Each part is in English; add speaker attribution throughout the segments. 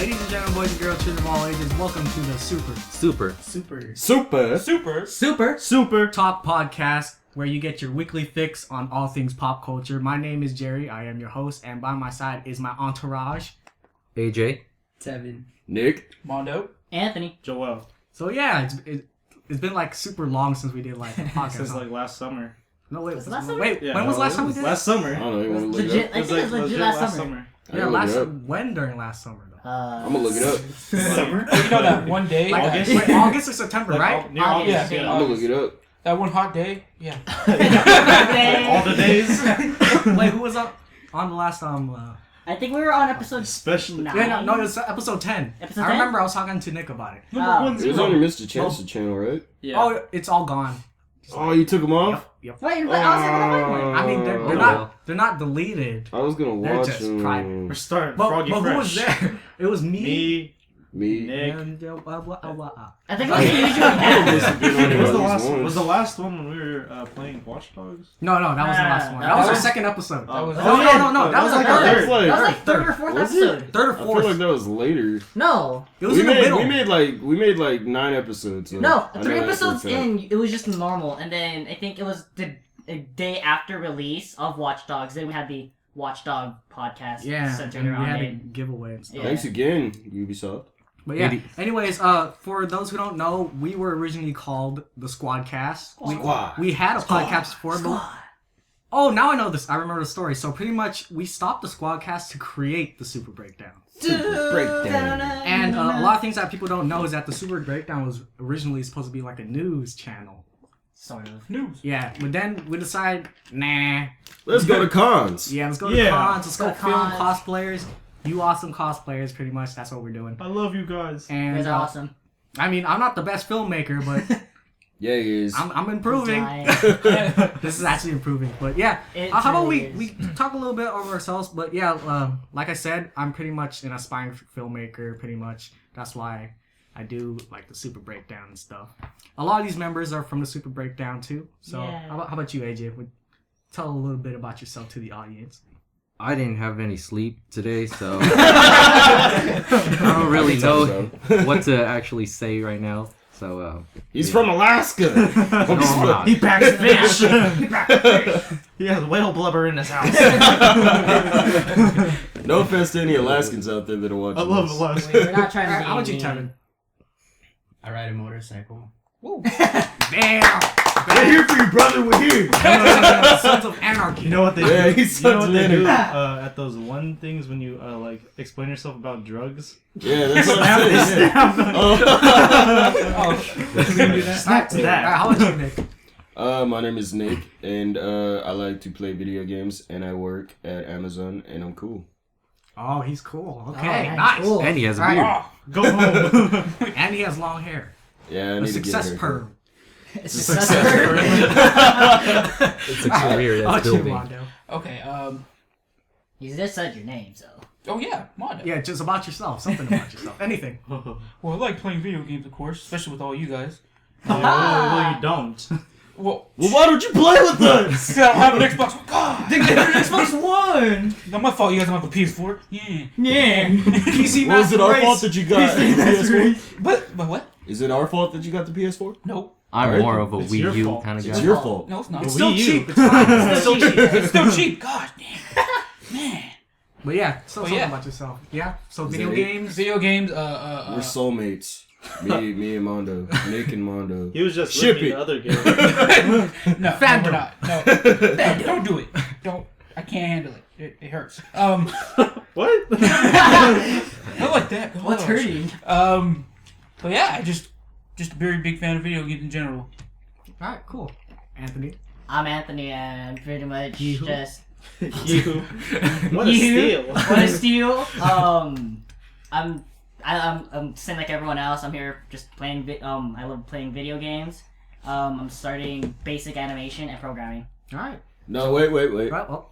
Speaker 1: Ladies and gentlemen, boys and girls, children of all ages, welcome to the Super Talk Podcast, where you get your weekly fix on all things pop culture. My name is Jerry, I am your host, and by my side is my entourage.
Speaker 2: AJ.
Speaker 3: Tevin.
Speaker 4: Nick.
Speaker 3: Mondo.
Speaker 5: Anthony.
Speaker 3: Joel.
Speaker 1: So yeah, it's been like super long since we did like a podcast.
Speaker 3: Since like last summer.
Speaker 1: No, wait,
Speaker 5: Was it last summer?
Speaker 1: wait,
Speaker 3: Yeah,
Speaker 1: when was the last time we did it?
Speaker 3: Last summer.
Speaker 4: I don't know. You want to look
Speaker 5: Legit,
Speaker 4: it up?
Speaker 5: I think it was legit last summer.
Speaker 1: Yeah, when during last summer though?
Speaker 4: I'm gonna look it up.
Speaker 3: Summer?
Speaker 6: You know that one day?
Speaker 1: Like,
Speaker 3: August?
Speaker 1: wait, August or September,
Speaker 3: Like,
Speaker 1: right?
Speaker 3: Near August.
Speaker 5: Yeah.
Speaker 3: Yeah.
Speaker 4: I'm gonna look it up.
Speaker 6: That one hot day? Yeah.
Speaker 3: All the days.
Speaker 1: Wait, who was on the last
Speaker 5: I think we were on episode
Speaker 3: Especially.
Speaker 5: 9.
Speaker 1: Yeah, no, it was episode 10.
Speaker 5: Episode
Speaker 1: I
Speaker 5: 10?
Speaker 1: remember I was talking to Nick about it.
Speaker 4: It was on your Mr. Chance's channel, right?
Speaker 5: Yeah.
Speaker 1: Oh, it's all gone.
Speaker 4: Oh, you took them off?
Speaker 1: Yep.
Speaker 5: Wait, but I was able to find one.
Speaker 1: I mean, they're not deleted.
Speaker 4: I was gonna
Speaker 1: They're
Speaker 4: watch
Speaker 1: just
Speaker 4: them.
Speaker 1: private.
Speaker 3: We're starting
Speaker 1: But
Speaker 3: Froggy
Speaker 1: who
Speaker 3: Fresh.
Speaker 1: was there? It was me.
Speaker 4: Me.
Speaker 3: Nick.
Speaker 1: And,
Speaker 5: I think it was the
Speaker 1: Okay.
Speaker 5: usual cast.
Speaker 3: Was the last one when we were playing Watch Dogs?
Speaker 1: No, that wasn't the last one.
Speaker 5: That
Speaker 1: That was our
Speaker 5: was-
Speaker 1: second episode.
Speaker 3: Oh,
Speaker 6: was-
Speaker 1: No. That was like
Speaker 3: our
Speaker 1: our
Speaker 3: third.
Speaker 1: third.
Speaker 5: That was like third or fourth
Speaker 4: Was it?
Speaker 5: episode.
Speaker 1: Third or
Speaker 4: I feel
Speaker 1: fourth.
Speaker 4: like that was later.
Speaker 5: No.
Speaker 1: It was in the middle.
Speaker 4: We made like 9 episodes. So
Speaker 5: No,
Speaker 4: I
Speaker 5: 3
Speaker 4: know that's
Speaker 5: episodes
Speaker 4: what's up.
Speaker 5: in, it was just normal. And then I think it was the day after release of Watch Dogs. Then we had the Watch Dog podcast
Speaker 1: Yeah,
Speaker 5: centered
Speaker 1: and we
Speaker 5: around
Speaker 1: had a
Speaker 5: it.
Speaker 1: giveaway and stuff.
Speaker 5: Yeah.
Speaker 4: Thanks again, Ubisoft.
Speaker 1: But yeah, anyways, for those who don't know, we were originally called the Squadcast.
Speaker 4: Squad.
Speaker 1: We had a podcast before, but oh, now I know this. I remember the story. So pretty much, we stopped the Squadcast to create the Super Breakdown.
Speaker 4: Breakdown.
Speaker 1: And a lot of things that people don't know is that the Super Breakdown was originally supposed to be like a news channel.
Speaker 5: Sort of.
Speaker 6: News.
Speaker 1: Yeah, but then we decided, nah.
Speaker 4: Let's go to cons.
Speaker 1: Yeah, let's go to
Speaker 3: Yeah.
Speaker 1: cons. Let's go
Speaker 5: Go
Speaker 1: film
Speaker 5: cons.
Speaker 1: cosplayers. You awesome cosplayers, pretty much. That's what we're doing.
Speaker 3: I love you guys.
Speaker 5: You
Speaker 1: And
Speaker 5: guys are awesome.
Speaker 1: I mean, I'm not the best filmmaker, but
Speaker 4: Yeah, he is.
Speaker 1: I'm improving.
Speaker 5: Dying.
Speaker 1: This is actually improving. But yeah,
Speaker 5: It
Speaker 1: how about
Speaker 5: really
Speaker 1: we talk a little bit over ourselves? But yeah, like I said, I'm pretty much an aspiring filmmaker. Pretty much, that's why I do like the Super Breakdown and stuff. A lot of these members are from the Super Breakdown too. So
Speaker 5: Yeah.
Speaker 1: how about you, AJ? Tell a little bit about yourself to the audience.
Speaker 2: I didn't have any sleep today, so I don't really know what to actually say right now. So,
Speaker 4: He's from Alaska.
Speaker 2: I'm not.
Speaker 3: He packs fish. He has whale blubber in his house.
Speaker 4: No offense to any Alaskans out there that are watching.
Speaker 3: I love
Speaker 4: this.
Speaker 3: Alaska.
Speaker 5: We're not trying to be
Speaker 1: How about you,
Speaker 5: mean.
Speaker 1: Tevin?
Speaker 7: I ride a motorcycle.
Speaker 1: Damn!
Speaker 4: We're here for you, brother. We're here.
Speaker 1: Sons of Anarchy.
Speaker 3: You know what they
Speaker 4: Yeah,
Speaker 3: do?
Speaker 4: he's
Speaker 3: You know
Speaker 4: such
Speaker 3: what
Speaker 4: an
Speaker 3: they do
Speaker 4: enemy.
Speaker 3: at those one things when you like explain yourself about drugs?
Speaker 4: Yeah, that's what I'm saying.
Speaker 3: Snap to that.
Speaker 1: Alright, how about you, Nick?
Speaker 4: My name is Nick, and I like to play video games, and I work at Amazon, and I'm cool.
Speaker 1: Oh, he's cool.
Speaker 5: Oh,
Speaker 1: Okay,
Speaker 5: that's
Speaker 1: nice.
Speaker 5: cool.
Speaker 2: And he has a
Speaker 1: Alright.
Speaker 2: beard.
Speaker 3: Go home.
Speaker 1: And he has long hair.
Speaker 4: Yeah, I
Speaker 1: A
Speaker 4: need to
Speaker 1: success
Speaker 4: get
Speaker 1: perm.
Speaker 5: It's
Speaker 4: It's
Speaker 5: a
Speaker 4: a
Speaker 5: success.
Speaker 2: It's a career
Speaker 1: How
Speaker 2: that's
Speaker 1: about you,
Speaker 2: building.
Speaker 1: Mondo?
Speaker 6: Okay,
Speaker 5: You just said your name, so.
Speaker 6: oh yeah, Mondo.
Speaker 1: Yeah, just about yourself. Something about yourself. Anything.
Speaker 6: Well, I like playing video games, of course, especially with all you guys.
Speaker 3: Well, you don't.
Speaker 6: Well,
Speaker 4: Well, why don't you play with us?
Speaker 6: I don't have an Xbox. God,
Speaker 5: Xbox One!
Speaker 6: not my fault. You guys don't have a PS4. Yeah.
Speaker 5: Yeah.
Speaker 1: PC
Speaker 4: Well, is it our
Speaker 1: Master
Speaker 4: fault
Speaker 1: Race.
Speaker 4: that you got the PS4?
Speaker 6: But what?
Speaker 4: Is it our fault that you got the PS4?
Speaker 6: No.
Speaker 2: I'm
Speaker 4: Alright,
Speaker 2: more of a
Speaker 3: it's
Speaker 2: Wii
Speaker 3: your
Speaker 2: U
Speaker 3: fault.
Speaker 2: kind of
Speaker 4: It's
Speaker 2: guy.
Speaker 4: your fault.
Speaker 6: No, it's not.
Speaker 1: It's
Speaker 6: It's
Speaker 1: still
Speaker 3: Wii U.
Speaker 1: cheap. It's fine. It's still cheap.
Speaker 6: still cheap. God damn. Man.
Speaker 1: But yeah, so
Speaker 6: But
Speaker 1: something
Speaker 6: yeah.
Speaker 1: about yourself. Yeah. So
Speaker 4: Is
Speaker 1: video
Speaker 4: that it?
Speaker 1: games.
Speaker 6: Video games.
Speaker 4: We're soulmates. Me and Mondo. Nick and Mondo.
Speaker 3: He was just
Speaker 4: Ship
Speaker 3: ripping
Speaker 4: it.
Speaker 3: the other game.
Speaker 6: No,
Speaker 1: Fandom.
Speaker 6: we're not. No. Don't do it. Don't. I can't handle it. It hurts.
Speaker 3: What?
Speaker 6: Not like that.
Speaker 5: What's
Speaker 6: Oh,
Speaker 5: hurting?
Speaker 6: But yeah, I just a very big fan of video games in general.
Speaker 1: All right, cool. Anthony.
Speaker 5: I'm Anthony, and pretty much
Speaker 1: You.
Speaker 5: just.
Speaker 3: You. What a
Speaker 5: You.
Speaker 3: steal.
Speaker 5: What a steal! I'm same like everyone else. I'm here just playing. I love playing video games. I'm starting basic animation and programming.
Speaker 1: All right.
Speaker 4: No, wait.
Speaker 1: Right. Well,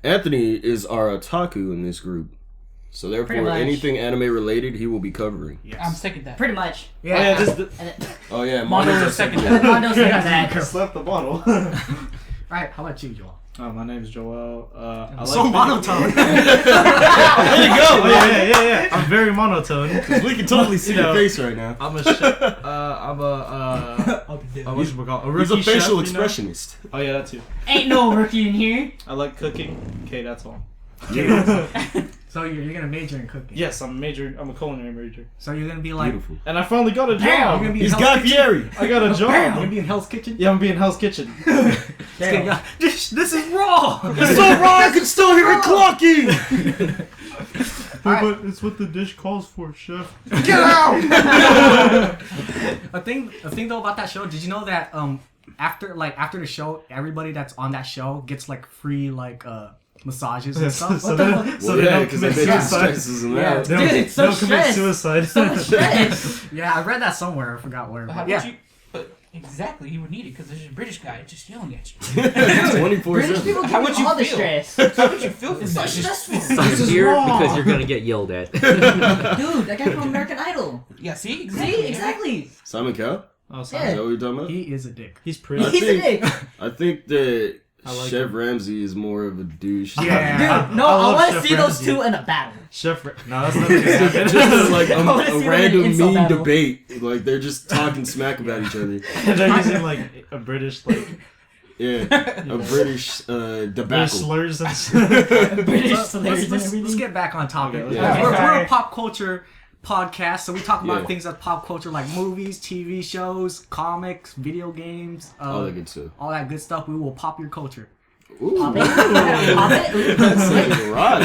Speaker 4: Anthony is our otaku in this group. So
Speaker 5: Pretty
Speaker 4: therefore,
Speaker 5: much.
Speaker 4: anything anime related, he will be covering.
Speaker 1: yes.
Speaker 6: I'm second that.
Speaker 5: Pretty much.
Speaker 1: yeah.
Speaker 3: Oh, yeah, this
Speaker 5: And then,
Speaker 4: Oh yeah,
Speaker 6: Mondo
Speaker 4: Mondo's
Speaker 6: was second.
Speaker 5: Mondo's like that.
Speaker 3: just left the bottle.
Speaker 1: All right. How about you, Joel?
Speaker 3: My name's Joel. I
Speaker 1: So
Speaker 3: like
Speaker 1: monotone.
Speaker 3: There you go. Yeah. I'm very monotone.
Speaker 4: We can totally see your face right now.
Speaker 3: I'm a chef. I'm a whatchamacallit?
Speaker 4: He's a
Speaker 3: rookie
Speaker 4: facial
Speaker 3: chef, you know?
Speaker 4: expressionist.
Speaker 3: Oh yeah, that too.
Speaker 5: Ain't no rookie in here.
Speaker 3: I like cooking. Okay, that's all.
Speaker 1: So you're gonna major in cooking.
Speaker 3: Yes, I'm a culinary major,
Speaker 1: So you're gonna be like,
Speaker 4: Beautiful.
Speaker 3: and I finally got a
Speaker 1: you're
Speaker 3: job.
Speaker 1: gonna be
Speaker 4: He's
Speaker 1: in Hell's
Speaker 4: Guy
Speaker 1: Kitchen.
Speaker 4: Fieri.
Speaker 3: I got a
Speaker 1: You're
Speaker 3: job.
Speaker 1: gonna be in Hell's Kitchen.
Speaker 3: Yeah, I'm being Hell's Kitchen.
Speaker 1: Yeah, this is raw.
Speaker 4: It's so raw, I can still hear it clucking.
Speaker 3: But it's what the dish calls for, chef.
Speaker 4: Get out!
Speaker 1: A thing though about that show, did you know that after the show, everybody that's on that show gets like free massages and stuff.
Speaker 3: So
Speaker 4: Well,
Speaker 3: they
Speaker 4: yeah,
Speaker 3: don't
Speaker 4: because
Speaker 3: commit
Speaker 4: they bet
Speaker 3: suicide.
Speaker 4: stresses him out.
Speaker 3: They
Speaker 5: Dude,
Speaker 3: don't,
Speaker 5: it's so
Speaker 3: they don't commit
Speaker 5: stress.
Speaker 3: suicide.
Speaker 5: So much stress.
Speaker 1: Yeah, I read that somewhere. I forgot where.
Speaker 6: But how
Speaker 1: But yeah.
Speaker 6: would you? But exactly, you would need it because there's a British guy just yelling at you.
Speaker 4: 24/7.
Speaker 5: British people
Speaker 6: How
Speaker 5: give
Speaker 6: would
Speaker 5: you
Speaker 6: you
Speaker 5: all the
Speaker 6: feel?
Speaker 5: stress.
Speaker 6: How would you feel from
Speaker 5: It's so
Speaker 6: that? Just-
Speaker 5: stressful.
Speaker 2: I'm
Speaker 3: is
Speaker 2: here
Speaker 3: wrong.
Speaker 2: because you're gonna get yelled at.
Speaker 5: Dude, that guy from American Idol.
Speaker 6: Yeah, see, exactly.
Speaker 5: See, exactly.
Speaker 4: Simon Cowell?
Speaker 3: Oh,
Speaker 4: Is
Speaker 3: sorry.
Speaker 5: Yeah.
Speaker 4: that what you're talking about?
Speaker 1: He is a dick.
Speaker 3: He's pretty.
Speaker 5: He's a dick.
Speaker 4: I think that
Speaker 3: I like
Speaker 4: Chef
Speaker 3: him.
Speaker 4: Ramsay is more of a douche.
Speaker 1: Yeah.
Speaker 5: Dude, no,
Speaker 3: I
Speaker 5: I
Speaker 3: love
Speaker 5: want to
Speaker 3: Chef
Speaker 5: see those
Speaker 3: Ramsay.
Speaker 5: two in a battle.
Speaker 3: Chef. No, that's not gonna happen.
Speaker 4: Just like
Speaker 5: I wanna see
Speaker 4: a
Speaker 5: them in
Speaker 4: random
Speaker 5: insult
Speaker 4: mean
Speaker 5: battle.
Speaker 4: debate. Like they're just talking smack about each other.
Speaker 3: They're using like a British
Speaker 4: Yeah, a British
Speaker 3: British
Speaker 4: debacle.
Speaker 3: slurs and
Speaker 5: British
Speaker 1: Let's,
Speaker 5: slurs and
Speaker 1: let's
Speaker 5: everything.
Speaker 1: get back on topic.
Speaker 3: Okay,
Speaker 4: let's
Speaker 1: we're,
Speaker 5: go.
Speaker 1: we're a pop culture podcast, so we talk about
Speaker 4: Yeah.
Speaker 1: things that's pop culture, like movies, TV shows, comics, video games,
Speaker 4: All that good stuff.
Speaker 1: all that good stuff. We will pop your culture.
Speaker 4: Ooh.
Speaker 5: Pop it. Pop it.
Speaker 4: That's right.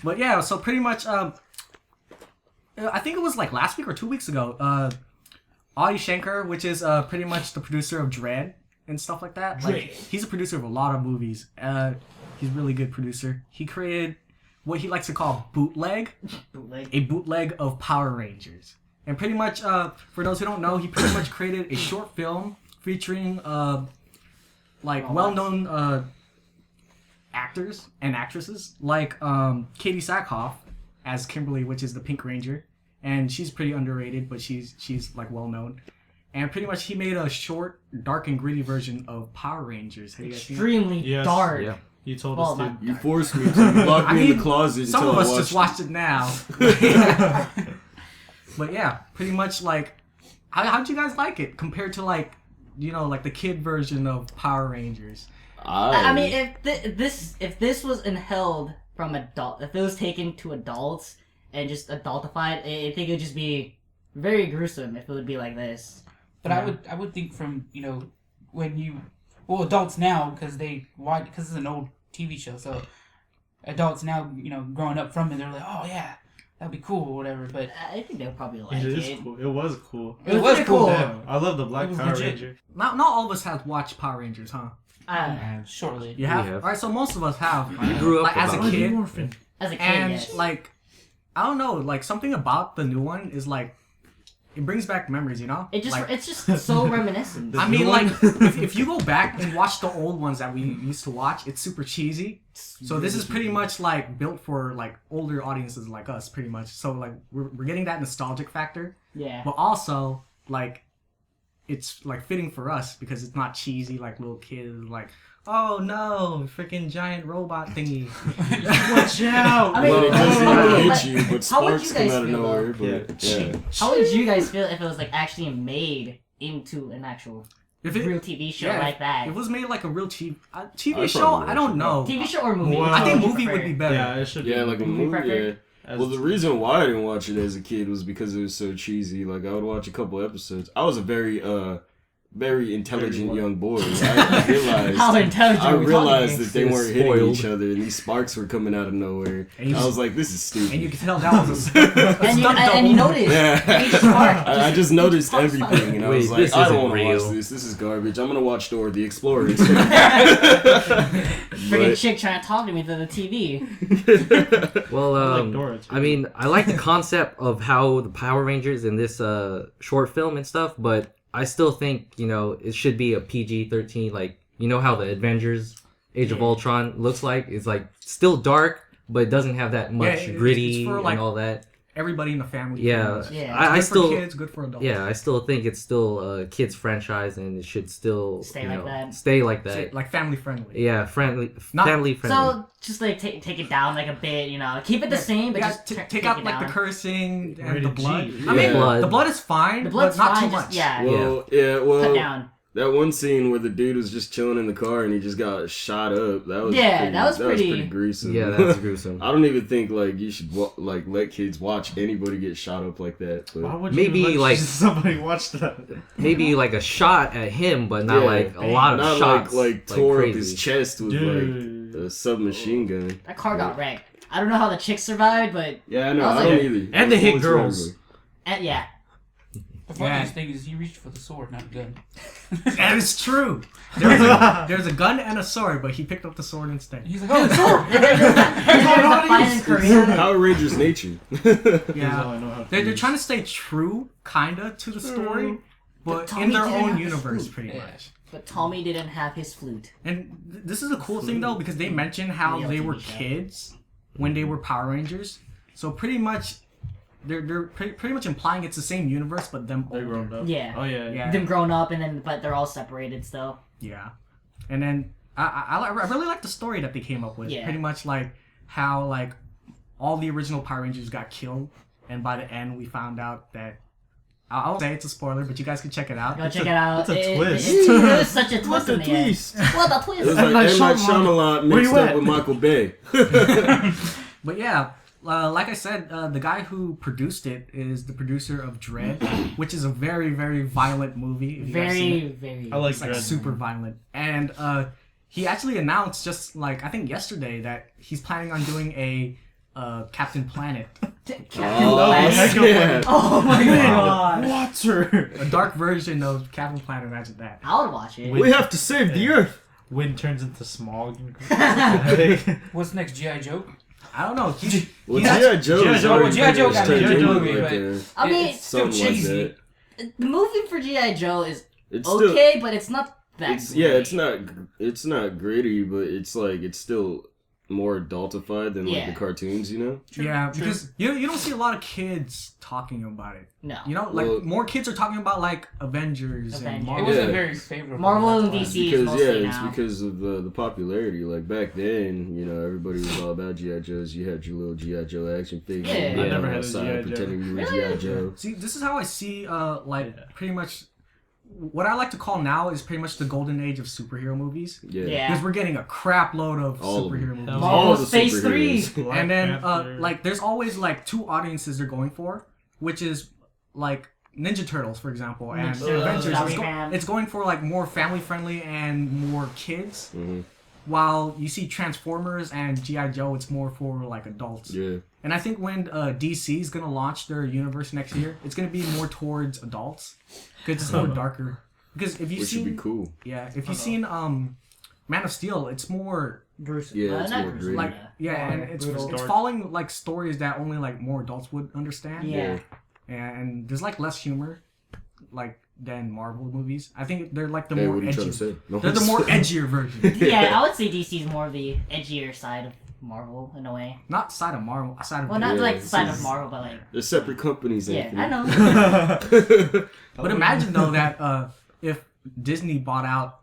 Speaker 1: But yeah, so pretty much, I think it was like last week or 2 weeks ago. Adi Shankar, which is pretty much the producer of Dread and stuff like that. Like, he's a producer of a lot of movies. He's a really good producer. He created what he likes to call bootleg, a bootleg of Power Rangers. And pretty much, for those who don't know, he pretty much created a short film featuring well-known actors and actresses, like Katie Sackhoff as Kimberly, which is the Pink Ranger, and she's pretty underrated, but she's like well-known. And pretty much he made a short, dark and gritty version of Power Rangers. Have you guys seen it?
Speaker 5: Extremely
Speaker 3: Yes.
Speaker 5: dark.
Speaker 2: Yeah.
Speaker 3: You told
Speaker 5: Well,
Speaker 3: us,
Speaker 5: not
Speaker 3: dude.
Speaker 4: You forced me to. You locked me in the closet
Speaker 1: some
Speaker 4: until
Speaker 1: of us
Speaker 4: I
Speaker 1: just
Speaker 4: watched
Speaker 1: watched it now. But yeah, pretty much like, how'd you guys like it compared to like the kid version of Power Rangers?
Speaker 5: I mean, if this was held from adult, if it was taken to adults and just adultified, I think it would just be very gruesome if it would be like this.
Speaker 6: But I would think from when you adults now because it's an old TV show, so adults now growing up from it, they're like, oh yeah, that'd be cool or whatever. But
Speaker 5: I think they'll probably like
Speaker 3: It
Speaker 5: it.
Speaker 3: is cool. It was cool.
Speaker 5: It was pretty cool.
Speaker 3: Yeah, I love the Black
Speaker 6: It was
Speaker 3: Power
Speaker 6: legit.
Speaker 3: Ranger.
Speaker 1: Not all of us have watched Power Rangers, huh?
Speaker 6: shortly.
Speaker 1: You have?
Speaker 2: have.
Speaker 1: All right, so most of us have.
Speaker 2: We grew up
Speaker 1: like, as a
Speaker 2: about it.
Speaker 1: kid,
Speaker 5: As a kid,
Speaker 1: and
Speaker 5: yes.
Speaker 1: like, I don't know, like something about the new one is like, it brings back memories, you know?
Speaker 5: it's just so reminiscent.
Speaker 1: I mean, like, if you go back and watch the old ones that we used to watch, it's super cheesy. So this is pretty much like built for like older audiences like us, pretty much. So like we're getting that nostalgic factor,
Speaker 5: Yeah.
Speaker 1: but also like it's like fitting for us because it's not cheesy like little kids like, oh no, freaking giant robot thingy.
Speaker 3: Watch out!
Speaker 5: I mean,
Speaker 4: Well, it doesn't
Speaker 5: but-
Speaker 4: hit you, but
Speaker 5: how would
Speaker 4: sparks
Speaker 5: you
Speaker 4: come
Speaker 5: guys
Speaker 4: out of
Speaker 5: feel,
Speaker 4: nowhere.
Speaker 5: though?
Speaker 4: But yeah.
Speaker 5: How would you guys feel if it was like actually made into an actual
Speaker 1: If it,
Speaker 5: real TV show
Speaker 1: yeah,
Speaker 5: like that?
Speaker 1: if it was made like a real TV
Speaker 4: I'd
Speaker 1: show,
Speaker 4: probably
Speaker 1: I don't
Speaker 4: watch it.
Speaker 1: know.
Speaker 5: TV show or movie?
Speaker 3: Wow.
Speaker 1: I think
Speaker 5: What
Speaker 1: movie
Speaker 5: you
Speaker 1: would be
Speaker 5: prefer?
Speaker 1: better.
Speaker 3: Yeah, it should be.
Speaker 4: Yeah, like a
Speaker 5: Movie
Speaker 4: movie.
Speaker 5: preferred?
Speaker 4: Yeah. Well, the reason why I didn't watch it as a kid was because it was so cheesy. Like I would watch a couple episodes. I was a very intelligent young boy. I realized.
Speaker 5: How intelligent
Speaker 4: I
Speaker 5: are we
Speaker 4: realized
Speaker 5: talking?
Speaker 4: that they weren't hitting
Speaker 2: Spoiled.
Speaker 4: each other, and these sparks were coming out of nowhere.
Speaker 1: And you
Speaker 4: I was like, "This is stupid."
Speaker 1: And you can tell that was a
Speaker 5: And you,
Speaker 1: stunt
Speaker 5: and you
Speaker 1: double.
Speaker 5: notice
Speaker 4: Yeah.
Speaker 5: each part.
Speaker 4: I just noticed
Speaker 5: pops
Speaker 4: everything, and I
Speaker 2: Wait,
Speaker 4: was like,
Speaker 2: this
Speaker 4: "I don't
Speaker 2: isn't
Speaker 4: want to watch
Speaker 2: real.
Speaker 4: this. This is garbage. I'm gonna watch Dora the Explorer."
Speaker 5: Freaking chick trying to talk to me through the TV.
Speaker 2: Well,
Speaker 3: like Dora, too.
Speaker 2: I mean, I like the concept of how the Power Rangers in this short film and stuff, but I still think, it should be a PG-13, like, how the Avengers Age of Ultron looks like? It's like still dark, but it doesn't have that much
Speaker 1: it's
Speaker 2: gritty
Speaker 1: for, like,
Speaker 2: and all that.
Speaker 1: everybody in the family.
Speaker 2: Yeah,
Speaker 1: pretty much.
Speaker 5: Yeah.
Speaker 2: I
Speaker 1: Good
Speaker 2: still
Speaker 1: for kids, good for adults.
Speaker 2: yeah, I still think it's still a kids franchise and it should still
Speaker 5: Stay
Speaker 2: you
Speaker 5: like
Speaker 2: know,
Speaker 5: that.
Speaker 2: Stay like
Speaker 1: So,
Speaker 2: that.
Speaker 1: like family friendly.
Speaker 2: Yeah, family
Speaker 1: Not-
Speaker 2: friendly.
Speaker 5: So just like take it down like a bit, you know, keep it the same, but
Speaker 1: Yeah,
Speaker 5: just
Speaker 1: take out
Speaker 5: it
Speaker 1: like
Speaker 5: down.
Speaker 1: the cursing and
Speaker 3: Rated
Speaker 1: the blood.
Speaker 3: G.
Speaker 1: I mean,
Speaker 2: Yeah.
Speaker 1: the blood is fine,
Speaker 5: The blood's
Speaker 1: but not
Speaker 5: fine,
Speaker 1: too
Speaker 5: just-
Speaker 1: much.
Speaker 5: Yeah,
Speaker 4: Well,
Speaker 5: cut
Speaker 4: well,
Speaker 5: down.
Speaker 4: that one scene where the dude was just chilling in the car and he just got shot up. That was
Speaker 5: Yeah,
Speaker 4: pretty,
Speaker 5: that was pretty-
Speaker 4: gruesome.
Speaker 2: Yeah, that's gruesome.
Speaker 4: I don't even think like you should like let kids watch anybody get shot up like that.
Speaker 3: Why
Speaker 4: But
Speaker 3: would
Speaker 2: Maybe,
Speaker 3: you let
Speaker 2: like-
Speaker 3: somebody watch that?
Speaker 2: Maybe like a shot at him, but not
Speaker 4: Yeah,
Speaker 2: like a lot of
Speaker 4: not
Speaker 2: shots.
Speaker 4: like tore up
Speaker 2: crazy.
Speaker 4: his chest with
Speaker 3: Dude.
Speaker 4: like a submachine gun.
Speaker 5: That car got wrecked. I don't know how the chick survived, but
Speaker 4: Yeah, I know.
Speaker 5: I was
Speaker 4: I don't
Speaker 5: like-
Speaker 4: either.
Speaker 3: And they hit
Speaker 4: Always
Speaker 3: girls.
Speaker 4: remember.
Speaker 5: yeah.
Speaker 6: The funniest thing is he reached for the sword, not a gun.
Speaker 1: That is true. There's a gun and a sword, but he picked up the sword instead.
Speaker 6: He's like, oh, the sword!
Speaker 5: Violent career.
Speaker 4: Power Rangers nature.
Speaker 1: Yeah, they're trying to stay true, kinda, to the story, but
Speaker 5: Tommy
Speaker 1: in their
Speaker 5: didn't
Speaker 1: own
Speaker 5: have the
Speaker 1: universe,
Speaker 5: flute.
Speaker 1: pretty
Speaker 6: Yeah.
Speaker 1: much.
Speaker 5: But Tommy didn't have his flute.
Speaker 1: And this is a cool thing though, because they mentioned how
Speaker 5: Real
Speaker 1: they were
Speaker 5: TV show.
Speaker 1: kids when they were Power Rangers. So pretty much, they're pretty much implying it's the same universe, but them
Speaker 3: They're
Speaker 1: older.
Speaker 3: grown up.
Speaker 5: Yeah.
Speaker 3: Oh yeah.
Speaker 1: Yeah.
Speaker 5: Them grown up and then, but they're all separated still.
Speaker 1: Yeah, and then I really like the story that they came up with.
Speaker 5: Yeah.
Speaker 1: Pretty much like how like all the original Power Rangers got killed, and by the end we found out that I won't say it's a spoiler, but you guys can check it out.
Speaker 5: Go check it out.
Speaker 3: it's a twist.
Speaker 5: It was such a twist
Speaker 3: What
Speaker 5: in
Speaker 3: the
Speaker 5: the end.
Speaker 3: twist?
Speaker 5: What a
Speaker 4: It
Speaker 5: twist!
Speaker 4: was like M. Night Shyamalan
Speaker 3: Where
Speaker 4: mixed
Speaker 3: you
Speaker 4: up
Speaker 3: at?
Speaker 4: with Michael Bay.
Speaker 1: But yeah, like I said, the guy who produced it is the producer of Dread, which is a very, very violent movie. If you guys seen it.
Speaker 5: Very.
Speaker 3: I like
Speaker 1: It's like
Speaker 3: Dread.
Speaker 1: super violent. And he actually announced just like I think yesterday that he's planning on doing a Captain Planet,
Speaker 4: Oh,
Speaker 3: heck of
Speaker 4: yeah.
Speaker 5: Oh my god!
Speaker 3: Water.
Speaker 1: a dark version of Captain Planet. Imagine that.
Speaker 5: I would watch it.
Speaker 4: We have to save the Earth.
Speaker 3: Wind turns into smog.
Speaker 6: What's next, G.I. Joe?
Speaker 1: I don't know. He's
Speaker 4: Well,
Speaker 1: He's
Speaker 4: G.I. Joe.
Speaker 3: G.I.
Speaker 4: is
Speaker 3: Joe-
Speaker 4: already
Speaker 6: G.I. Joe
Speaker 4: pretty
Speaker 6: got
Speaker 4: much
Speaker 6: me.
Speaker 4: turned
Speaker 6: G.I. Joe
Speaker 4: into
Speaker 6: movie,
Speaker 4: it
Speaker 6: but-
Speaker 4: there.
Speaker 5: I mean,
Speaker 6: It's still
Speaker 4: Something like
Speaker 6: cheesy.
Speaker 4: that.
Speaker 5: the movie for G.I. Joe is
Speaker 4: It's
Speaker 5: okay, but it's not that.
Speaker 4: It's yeah,
Speaker 5: great.
Speaker 4: it's not gritty, but it's like it's still more adultified than like
Speaker 5: Yeah.
Speaker 4: the cartoons, you know?
Speaker 1: yeah, because you don't see a lot of kids talking about it.
Speaker 5: No.
Speaker 1: You know, like
Speaker 4: Well-
Speaker 1: more kids are talking about like Avengers and
Speaker 5: Avengers.
Speaker 6: It
Speaker 1: Marvel.
Speaker 6: wasn't
Speaker 4: Yeah.
Speaker 6: very favorable.
Speaker 5: Marvel and
Speaker 6: that's why.
Speaker 5: DC is
Speaker 4: Because
Speaker 5: mostly
Speaker 4: it's
Speaker 5: now.
Speaker 4: because of the popularity. Like back then, you know, everybody was all about G.I. Joes. You had your little G.I. Joe action figure.
Speaker 5: Yeah.
Speaker 4: You
Speaker 5: I
Speaker 3: never
Speaker 4: went
Speaker 3: had a
Speaker 4: outside
Speaker 3: G.I. Joe.
Speaker 4: pretending you were
Speaker 5: Really?
Speaker 4: G.I. Joe.
Speaker 1: See, this is how I see like
Speaker 3: Yeah.
Speaker 1: pretty much what I like to call now is pretty much the golden age of superhero movies.
Speaker 4: Yeah.
Speaker 5: Yeah.
Speaker 1: Because we're getting a crap load of
Speaker 4: All of
Speaker 1: superhero
Speaker 4: them.
Speaker 1: movies.
Speaker 5: Marvel
Speaker 4: the
Speaker 5: Phase
Speaker 4: superheroes.
Speaker 5: 3.
Speaker 3: Black
Speaker 1: And then
Speaker 3: Panther.
Speaker 1: like there's always like two audiences they're going for, which is like Ninja Turtles, for example, and
Speaker 5: Ninja Turtles,
Speaker 1: Avengers.
Speaker 5: Spiderman.
Speaker 1: It's going for like more family friendly and more kids.
Speaker 4: Mhm.
Speaker 1: While you see Transformers and G.I. Joe, it's more for like adults.
Speaker 4: Yeah.
Speaker 1: And I think when DC is gonna launch their universe next year, it's gonna be more towards adults because it's more darker. Because if you've
Speaker 4: Which should
Speaker 1: seen,
Speaker 4: be cool.
Speaker 1: yeah, if you've seen Man of Steel, it's more
Speaker 5: Bruce.
Speaker 4: Yeah, it's
Speaker 5: not
Speaker 4: more
Speaker 5: Bruce,
Speaker 4: gritty.
Speaker 1: like yeah, and it's
Speaker 3: brutal.
Speaker 1: following like stories that only like more adults would understand.
Speaker 5: Yeah.
Speaker 1: And there's like less humor, like than Marvel movies. I think they're like the
Speaker 4: Hey,
Speaker 1: more
Speaker 4: what are you trying to
Speaker 1: edgy.
Speaker 4: say? No,
Speaker 1: They're the more edgier version.
Speaker 5: Yeah, I would say DC is more of the edgier side of Marvel in a way.
Speaker 1: Not side of Marvel, side of
Speaker 5: Well, not
Speaker 4: Yeah,
Speaker 5: like the side
Speaker 4: this
Speaker 5: of
Speaker 4: is-
Speaker 5: Marvel, but like
Speaker 4: They're separate companies,
Speaker 5: yeah,
Speaker 4: Anthony.
Speaker 5: I know.
Speaker 1: But imagine though that if Disney bought out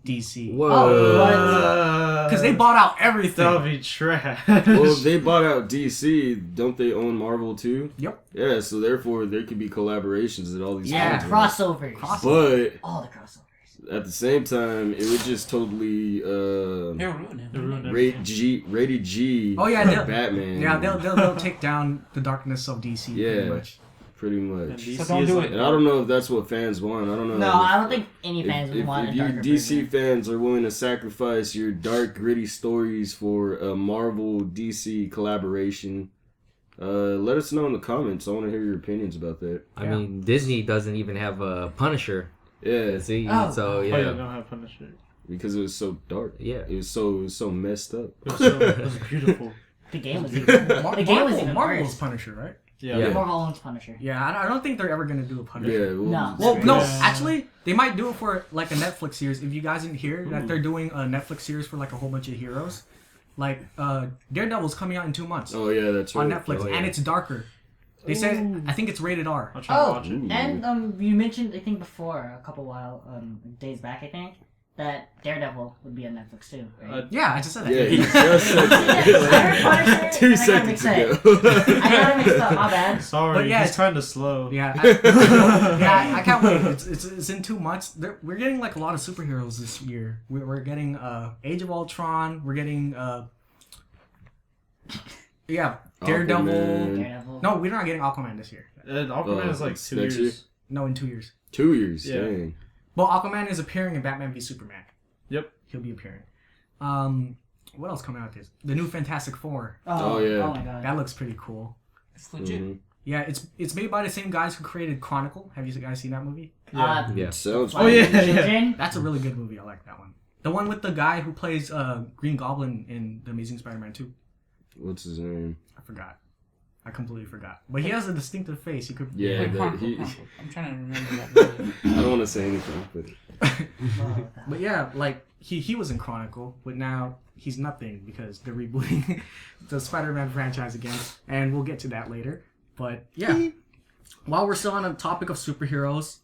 Speaker 1: DC,
Speaker 2: Whoa.
Speaker 5: Oh,
Speaker 1: because they bought out everything.
Speaker 3: That'll be trash.
Speaker 4: Well, if they bought out DC, don't they own Marvel too?
Speaker 1: Yep.
Speaker 4: Yeah, so therefore there could be collaborations at all these
Speaker 1: Yeah,
Speaker 4: times.
Speaker 5: Crossovers.
Speaker 4: But
Speaker 5: All the crossovers.
Speaker 4: at the same time, it would just totally
Speaker 6: They're ruining
Speaker 3: They ruined
Speaker 6: it.
Speaker 4: rated G.
Speaker 1: Oh, yeah, they'll-
Speaker 4: Batman.
Speaker 1: Yeah, they'll take down the darkness of DC.
Speaker 4: Yeah.
Speaker 1: Pretty much.
Speaker 4: pretty
Speaker 3: And
Speaker 4: much.
Speaker 3: DC
Speaker 6: So don't
Speaker 3: is
Speaker 6: do
Speaker 3: like-
Speaker 6: it.
Speaker 4: And I don't know if that's what fans want. I don't know.
Speaker 5: No,
Speaker 4: if-
Speaker 5: I don't think any fans would want
Speaker 4: if
Speaker 5: a
Speaker 4: you
Speaker 5: darker
Speaker 4: DC
Speaker 5: version.
Speaker 4: fans are willing to sacrifice your dark, gritty stories for a Marvel DC collaboration, let us know in the comments. I want to hear your opinions about that.
Speaker 2: I mean, Disney doesn't even have a Punisher.
Speaker 4: Yeah,
Speaker 2: See,
Speaker 5: Oh.
Speaker 2: so
Speaker 3: Oh, yeah,
Speaker 2: yeah,
Speaker 3: don't have Punisher.
Speaker 4: because it was so dark.
Speaker 2: yeah.
Speaker 4: It was so messed up.
Speaker 3: It was beautiful.
Speaker 5: The game was even. The game was even
Speaker 1: Marvel's
Speaker 5: worse.
Speaker 1: Punisher, right?
Speaker 3: Yeah.
Speaker 2: Yeah.
Speaker 5: Marvel owns Punisher.
Speaker 1: Yeah, I don't think they're ever gonna do a Punisher.
Speaker 4: Yeah.
Speaker 5: No.
Speaker 1: Well, no,
Speaker 3: Yeah.
Speaker 1: actually, they might do it for like a Netflix series. If you guys didn't hear that they're doing a Netflix series for like a whole bunch of heroes, like Daredevil's coming out in 2 months
Speaker 4: Oh yeah, that's right.
Speaker 1: on Netflix,
Speaker 2: Oh, yeah.
Speaker 1: and it's darker. They said I think it's rated R.
Speaker 3: I'll try to
Speaker 5: Oh,
Speaker 3: watch it.
Speaker 5: and you mentioned, I think before, a couple days back, I think, that Daredevil would be on Netflix too, right?
Speaker 1: Yeah, I just said that.
Speaker 4: Yeah, he just said
Speaker 5: I heard Punisher,
Speaker 4: 2
Speaker 5: and I got
Speaker 4: seconds
Speaker 5: mixed
Speaker 4: ago.
Speaker 5: I got it mixed up, my bad.
Speaker 3: Sorry,
Speaker 1: But yeah,
Speaker 3: he's kind of slow.
Speaker 1: Yeah, I can't wait. It's in 2 months. We're getting like a lot of superheroes this year. We're getting Age of Ultron. We're getting Daredevil.
Speaker 4: Aquaman.
Speaker 5: Daredevil.
Speaker 1: No, we're not getting Aquaman this year.
Speaker 3: Aquaman is like 2
Speaker 4: next
Speaker 3: years.
Speaker 1: No, in 2 years.
Speaker 4: 2 years,
Speaker 3: Yeah.
Speaker 4: dang.
Speaker 1: Well, Aquaman is appearing in Batman v Superman.
Speaker 3: Yep.
Speaker 1: He'll be appearing. What else coming out this? The new Fantastic Four.
Speaker 4: Oh, yeah.
Speaker 5: Oh my god.
Speaker 1: That looks pretty cool.
Speaker 6: It's legit.
Speaker 4: Mhm.
Speaker 1: Yeah, it's made by the same guys who created Chronicle. Have you guys seen that movie?
Speaker 3: Yeah.
Speaker 2: Yeah.
Speaker 4: Sounds
Speaker 3: Oh, yeah,
Speaker 5: Flash
Speaker 3: yeah.
Speaker 5: Engine?
Speaker 1: That's a really good movie. I like that one. The one with the guy who plays Green Goblin in The Amazing Spider-Man 2.
Speaker 4: What's his name?
Speaker 1: I forgot. I completely forgot. But he has a distinctive face. He could.
Speaker 4: Yeah,
Speaker 6: Wait,
Speaker 4: that,
Speaker 6: Chronicle,
Speaker 4: he.
Speaker 6: Chronicle. I'm trying to remember that movie.
Speaker 4: I don't want to say anything, but
Speaker 5: Oh,
Speaker 1: But yeah, like he was in Chronicle, but now he's nothing because they're rebooting the Spider-Man franchise again, and we'll get to that later. But yeah, while we're still on the topic of superheroes,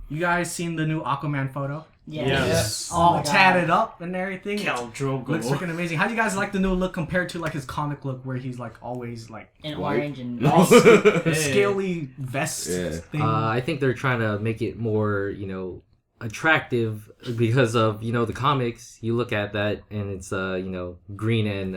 Speaker 1: you guys seen the new Aquaman photo?
Speaker 5: yeah.
Speaker 3: Yes.
Speaker 5: Oh
Speaker 1: All
Speaker 5: my god.
Speaker 1: tatted up and everything.
Speaker 3: Khal Drogo.
Speaker 1: Looks freaking amazing. How do you guys like the new look compared to like his comic look where he's like always like
Speaker 5: In
Speaker 4: White.
Speaker 5: orange and
Speaker 1: the
Speaker 3: Hey.
Speaker 1: scaly vest
Speaker 4: Yeah.
Speaker 1: thing?
Speaker 2: I think they're trying to make it more, attractive because of, the comics. You look at that and it's, green and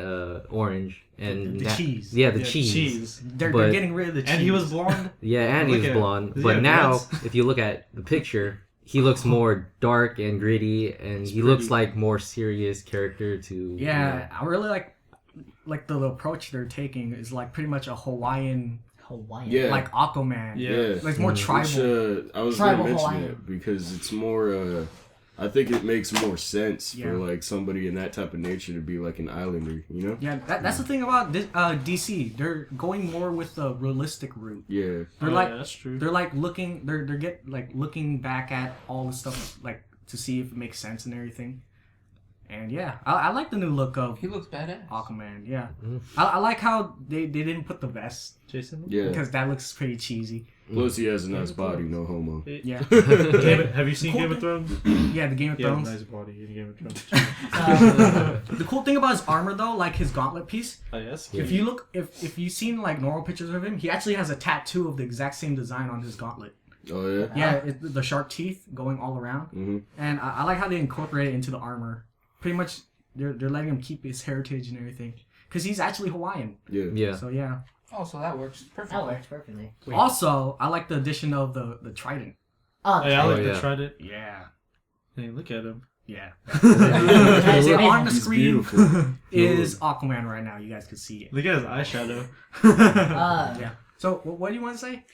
Speaker 2: orange. And
Speaker 1: the cheese.
Speaker 2: Yeah, the
Speaker 3: Yeah,
Speaker 2: cheese.
Speaker 1: They're
Speaker 2: but-
Speaker 1: getting rid of the cheese.
Speaker 3: And he was blonde.
Speaker 2: Yeah, and he
Speaker 3: Look
Speaker 2: was
Speaker 3: at-
Speaker 2: blonde.
Speaker 3: does he
Speaker 2: But
Speaker 3: have
Speaker 2: now,
Speaker 3: dreads?
Speaker 2: if you look at the picture, he looks more dark and gritty, and he looks like more serious character to.
Speaker 1: Yeah, I really like the approach they're taking is like pretty much a Hawaiian
Speaker 5: Hawaiian.
Speaker 4: Yeah.
Speaker 1: like Aquaman.
Speaker 3: Yeah.
Speaker 1: Like more tribal.
Speaker 4: Which, I was
Speaker 5: Tribal
Speaker 4: going to mention
Speaker 5: Hawaiian.
Speaker 4: it because it's more. I think it makes more sense
Speaker 1: Yeah.
Speaker 4: for like somebody in that type of nature to be like an islander, you know?
Speaker 1: Yeah, that's the thing about this, DC. They're going more with the realistic route.
Speaker 4: Yeah.
Speaker 1: They're
Speaker 3: Oh,
Speaker 1: like
Speaker 3: yeah, that's true.
Speaker 1: they're like looking they're looking back at all the stuff like to see if it makes sense and everything. And yeah, I like the new look of
Speaker 6: He looks badass.
Speaker 1: Aquaman. Yeah,
Speaker 2: Mhm.
Speaker 1: I like how they didn't put the vest
Speaker 3: Jason.
Speaker 4: Yeah.
Speaker 1: because that looks pretty cheesy.
Speaker 4: Plus, he has a nice body, no homo.
Speaker 1: Yeah,
Speaker 3: Have you seen
Speaker 1: Cool
Speaker 3: Game of Thrones?
Speaker 1: yeah, the Game of
Speaker 3: He has a
Speaker 1: Thrones.
Speaker 3: nice body in Game of Thrones.
Speaker 1: The cool thing about his armor though, like his gauntlet piece,
Speaker 3: Oh, yes.
Speaker 1: if you look, if you've seen like normal pictures of him, he actually has a tattoo of the exact same design on his gauntlet.
Speaker 4: Oh, yeah?
Speaker 1: Yeah, the sharp teeth going all around,
Speaker 4: Mm-hmm.
Speaker 1: and I like how they incorporate it into the armor. Pretty much, they're letting him keep his heritage and everything, because he's actually Hawaiian.
Speaker 4: Yeah.
Speaker 2: Yeah.
Speaker 1: So yeah.
Speaker 6: Oh, so that works perfectly.
Speaker 5: That works perfectly.
Speaker 1: Also, I like the addition of the trident.
Speaker 5: Oh,
Speaker 3: Oh, yeah, I like
Speaker 2: Oh,
Speaker 3: the
Speaker 2: yeah.
Speaker 3: Trident.
Speaker 1: Yeah,
Speaker 3: Hey, look at him.
Speaker 1: yeah.
Speaker 5: That's
Speaker 1: See, on
Speaker 5: amazing.
Speaker 1: the
Speaker 4: He's
Speaker 1: screen
Speaker 4: beautiful.
Speaker 1: is Aquaman right now. You guys can see it.
Speaker 3: Look at his eyeshadow.
Speaker 1: Yeah. So what do you want to say?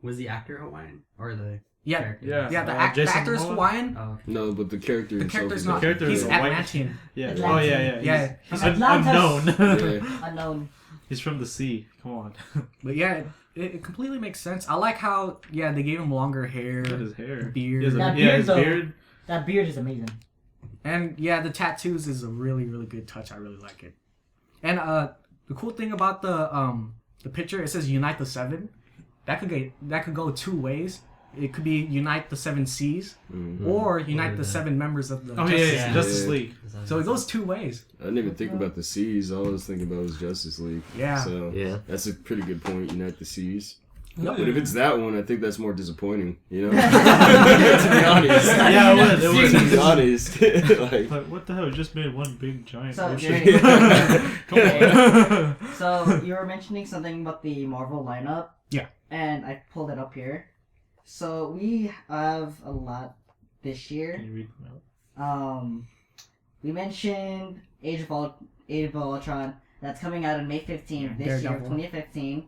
Speaker 7: Was the actor Hawaiian or the
Speaker 1: Yeah,
Speaker 7: character?
Speaker 3: Yeah.
Speaker 1: yeah. The
Speaker 3: Jason
Speaker 1: actor is
Speaker 3: Momoa?
Speaker 1: Hawaiian.
Speaker 7: Oh, okay.
Speaker 4: No, but the character
Speaker 1: The
Speaker 4: himself
Speaker 1: character's
Speaker 4: is
Speaker 1: not.
Speaker 3: character
Speaker 1: He's
Speaker 3: is a white-
Speaker 1: Atlantean.
Speaker 3: Yeah.
Speaker 5: Atlantean.
Speaker 3: Oh, yeah.
Speaker 1: Yeah,
Speaker 5: He's
Speaker 3: Un-
Speaker 5: Atlantis.
Speaker 3: unknown.
Speaker 4: Yeah.
Speaker 5: Unknown.
Speaker 3: He's from the sea. Come on.
Speaker 1: But yeah, it completely makes sense. I like how they gave him longer hair,
Speaker 3: Look at his hair.
Speaker 1: beard,
Speaker 3: He has a-
Speaker 5: That
Speaker 3: yeah,
Speaker 5: beard,
Speaker 3: his
Speaker 5: though.
Speaker 3: beard.
Speaker 5: That beard is amazing.
Speaker 1: and the tattoos is a really really good touch. I really like it. And the cool thing about the picture, it says Unite the Seven. That could go 2 ways. It could be Unite the Seven Seas,
Speaker 4: Mhm.
Speaker 1: or Unite
Speaker 7: Or
Speaker 1: the
Speaker 7: the-
Speaker 1: 7 members of the
Speaker 3: Oh, yeah,
Speaker 1: Justice
Speaker 3: yeah.
Speaker 1: League.
Speaker 3: Justice
Speaker 4: Yeah.
Speaker 3: League.
Speaker 1: So it goes 2 ways.
Speaker 4: I didn't even think about the seas. All I was thinking about was Justice League.
Speaker 1: Yeah.
Speaker 4: So
Speaker 2: Yeah.
Speaker 4: that's a pretty good point. Unite the seas.
Speaker 1: Yep.
Speaker 4: But if it's that one, I think that's more disappointing. You know, to be honest.
Speaker 3: Yeah, it
Speaker 4: To
Speaker 3: would.
Speaker 4: be honest, like,
Speaker 3: But what the hell? It just made one big giant
Speaker 5: So,
Speaker 3: ocean.
Speaker 5: Okay. So you were mentioning something about the Marvel lineup.
Speaker 1: Yeah.
Speaker 5: And I pulled it up here. So we have a lot this year.
Speaker 3: Can you read them out?
Speaker 5: We mentioned Age of Ultron. That's coming out on May 15th
Speaker 1: Yeah,
Speaker 5: this year,
Speaker 1: Daredevil.
Speaker 5: 2015,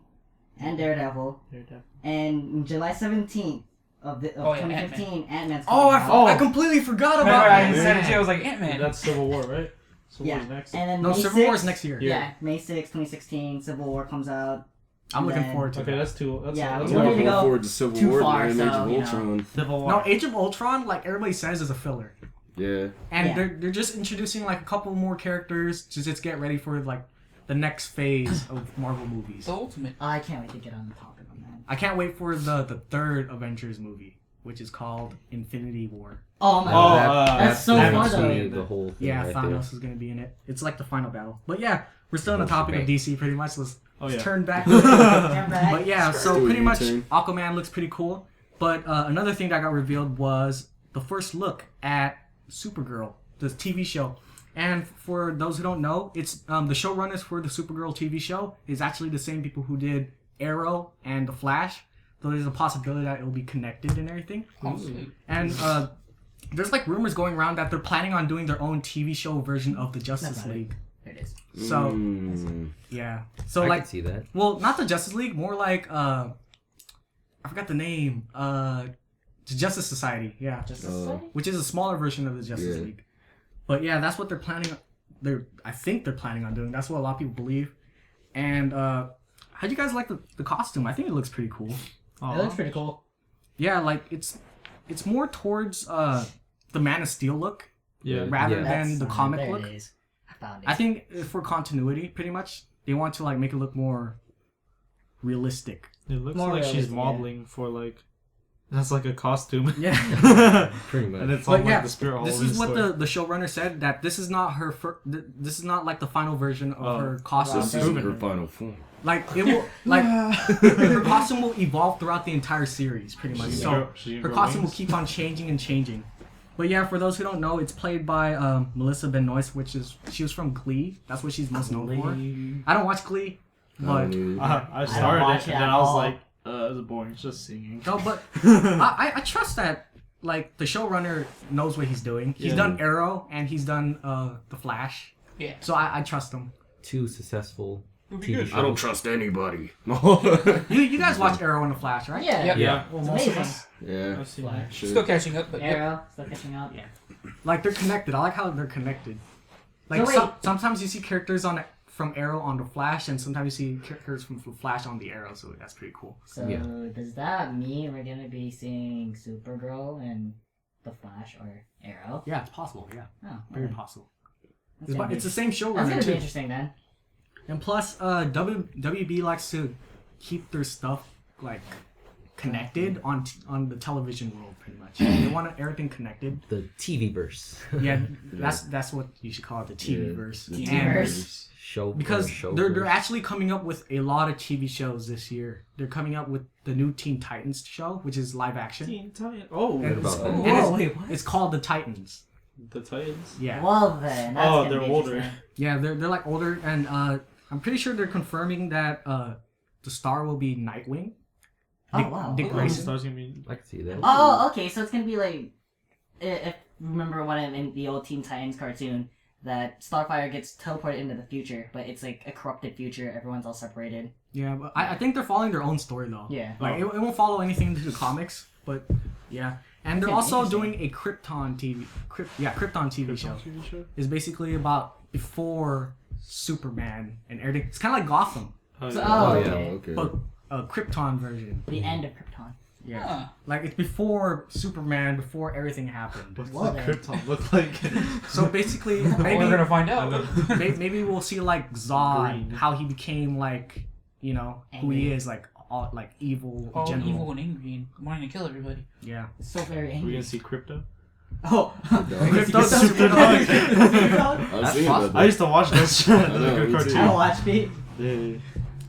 Speaker 5: and Daredevil.
Speaker 3: Daredevil.
Speaker 5: And July 17th of 2015, Ant-Man's
Speaker 1: Oh,
Speaker 5: coming out.
Speaker 1: I completely forgot
Speaker 6: Remember,
Speaker 1: about
Speaker 6: I
Speaker 1: that.
Speaker 6: said it too. I was like Ant-Man.
Speaker 3: That's Civil War, right? Civil
Speaker 5: Yeah.
Speaker 3: War's next.
Speaker 5: And then
Speaker 1: No,
Speaker 5: May
Speaker 1: Civil War
Speaker 5: 6th,
Speaker 1: is next year.
Speaker 5: Yeah, May 6th, 2016, Civil War comes out.
Speaker 1: I'm looking
Speaker 5: Then-
Speaker 1: forward to
Speaker 3: Okay,
Speaker 1: that.
Speaker 3: that's too. That's
Speaker 5: Yeah,
Speaker 3: that's
Speaker 5: we
Speaker 4: I'm
Speaker 5: don't
Speaker 3: one.
Speaker 5: need to
Speaker 4: looking
Speaker 5: go
Speaker 4: forward to Civil
Speaker 5: too
Speaker 4: War
Speaker 5: far,
Speaker 4: and Age of
Speaker 5: so, you know.
Speaker 4: Ultron.
Speaker 3: Civil War.
Speaker 1: No, Age of Ultron, like everybody says, is a filler.
Speaker 4: Yeah.
Speaker 1: And
Speaker 5: Yeah.
Speaker 1: they're just introducing like a couple more characters to just get ready for like the next phase of Marvel movies.
Speaker 6: The ultimate.
Speaker 5: I can't wait to get on the topic on that.
Speaker 1: I can't wait for the third Avengers movie, which is called Infinity War.
Speaker 5: Oh my
Speaker 3: Oh,
Speaker 5: god. That's so
Speaker 3: that
Speaker 5: fun,
Speaker 3: must
Speaker 5: though.
Speaker 3: be
Speaker 2: The whole thing
Speaker 1: Yeah,
Speaker 2: right
Speaker 1: Thanos
Speaker 2: there.
Speaker 1: is gonna be in it. It's like the final battle. But yeah, we're still on the
Speaker 2: Whole
Speaker 1: topic of
Speaker 2: shebang.
Speaker 1: DC pretty much. Let's
Speaker 3: Oh, yeah.
Speaker 1: turn back.
Speaker 5: Turn back.
Speaker 1: But yeah, so
Speaker 4: Do
Speaker 1: pretty
Speaker 4: your
Speaker 1: much
Speaker 4: thing.
Speaker 1: Aquaman looks pretty cool. But another thing that got revealed was the first look at Supergirl, the TV show. And for those who don't know, it's the showrunners for the Supergirl TV show is actually the same people who did Arrow and The Flash. So there's a possibility that it will be connected and everything.
Speaker 6: Oh, sweet.
Speaker 1: And there's like rumors going around that they're planning on doing their own TV show version of the Justice
Speaker 5: Not bad.
Speaker 1: League.
Speaker 5: There it is.
Speaker 1: So
Speaker 4: Mm.
Speaker 1: yeah, so
Speaker 2: I
Speaker 1: like,
Speaker 2: can see that.
Speaker 1: well, not the Justice League, more like I forgot the name. The Justice Society, yeah,
Speaker 5: Just a second.
Speaker 1: which is a smaller version of the Justice
Speaker 4: Yeah.
Speaker 1: League. But yeah, that's what they're planning. I think they're planning on doing. That's what a lot of people believe. And how do you guys like the costume? I think it looks pretty cool.
Speaker 5: It looks pretty cool.
Speaker 1: Yeah, like it's more towards the Man of Steel look
Speaker 3: Yeah.
Speaker 1: rather
Speaker 2: Yeah.
Speaker 1: than the comic
Speaker 5: there
Speaker 1: look.
Speaker 5: It is. I found it.
Speaker 1: I think for continuity, pretty much, they want to like make it look more realistic.
Speaker 3: It looks
Speaker 5: More
Speaker 3: like she's
Speaker 5: realistic, yeah.
Speaker 3: modeling for like. That's like a costume.
Speaker 1: Yeah.
Speaker 2: Pretty much.
Speaker 3: And it's
Speaker 1: But
Speaker 3: on
Speaker 1: yeah,
Speaker 3: like the spirit hall.
Speaker 1: this is what the showrunner said, that this is not her this is not like the final version of her costume.
Speaker 4: This is her final form.
Speaker 1: Like it will like her costume will evolve throughout the entire series, pretty much. So her costume will keep on changing and changing. But yeah, for those who don't know, it's played by Melissa Benoist, she was from Glee. That's what she's most known for. I don't watch Glee, but
Speaker 3: I started
Speaker 5: watch
Speaker 3: it
Speaker 5: it
Speaker 3: and then
Speaker 5: at
Speaker 3: I was
Speaker 5: all.
Speaker 3: like, it's boring. It's just singing.
Speaker 1: no, but I trust that like the showrunner knows what he's doing. He's
Speaker 3: Yeah.
Speaker 1: done Arrow and he's done The Flash.
Speaker 6: Yeah.
Speaker 1: So I trust him.
Speaker 2: Two successful
Speaker 6: It'll be
Speaker 2: TV
Speaker 6: good.
Speaker 2: shows.
Speaker 4: I don't trust anybody.
Speaker 1: You guys watch Arrow and The Flash, right?
Speaker 5: Yeah.
Speaker 6: Yep.
Speaker 3: Yeah.
Speaker 1: Well,
Speaker 5: It's
Speaker 1: most of
Speaker 5: amazing.
Speaker 1: us.
Speaker 4: Yeah.
Speaker 3: I've seen
Speaker 5: Flash.
Speaker 4: Sure.
Speaker 6: Still catching up, but yeah.
Speaker 5: Arrow, still catching up. Yeah.
Speaker 1: Like they're connected. I like how they're connected. Like
Speaker 5: No, wait.
Speaker 1: sometimes you see characters from Arrow on the Flash, and sometimes you see characters from Flash on the Arrow. So that's pretty cool.
Speaker 5: So
Speaker 2: Yeah.
Speaker 5: does that mean we're gonna be seeing Supergirl and the Flash or Arrow?
Speaker 1: Yeah, it's possible. Yeah,
Speaker 5: Oh,
Speaker 1: very
Speaker 5: okay.
Speaker 1: possible.
Speaker 5: That's
Speaker 1: It's,
Speaker 5: gonna be-
Speaker 1: it's the same
Speaker 5: that's
Speaker 1: showrunner
Speaker 5: gonna be
Speaker 1: too.
Speaker 5: interesting then.
Speaker 1: And plus, WB likes to keep their stuff like connected on the television world, pretty much. They want everything connected.
Speaker 2: The TV verse.
Speaker 1: Yeah, that's what you should call it, the TV verse.
Speaker 4: The
Speaker 1: And-
Speaker 5: verse.
Speaker 2: Show
Speaker 1: Because
Speaker 2: show
Speaker 1: they're
Speaker 2: verse.
Speaker 1: actually coming up with a lot of TV shows this year. They're coming up with the new Teen Titans show, which is live action.
Speaker 3: Teen Titans. Oh,
Speaker 1: And
Speaker 2: about
Speaker 1: it's,
Speaker 2: that?
Speaker 1: and
Speaker 5: Whoa,
Speaker 1: it's-
Speaker 5: wait, what?
Speaker 1: it's called the Titans.
Speaker 3: the Titans.
Speaker 1: Yeah,
Speaker 5: Well then, that's
Speaker 3: Oh,
Speaker 5: gonna
Speaker 3: they're
Speaker 5: be
Speaker 3: older.
Speaker 5: interesting.
Speaker 1: yeah, they're like older, and I'm pretty sure they're confirming that the star will be Nightwing.
Speaker 5: Oh wow.
Speaker 1: Dick
Speaker 3: Oh,
Speaker 1: Grayson.
Speaker 3: Stars gonna be.
Speaker 2: I can see that.
Speaker 5: Oh, okay. So it's gonna be like, if remember when in the old Teen Titans cartoon that Starfire gets teleported into the future, but it's like a corrupted future. Everyone's all separated.
Speaker 1: Yeah, but I think they're following their own story though.
Speaker 5: Yeah.
Speaker 1: Like it won't follow anything into the comics, but yeah. And they're
Speaker 5: Okay,
Speaker 1: also
Speaker 5: interesting.
Speaker 1: doing a Krypton TV show.
Speaker 3: TV show.
Speaker 1: It's basically about before Superman and everything. It's kind of like Gotham,
Speaker 3: Oh,
Speaker 5: So-
Speaker 3: yeah.
Speaker 5: oh,
Speaker 2: Oh,
Speaker 5: okay.
Speaker 2: yeah.
Speaker 4: Okay.
Speaker 1: but a Krypton version.
Speaker 5: The end of Krypton.
Speaker 1: Yeah.
Speaker 6: Huh.
Speaker 1: Like it's before Superman, before everything happened.
Speaker 3: What's
Speaker 5: Well,
Speaker 3: the
Speaker 5: then.
Speaker 3: Krypton look like?
Speaker 1: So basically,
Speaker 6: We're
Speaker 1: maybe
Speaker 6: gonna find out.
Speaker 1: maybe we'll see like Zod,
Speaker 3: Green.
Speaker 1: how he became like, you know, who he
Speaker 5: Angry.
Speaker 1: is, like all like evil in
Speaker 6: All
Speaker 1: general.
Speaker 6: evil and angry and wanting to kill everybody.
Speaker 1: Yeah.
Speaker 5: It's so very
Speaker 3: We're
Speaker 5: angry.
Speaker 3: gonna see Crypto.
Speaker 5: Oh.
Speaker 1: Krypton's
Speaker 3: Super
Speaker 1: Superdog.
Speaker 4: I was thinking about
Speaker 3: I
Speaker 4: that.
Speaker 3: used to watch those shows.
Speaker 4: I know,
Speaker 3: Good
Speaker 4: me
Speaker 3: cartoon.
Speaker 4: too.
Speaker 5: I don't watch Pete.
Speaker 3: Yeah.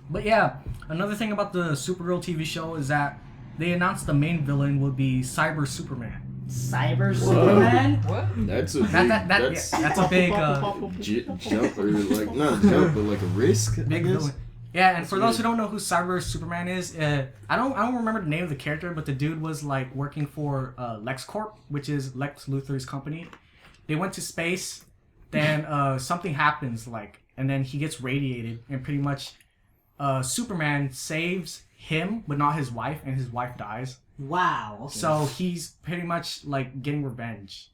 Speaker 1: But yeah, another thing about the Supergirl TV show is that they announced the main villain will be Cyber Superman.
Speaker 5: Cyber Superman.
Speaker 6: What?
Speaker 4: That's a
Speaker 1: That's a big
Speaker 4: jump, or like not a jump, but like a risk.
Speaker 1: big
Speaker 4: I guess.
Speaker 1: villain. Yeah, and for those
Speaker 3: weird.
Speaker 1: who don't know who Cyber Superman is, I don't remember the name of the character, but the dude was like working for LexCorp, which is Lex Luthor's company. They went to space, then something happens, like, and then he gets radiated, and pretty much Superman saves him, but not his wife, and his wife dies.
Speaker 5: Wow. Okay.
Speaker 1: So he's pretty much like getting revenge.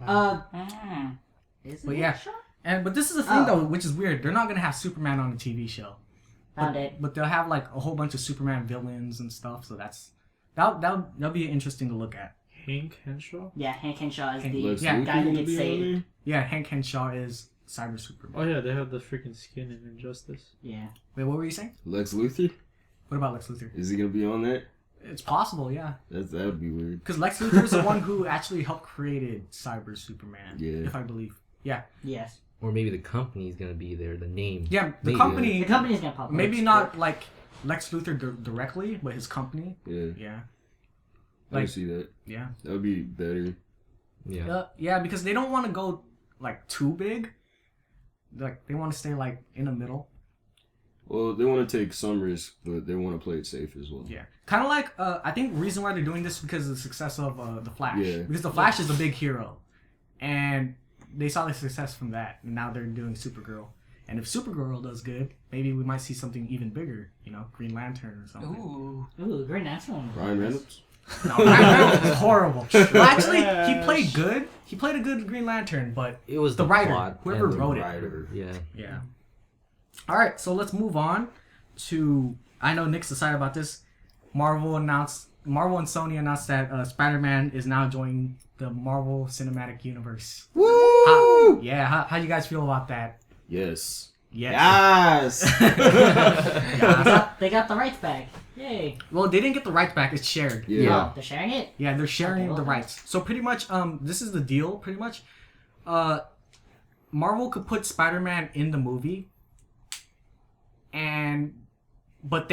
Speaker 6: Mm.
Speaker 5: Is
Speaker 1: But
Speaker 5: it
Speaker 1: yeah.
Speaker 5: shot?
Speaker 1: But this is the thing
Speaker 5: Oh.
Speaker 1: though, which is weird. They're not gonna have Superman on a TV show.
Speaker 5: Found it.
Speaker 1: But they'll have like a whole bunch of Superman villains and stuff. So that'll be interesting to look at.
Speaker 3: Hank Henshaw.
Speaker 5: Yeah, Hank Henshaw is
Speaker 1: Hank-
Speaker 5: the
Speaker 4: Lex
Speaker 1: Yeah,
Speaker 4: Luthor
Speaker 5: guy who
Speaker 4: gonna
Speaker 5: gets
Speaker 4: be on
Speaker 5: saved.
Speaker 4: there?
Speaker 1: Yeah, Hank Henshaw is Cyber Superman.
Speaker 8: Oh yeah, they have the freaking skin in Injustice.
Speaker 5: Yeah.
Speaker 1: Wait, what were you saying?
Speaker 4: Lex Luthor?
Speaker 1: What about Lex Luthor?
Speaker 4: Is he gonna be on that?
Speaker 1: It's possible, yeah.
Speaker 4: That would be weird.
Speaker 1: Because Lex Luthor is the one who actually helped created Cyber Superman.
Speaker 4: Yeah.
Speaker 1: If I believe. Yeah.
Speaker 5: Yes.
Speaker 2: Or maybe the company's gonna be there. The name.
Speaker 1: Yeah. The
Speaker 2: Maybe.
Speaker 1: company.
Speaker 5: The company's gonna pop up.
Speaker 1: Maybe not like Lex Luthor directly, but his company.
Speaker 4: Yeah.
Speaker 1: Yeah.
Speaker 4: I can see that.
Speaker 1: Yeah.
Speaker 4: That would be better.
Speaker 2: Yeah.
Speaker 1: Yeah, because they don't want to go like too big. Like they want to stay like in the middle.
Speaker 4: Well, they want to take some risk, but they want to play it safe as well.
Speaker 1: Yeah, kind of like I think the reason why they're doing this is because of the success of the Flash.
Speaker 4: Yeah.
Speaker 1: Because the Flash is a big hero, and they saw the success from that, and now they're doing Supergirl. And if Supergirl does good, maybe we might see something even bigger. You know, Green Lantern or something.
Speaker 5: Ooh, Green Lantern.
Speaker 4: Ryan Reynolds?
Speaker 1: No, Ryan Reynolds is horrible. Well, actually, he played good. He played a good Green Lantern, but
Speaker 2: It was
Speaker 1: the
Speaker 2: the
Speaker 1: writer,
Speaker 2: plot
Speaker 1: whoever
Speaker 2: and the
Speaker 1: wrote it.
Speaker 4: Writer.
Speaker 2: Yeah.
Speaker 1: Yeah. All right, so let's move on to. I know Nick's excited about this. Marvel and Sony announced that Spider-Man is now joining the Marvel Cinematic Universe.
Speaker 4: Woo!
Speaker 1: How you guys feel about that?
Speaker 4: Yes.
Speaker 1: Yes.
Speaker 4: Yes!
Speaker 5: They got the rights back. Yay.
Speaker 1: Well, they didn't get the rights back. It's shared.
Speaker 4: Yeah.
Speaker 5: Oh, they're sharing it?
Speaker 1: Yeah, they're sharing
Speaker 5: Okay, well
Speaker 1: the
Speaker 5: then.
Speaker 1: rights. So pretty much, this is the deal. Pretty much, Marvel could put Spider-Man in the movie, but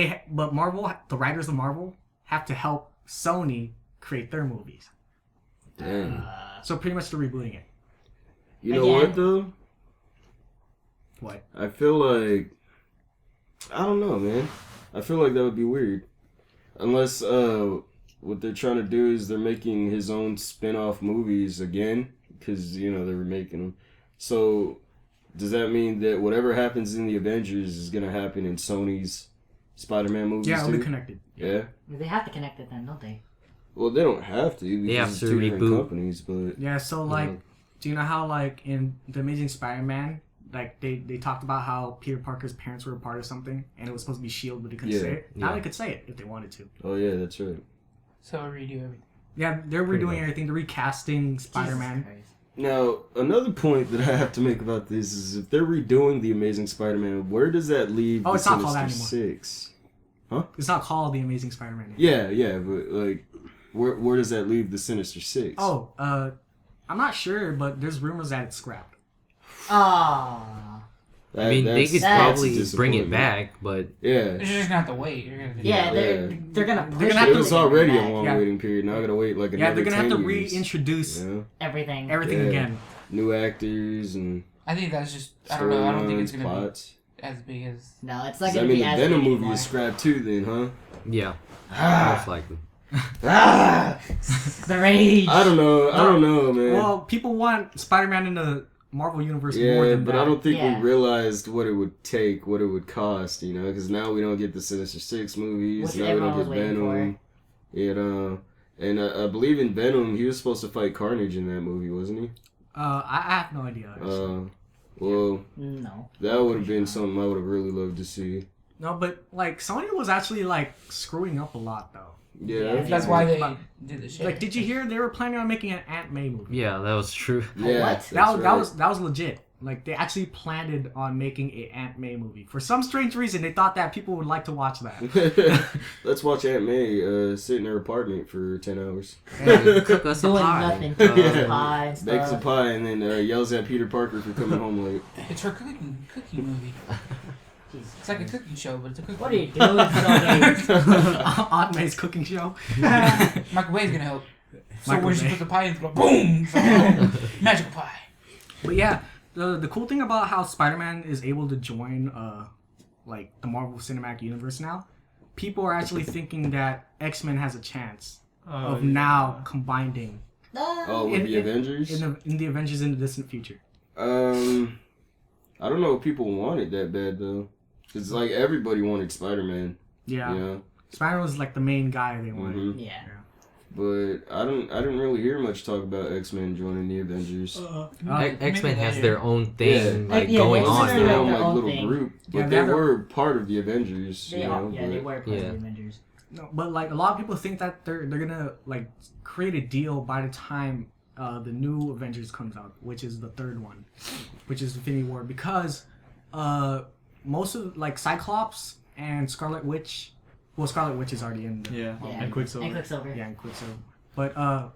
Speaker 1: Marvel, the writers of Marvel, have to help Sony create their movies.
Speaker 4: Damn.
Speaker 1: So pretty much they're rebooting it.
Speaker 4: You know
Speaker 5: Again.
Speaker 4: what, though?
Speaker 1: What?
Speaker 4: I feel like... I don't know, man. I feel like that would be weird. Unless, what they're trying to do is they're making his own spin-off movies again. Because, you know, they're remaking them. So, does that mean that whatever happens in the Avengers is going to happen in Sony's Spider-Man movies,
Speaker 1: Yeah, it'll
Speaker 4: too?
Speaker 1: be connected.
Speaker 4: Yeah?
Speaker 5: They have to connect it then, don't they?
Speaker 4: Well, they don't have to. Because
Speaker 2: They have
Speaker 4: it's
Speaker 2: to
Speaker 4: two different
Speaker 2: reboot.
Speaker 4: companies, but...
Speaker 1: Yeah, so like,
Speaker 2: Mhm.
Speaker 1: do you know how like in The Amazing Spider-Man, like they talked about how Peter Parker's parents were a part of something and it was supposed to be S.H.I.E.L.D., but they couldn't
Speaker 4: Yeah.
Speaker 1: say it? Now
Speaker 2: Yeah.
Speaker 1: they could say it if they wanted to.
Speaker 4: Oh, yeah, that's right.
Speaker 6: So redo everything.
Speaker 1: Yeah, they're
Speaker 2: Pretty
Speaker 1: redoing
Speaker 2: much.
Speaker 1: everything. They're recasting Spider-Man.
Speaker 5: Jesus Christ.
Speaker 4: Now, another point that I have to make about this is if they're redoing The Amazing Spider-Man, where does that leave
Speaker 1: Oh,
Speaker 4: the
Speaker 1: it's not called that
Speaker 4: Sinister Six?
Speaker 1: It's not called The Amazing Spider-Man.
Speaker 4: Yeah, but like, where does that leave the Sinister Six?
Speaker 1: Oh, I'm not sure, but there's rumors that it's scrapped.
Speaker 5: Ah.
Speaker 2: I mean, they could
Speaker 5: that's
Speaker 2: probably bring it
Speaker 4: disappointing.
Speaker 2: back, but
Speaker 4: Yeah.
Speaker 6: You're just gonna have to wait. You're gonna
Speaker 5: Yeah,
Speaker 4: Yeah.
Speaker 5: they're gonna push
Speaker 1: They're gonna have
Speaker 4: It
Speaker 1: to-
Speaker 4: was already a
Speaker 5: back.
Speaker 4: long
Speaker 1: Yeah.
Speaker 4: waiting period. Now I gotta wait like another
Speaker 1: Yeah, they're gonna have to
Speaker 4: 10 years.
Speaker 1: reintroduce
Speaker 4: Yeah.
Speaker 5: everything.
Speaker 1: everything
Speaker 4: Yeah.
Speaker 1: again.
Speaker 4: New actors and
Speaker 6: I think that's just. I don't know. I don't think it's gonna
Speaker 4: plots.
Speaker 6: be as big as.
Speaker 5: No, it's not
Speaker 4: I
Speaker 5: gonna
Speaker 4: mean,
Speaker 5: be
Speaker 4: the
Speaker 5: as
Speaker 4: Venom
Speaker 5: big
Speaker 4: movie
Speaker 5: anymore.
Speaker 4: is scrapped too, then, huh?
Speaker 2: yeah,
Speaker 4: Ah,
Speaker 2: most likely.
Speaker 4: ah!
Speaker 5: The rage.
Speaker 4: I don't know, man.
Speaker 1: Well, people want Spider-Man in the Marvel Universe more
Speaker 4: Yeah,
Speaker 1: than
Speaker 4: but
Speaker 1: that.
Speaker 4: I don't think
Speaker 5: Yeah.
Speaker 4: we realized what it would take, what it would cost, you know, because now we don't get the Sinister Six movies,
Speaker 5: Which
Speaker 4: now we
Speaker 5: everyone
Speaker 4: don't
Speaker 5: was
Speaker 4: get
Speaker 5: waiting
Speaker 4: Venom. You know, and I believe in Venom, he was supposed to fight Carnage in that movie, wasn't he?
Speaker 1: I have no idea. Actually.
Speaker 4: Well,
Speaker 5: No.
Speaker 4: that would have been something I would have really loved to see.
Speaker 1: No, but like Sony was actually like screwing up a lot though.
Speaker 4: Yeah,
Speaker 6: That's why they did the shit.
Speaker 1: Like, did you hear they were planning on making an Aunt May movie?
Speaker 2: Yeah, that was true.
Speaker 4: Yeah,
Speaker 5: What?
Speaker 4: that's
Speaker 1: That
Speaker 4: right.
Speaker 1: was legit. Like they actually planned on making a Aunt May movie. For some strange reason, they thought that people would like to watch that.
Speaker 4: Let's watch Aunt May sit in her apartment for 10 hours.
Speaker 2: And cook us a
Speaker 5: Doing
Speaker 2: pie.
Speaker 5: nothing.
Speaker 4: Yeah.
Speaker 5: Pie and
Speaker 4: Bakes a
Speaker 5: stuff.
Speaker 4: pie and then yells at Peter Parker for coming home late.
Speaker 6: It's her cooking movie.
Speaker 5: Jesus
Speaker 6: It's like a cooking show, but it's a cooking.
Speaker 5: What are you doing, Sony?
Speaker 1: Aunt May's cooking show.
Speaker 6: Michael Bay's gonna help. So
Speaker 1: Michael
Speaker 6: when she
Speaker 1: Bay.
Speaker 6: puts the pie in, it's going boom, magical pie.
Speaker 1: But yeah, the cool thing about how Spider-Man is able to join like the Marvel Cinematic Universe now, people are actually thinking that X-Men has a chance of now combining
Speaker 4: Oh, with
Speaker 1: In-
Speaker 4: the
Speaker 1: in-
Speaker 4: Avengers?
Speaker 1: in the Avengers in the distant future.
Speaker 4: I don't know if people want it that bad though. It's like everybody wanted Spider-Man.
Speaker 1: Yeah,
Speaker 4: You know?
Speaker 1: Spider-Man was like the main guy they wanted.
Speaker 4: Mhm.
Speaker 5: Yeah.
Speaker 4: But I didn't really hear much talk about X-Men joining the Avengers.
Speaker 2: X-Men has their own thing
Speaker 4: Yeah.
Speaker 2: like
Speaker 5: Yeah,
Speaker 2: going
Speaker 5: they
Speaker 2: on
Speaker 5: consider
Speaker 4: Their
Speaker 5: their
Speaker 4: own
Speaker 2: now.
Speaker 4: like
Speaker 5: own
Speaker 4: little
Speaker 5: thing.
Speaker 4: group, but
Speaker 1: Yeah,
Speaker 4: they
Speaker 1: they're-
Speaker 4: were part of the Avengers.
Speaker 5: They
Speaker 4: you
Speaker 5: are.
Speaker 4: know,
Speaker 5: Yeah,
Speaker 4: but-
Speaker 5: they were part
Speaker 2: Yeah.
Speaker 5: of the Avengers.
Speaker 1: No, but like a lot of people think that they're gonna like create a deal by the time the new Avengers comes out, which is the third one, which is Infinity War, because most of like Cyclops and Scarlet Witch, well, Scarlet Witch is already in.
Speaker 8: Yeah.
Speaker 5: Yeah.
Speaker 8: And Quicksilver.
Speaker 5: And Quicksilver.
Speaker 1: Yeah, and Quicksilver. But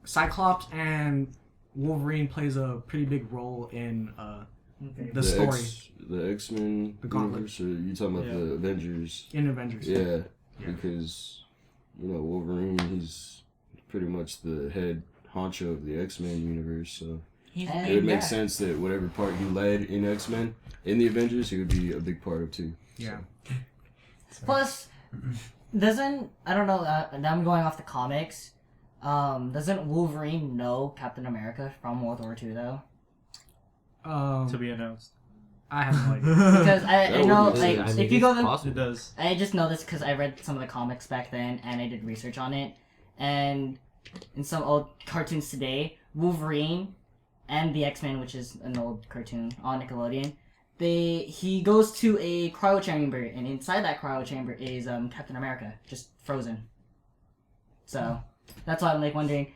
Speaker 1: Cyclops and Wolverine plays a pretty big role in the story
Speaker 4: The X-Men
Speaker 1: The Gauntlet.
Speaker 4: universe, or you talking about
Speaker 8: Yeah.
Speaker 4: the Avengers?
Speaker 1: in Avengers.
Speaker 4: Yeah,
Speaker 1: Yeah.
Speaker 4: because Wolverine, he's pretty much the head honcho of the X-Men universe, so
Speaker 6: He's a
Speaker 5: It
Speaker 4: it
Speaker 6: big
Speaker 4: would make
Speaker 6: guy.
Speaker 4: sense that whatever part he led in X-Men in the Avengers, he would be a big part of too.
Speaker 1: Yeah.
Speaker 5: Plus, I don't know, now I'm going off the comics. Doesn't Wolverine know Captain America from World War II though?
Speaker 8: To be announced.
Speaker 1: I have no idea.
Speaker 5: Because I
Speaker 4: That
Speaker 5: know,
Speaker 4: would be-
Speaker 5: like,
Speaker 2: I mean,
Speaker 5: if you
Speaker 2: it's
Speaker 5: go to,
Speaker 8: It
Speaker 2: possible.
Speaker 8: does.
Speaker 5: I just know this because I read some of the comics back then and I did research on it. And in some old cartoons today, Wolverine and the X-Men, which is an old cartoon on Nickelodeon, he goes to a cryo chamber, and inside that cryo chamber is Captain America, just frozen. So that's why I'm like wondering,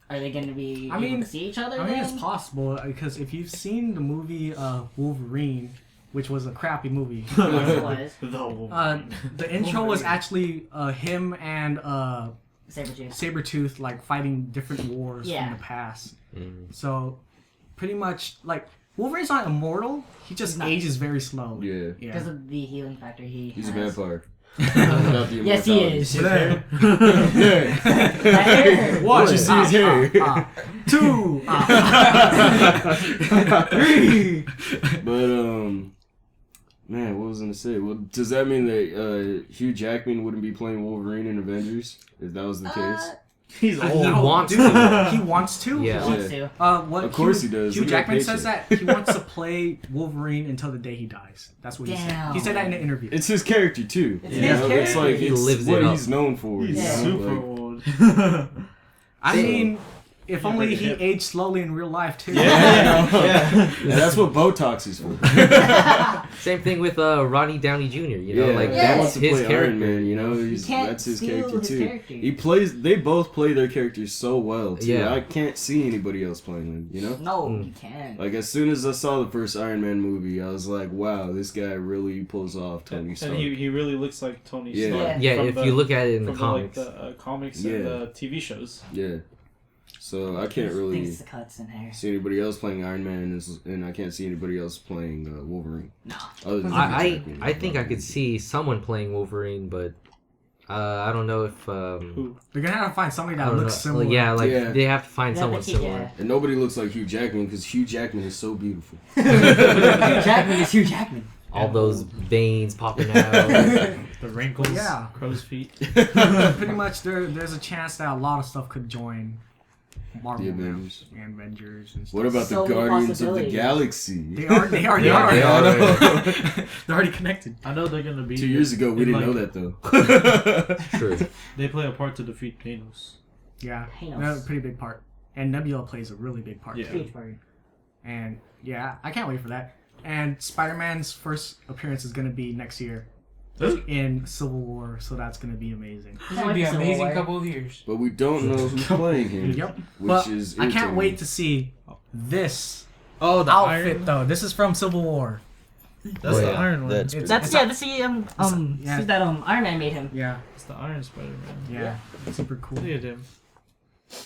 Speaker 5: are they going to be
Speaker 1: I mean-
Speaker 5: able to see each other?
Speaker 1: I mean,
Speaker 5: then?
Speaker 1: it's possible because if you've seen the movie Wolverine, which was a crappy movie,
Speaker 5: Yes, it was.
Speaker 1: the intro was actually him and
Speaker 5: Sabretooth.
Speaker 1: Sabretooth like fighting different wars
Speaker 5: Yeah.
Speaker 1: from the past.
Speaker 2: Mm.
Speaker 1: So pretty much like Wolverine's not immortal; he just
Speaker 5: He's not.
Speaker 1: ages very slowly.
Speaker 4: Yeah,
Speaker 5: Because of the healing factor he
Speaker 4: he's a
Speaker 5: has.
Speaker 4: vampire. Without the
Speaker 5: Yes, he
Speaker 4: immortality.
Speaker 5: is.
Speaker 4: Yeah.
Speaker 5: hair.
Speaker 4: Watch, you see his hair.
Speaker 1: 2, 3.
Speaker 4: But man, what was I gonna say? Well, does that mean that Hugh Jackman wouldn't be playing Wolverine in Avengers if that was the case?
Speaker 3: He's
Speaker 2: He
Speaker 3: old.
Speaker 2: wants
Speaker 1: Dude,
Speaker 2: to.
Speaker 1: he wants to.
Speaker 2: Yeah.
Speaker 5: He wants to.
Speaker 1: What
Speaker 4: Of course
Speaker 1: Hugh,
Speaker 4: he does.
Speaker 1: Hugh
Speaker 4: Look at that
Speaker 1: Jackman says
Speaker 4: paycheck.
Speaker 1: that he wants to play Wolverine until the day he dies. That's what he said.
Speaker 5: Damn.
Speaker 1: He said that in an interview.
Speaker 4: It's his character too.
Speaker 5: It's
Speaker 4: You
Speaker 5: his
Speaker 4: know, It's
Speaker 5: character.
Speaker 4: like
Speaker 2: He
Speaker 4: it's
Speaker 2: lives
Speaker 4: what
Speaker 2: it up.
Speaker 4: he's known for.
Speaker 3: He's
Speaker 4: you know?
Speaker 3: super
Speaker 4: Like,
Speaker 3: old.
Speaker 1: I mean, if
Speaker 3: Yeah,
Speaker 1: only
Speaker 3: bring it
Speaker 1: he
Speaker 3: up.
Speaker 1: aged slowly in real life too.
Speaker 3: Yeah.
Speaker 4: And that's what Botox is for.
Speaker 2: Same thing with Ronnie Downey Jr. You know, like
Speaker 5: Yeah.
Speaker 4: he
Speaker 2: that's
Speaker 4: wants to
Speaker 2: his
Speaker 4: play
Speaker 2: character.
Speaker 4: Iron Man. You know,
Speaker 5: You can't
Speaker 4: that's his
Speaker 5: steal
Speaker 4: character
Speaker 5: his
Speaker 4: too.
Speaker 5: character.
Speaker 4: He plays. They both play their characters so well too.
Speaker 2: Yeah.
Speaker 4: I can't see anybody else playing them. You know.
Speaker 5: No,
Speaker 2: Mm.
Speaker 5: you can't.
Speaker 4: Like as soon as I saw the first Iron Man movie, I was like, "Wow, this guy really pulls off Tony
Speaker 8: And
Speaker 4: Stark."
Speaker 8: he really looks like Tony
Speaker 4: Yeah.
Speaker 8: Stark.
Speaker 2: Yeah,
Speaker 8: from
Speaker 2: if
Speaker 8: the-
Speaker 2: you look at it in
Speaker 8: from
Speaker 2: the comics.
Speaker 8: the comics
Speaker 4: Yeah.
Speaker 8: and the TV shows.
Speaker 4: Yeah. So I can't really
Speaker 5: Things, cuts, and hair.
Speaker 4: see anybody else playing Iron Man, and I can't see anybody else playing Wolverine.
Speaker 5: No.
Speaker 4: Other than Hugh
Speaker 2: I
Speaker 4: Jackman.
Speaker 2: think I could see someone playing Wolverine, but I don't know if
Speaker 8: Who?
Speaker 1: They're gonna have to find somebody
Speaker 2: I
Speaker 1: that
Speaker 2: don't
Speaker 1: looks
Speaker 2: know.
Speaker 1: similar.
Speaker 2: Yeah, like
Speaker 4: Yeah.
Speaker 2: they have to find
Speaker 5: Yeah,
Speaker 2: someone
Speaker 5: but he-
Speaker 2: similar.
Speaker 5: yeah.
Speaker 4: And nobody looks like Hugh Jackman because Hugh Jackman is so beautiful.
Speaker 5: Hugh Jackman is Hugh Jackman.
Speaker 2: All those veins popping out.
Speaker 8: The wrinkles.
Speaker 1: Yeah.
Speaker 8: Crow's feet.
Speaker 1: Pretty much, there's a chance that a lot of stuff could join Marvel
Speaker 4: The
Speaker 1: now,
Speaker 4: Avengers.
Speaker 1: and Avengers and stuff.
Speaker 4: What about
Speaker 5: So
Speaker 4: the
Speaker 5: many
Speaker 4: Guardians of the
Speaker 5: possibilities.
Speaker 4: Galaxy?
Speaker 1: They already
Speaker 8: They
Speaker 1: are.
Speaker 8: are.
Speaker 1: They're already connected.
Speaker 8: I know they're gonna be.
Speaker 4: 2 years ago, we
Speaker 8: in,
Speaker 4: didn't
Speaker 8: like,
Speaker 4: know that though.
Speaker 2: True.
Speaker 8: They play a part to defeat Thanos.
Speaker 1: Yeah,
Speaker 5: Thanos.
Speaker 1: they're a pretty big part. And Nebula plays a really big part.
Speaker 8: Yeah.
Speaker 1: too.
Speaker 5: Huge party.
Speaker 1: And yeah, I can't wait for that. And Spider-Man's first appearance is gonna be next year in Civil War, so that's gonna be amazing.
Speaker 6: This would be an
Speaker 5: Civil
Speaker 6: amazing
Speaker 5: War.
Speaker 6: couple of years.
Speaker 4: But we don't know who's playing him.
Speaker 1: Yep.
Speaker 4: Which
Speaker 1: But
Speaker 4: is
Speaker 1: I can't
Speaker 4: irritating.
Speaker 1: wait to see this
Speaker 8: Oh, the
Speaker 1: outfit though. This is from Civil War.
Speaker 8: That's
Speaker 2: Oh,
Speaker 8: the
Speaker 2: yeah.
Speaker 8: Iron one.
Speaker 3: That's
Speaker 1: It's-
Speaker 5: That's
Speaker 1: it's-
Speaker 5: see
Speaker 1: yeah.
Speaker 5: see that Iron Man made him.
Speaker 1: Yeah,
Speaker 8: It's the Iron Spider-Man.
Speaker 1: yeah, super cool.
Speaker 8: Look at him.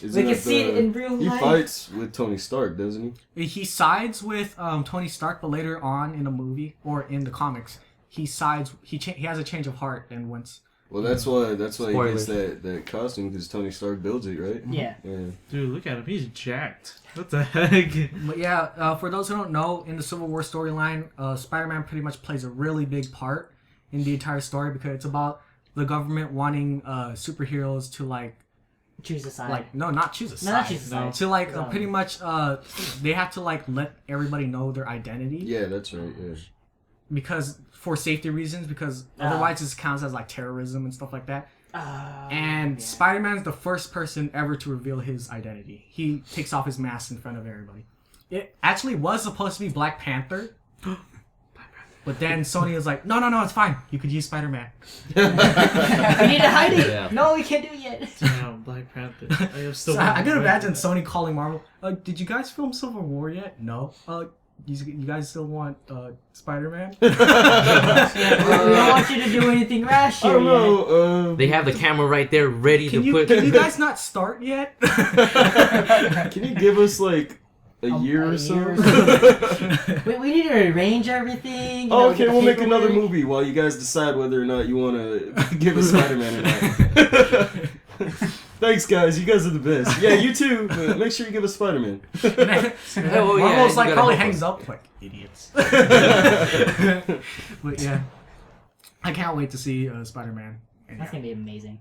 Speaker 4: Isn't
Speaker 5: We can
Speaker 4: that
Speaker 5: see it in real
Speaker 4: He
Speaker 5: life.
Speaker 4: fights with Tony Stark, doesn't he?
Speaker 1: He sides with Tony Stark, but later on in the movie or in the comics, he sides. He has a change of heart and once.
Speaker 4: Well, that's why he gets
Speaker 2: Spoilers.
Speaker 4: that costume because Tony Stark builds it, right?
Speaker 5: Yeah.
Speaker 4: Yeah.
Speaker 8: Dude, look at him. He's jacked. What the heck?
Speaker 1: But yeah, for those who don't know, in the Civil War storyline, Spider-Man pretty much plays a really big part in the entire story because it's about the government wanting superheroes to
Speaker 5: Choose a side.
Speaker 1: no, not choose a side.
Speaker 5: No, not choose a side.
Speaker 1: To pretty much they have to let everybody know their identity
Speaker 4: Yeah, that's right. Yeah.
Speaker 1: because for safety reasons because otherwise it counts as terrorism and stuff like that. And
Speaker 5: yeah.
Speaker 1: Spider-Man's the first person ever to reveal his identity. He takes off his mask in front of everybody. It actually was supposed to be Black Panther. But then Sony was like, no, it's fine. You could use Spider-Man.
Speaker 5: we need to hide it.
Speaker 2: Yeah.
Speaker 5: No, we can't do it yet.
Speaker 8: Damn, Black Black Panther. I am still.
Speaker 1: So I can imagine Sony calling Marvel. Did you guys film Civil War yet? No. You guys still want Spider-Man?
Speaker 5: We don't want you to do anything rash
Speaker 4: I
Speaker 5: here
Speaker 4: don't
Speaker 5: yet.
Speaker 4: know.
Speaker 2: They have the camera right there ready
Speaker 1: Can
Speaker 2: to
Speaker 1: you
Speaker 2: put.
Speaker 1: can you guys not start yet?
Speaker 4: Can you give us like a year
Speaker 5: a
Speaker 4: or so?
Speaker 5: year or we need to arrange everything. You know,
Speaker 4: Oh, okay,
Speaker 5: get the
Speaker 4: we'll make another
Speaker 5: paperwork.
Speaker 4: movie while you guys decide whether or not you want to give us Spider-Man or not. Thanks, guys. You guys are the best. Yeah, you too. But make sure you give us Spider-Man.
Speaker 2: Oh, yeah,
Speaker 1: Marvel's
Speaker 2: you
Speaker 1: like
Speaker 2: gotta
Speaker 1: probably
Speaker 2: help
Speaker 1: hangs
Speaker 2: us.
Speaker 1: up like idiots. But yeah, I can't wait to see Spider-Man. And
Speaker 5: That's gonna be amazing.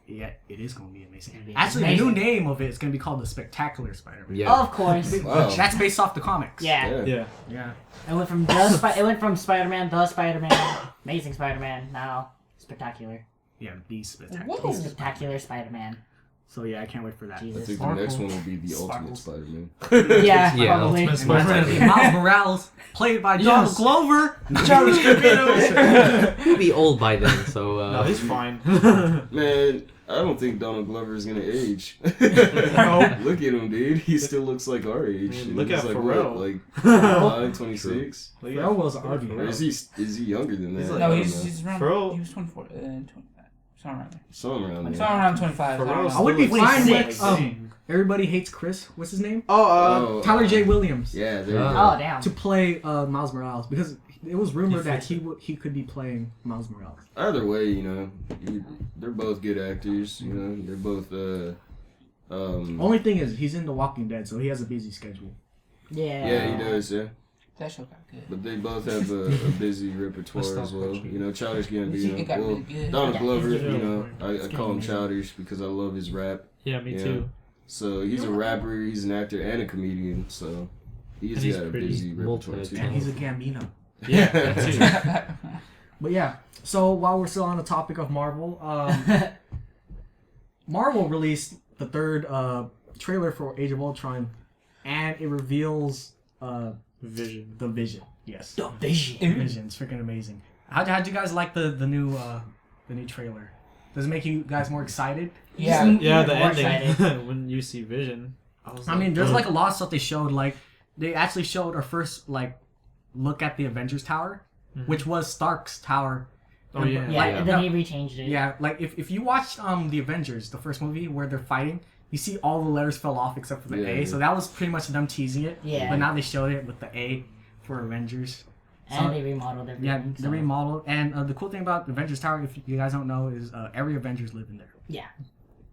Speaker 1: yeah, it is gonna be amazing.
Speaker 5: It's gonna be
Speaker 1: Actually, the
Speaker 5: amazing.
Speaker 1: new name of it is gonna be called the Spectacular Spider-Man.
Speaker 2: Yeah.
Speaker 5: Of course.
Speaker 4: Wow.
Speaker 1: That's based off the comics.
Speaker 5: Yeah.
Speaker 8: Yeah.
Speaker 1: Yeah.
Speaker 5: It went from Spider-Man, the Spider-Man, Amazing Spider-Man, now Spectacular.
Speaker 1: Yeah, the Spectacular.
Speaker 6: Whoa.
Speaker 5: Spectacular Spider-Man.
Speaker 1: So yeah, I can't wait for that.
Speaker 4: I
Speaker 5: Jesus.
Speaker 4: think the next one will be the
Speaker 1: Sparkles.
Speaker 4: Ultimate Spider-Man.
Speaker 5: Yeah,
Speaker 2: Yeah.
Speaker 5: probably.
Speaker 8: Ultimate
Speaker 1: And that's gonna be Miles Morales, played by Donald
Speaker 8: Yes.
Speaker 1: Glover.
Speaker 2: He'll be old by then, so.
Speaker 8: No, he's fine.
Speaker 4: Man, I don't think Donald Glover is gonna age. Look at him, dude. He still looks like our age.
Speaker 8: Man,
Speaker 4: And
Speaker 8: look
Speaker 4: he's
Speaker 8: at
Speaker 4: like
Speaker 8: Pharrell.
Speaker 4: what, like 25, 26?
Speaker 1: Pharrell was RB.
Speaker 4: Or is he younger than that?
Speaker 8: He's
Speaker 4: I
Speaker 8: like-
Speaker 6: No,
Speaker 4: don't
Speaker 6: he's
Speaker 4: know.
Speaker 6: he's around.
Speaker 8: Pharrell-
Speaker 6: He was 24, 25, somewhere around there.
Speaker 4: Somewhere around there.
Speaker 6: Somewhere around 25.
Speaker 8: Pharrell's
Speaker 1: I would be
Speaker 8: still
Speaker 1: fine
Speaker 8: like
Speaker 1: with
Speaker 8: 16.
Speaker 1: Everybody Hates Chris. What's his name?
Speaker 4: Oh,
Speaker 1: Tyler J. Williams.
Speaker 4: Yeah, there you
Speaker 2: Oh.
Speaker 4: go.
Speaker 5: Oh, damn.
Speaker 1: To play Miles Morales, because it was rumored that he could be playing Miles Morales.
Speaker 4: Either way, they're both good actors. They're both.
Speaker 1: Only thing is, he's in The Walking Dead, so he has a busy schedule.
Speaker 5: Yeah.
Speaker 4: Yeah, he does. Yeah,
Speaker 6: That show got good.
Speaker 4: but they both have a busy repertoire as well. Childish Gambino.
Speaker 6: It got
Speaker 4: Well,
Speaker 6: really good.
Speaker 4: Donald
Speaker 5: Yeah,
Speaker 4: Glover.
Speaker 5: it's
Speaker 4: I call him Childish because I love his rap.
Speaker 8: Yeah, me
Speaker 4: Yeah.
Speaker 8: too.
Speaker 4: So he's a rapper, he's an actor, and a comedian. So he's
Speaker 8: And he's
Speaker 4: got a
Speaker 8: pretty
Speaker 4: busy repertoire
Speaker 2: multi-
Speaker 4: too.
Speaker 1: And he's a Gambino.
Speaker 8: Yeah, that too.
Speaker 1: But yeah, so while we're still on the topic of Marvel, Marvel released the third trailer for Age of Ultron, and it reveals
Speaker 8: Vision.
Speaker 1: the Vision. Yes,
Speaker 5: The Vision.
Speaker 1: Vision. It's freaking amazing. How'd you guys like the new trailer? Does it make you guys more excited?
Speaker 6: Yeah.
Speaker 8: Yeah, the
Speaker 5: More
Speaker 8: ending when you see Vision.
Speaker 1: I mean, there's like a lot of stuff they showed. Like they actually showed our first look at the Avengers Tower, which was Stark's tower.
Speaker 8: Oh yeah.
Speaker 5: Yeah,
Speaker 1: Like,
Speaker 5: and then he rechanged it.
Speaker 1: Yeah, like if you watched the Avengers, the first movie where they're fighting, you see all the letters fell off except for the
Speaker 4: Yeah,
Speaker 1: A.
Speaker 4: yeah.
Speaker 1: So that was pretty much them teasing it.
Speaker 5: Yeah.
Speaker 1: But now they showed it with the A for Avengers.
Speaker 5: And
Speaker 1: So-
Speaker 5: they remodeled everything.
Speaker 1: Yeah,
Speaker 5: so-
Speaker 1: the remodel. And the cool thing about Avengers Tower, if you guys don't know, is every Avengers live in there.
Speaker 5: Yeah.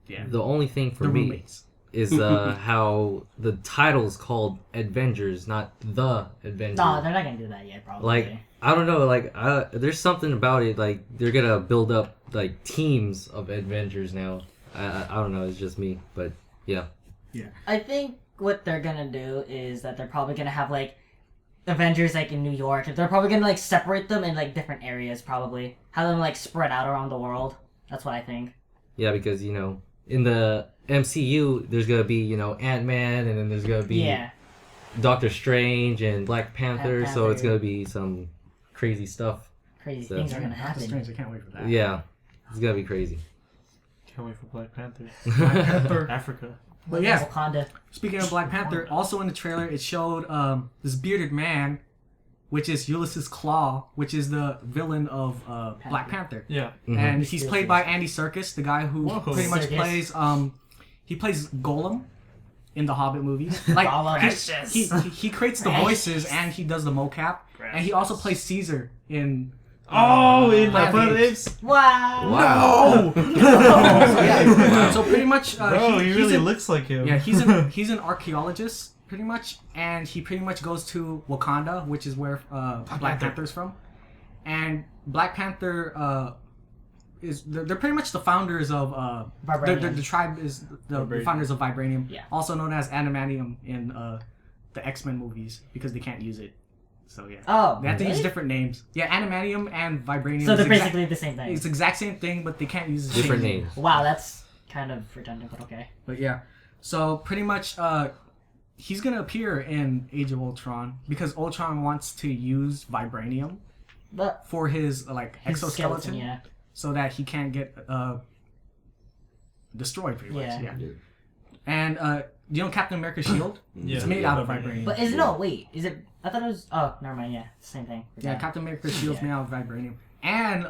Speaker 1: Yeah.
Speaker 2: The only thing for
Speaker 1: The
Speaker 2: me
Speaker 1: roommates.
Speaker 2: is how the title's called Avengers, not the Avengers.
Speaker 5: No, they're not gonna do that yet, probably.
Speaker 2: Like, I don't know, there's something about it, like, they're gonna build up, like, teams of Avengers now. I don't know, it's just me, but, yeah.
Speaker 5: I think what they're gonna do is that they're probably gonna have Avengers in New York. They're probably gonna separate them in different areas. Probably have them spread out around the world. That's what I think.
Speaker 2: Yeah, because, in the MCU, there's gonna be, Ant-Man, and then there's gonna be
Speaker 5: Yeah.
Speaker 2: Doctor Strange and Black Panther,
Speaker 5: Black
Speaker 2: so it's
Speaker 5: Panther.
Speaker 2: gonna be some crazy stuff.
Speaker 5: Crazy
Speaker 2: So-
Speaker 5: things are gonna
Speaker 1: Doctor
Speaker 5: happen.
Speaker 1: Strange, I can't wait for that.
Speaker 2: Yeah, it's gonna be crazy.
Speaker 8: Can't wait for Black Panther.
Speaker 1: Panther.
Speaker 8: Africa.
Speaker 1: But yeah,
Speaker 5: Wakanda.
Speaker 1: speaking of Black Panther, also in the trailer it showed this bearded man, which is Ulysses Claw, which is the villain of Black Panther.
Speaker 8: Yeah.
Speaker 2: Mhm.
Speaker 1: And he's played by Andy Serkis, the guy who
Speaker 8: Whoa.
Speaker 1: pretty much
Speaker 5: Serkis.
Speaker 1: plays he plays Golem in the Hobbit movies. Like
Speaker 5: Gollum.
Speaker 1: he creates the voices and he does the mocap, and he also plays Caesar in.
Speaker 8: Oh, in
Speaker 1: Planet
Speaker 8: Planet
Speaker 1: of the Apes.
Speaker 8: Apes?
Speaker 5: Wow.
Speaker 2: Wow.
Speaker 1: So, yeah. So pretty much,
Speaker 8: Bro, he
Speaker 1: he's
Speaker 8: really
Speaker 1: an-
Speaker 8: looks like him.
Speaker 1: Yeah, he's an archaeologist pretty much, and he pretty much goes to Wakanda, which is where Black Panther's from, and Black Panther is they're pretty much the founders of
Speaker 5: Vibranium.
Speaker 1: the tribe is the
Speaker 8: Vibranium.
Speaker 1: founders of Vibranium,
Speaker 5: Yeah.
Speaker 1: also known as adamantium in the X-Men movies because they can't use it. So yeah,
Speaker 5: Oh.
Speaker 1: they have to use
Speaker 5: really?
Speaker 1: different names. Yeah, adamantium and vibranium.
Speaker 5: So they're
Speaker 1: is
Speaker 5: basically the same thing.
Speaker 1: it's the exact same thing, but they can't use the
Speaker 2: Different
Speaker 1: same
Speaker 2: names.
Speaker 5: Wow, that's kind of redundant, but okay.
Speaker 1: But yeah, so pretty much he's gonna appear in Age of Ultron because Ultron wants to use vibranium
Speaker 5: But
Speaker 1: for his
Speaker 5: his
Speaker 1: exoskeleton,
Speaker 5: skeleton, yeah.
Speaker 1: so that he can't get destroyed pretty much.
Speaker 5: Yeah.
Speaker 1: Yeah. And you know Captain America's shield?
Speaker 8: Yeah.
Speaker 1: It's made out of vibranium.
Speaker 5: But is it? No, wait. Is it? I thought it was. Oh, never mind. Yeah, same thing.
Speaker 1: Yeah, Captain America's shield's
Speaker 5: Yeah.
Speaker 1: made out of vibranium. And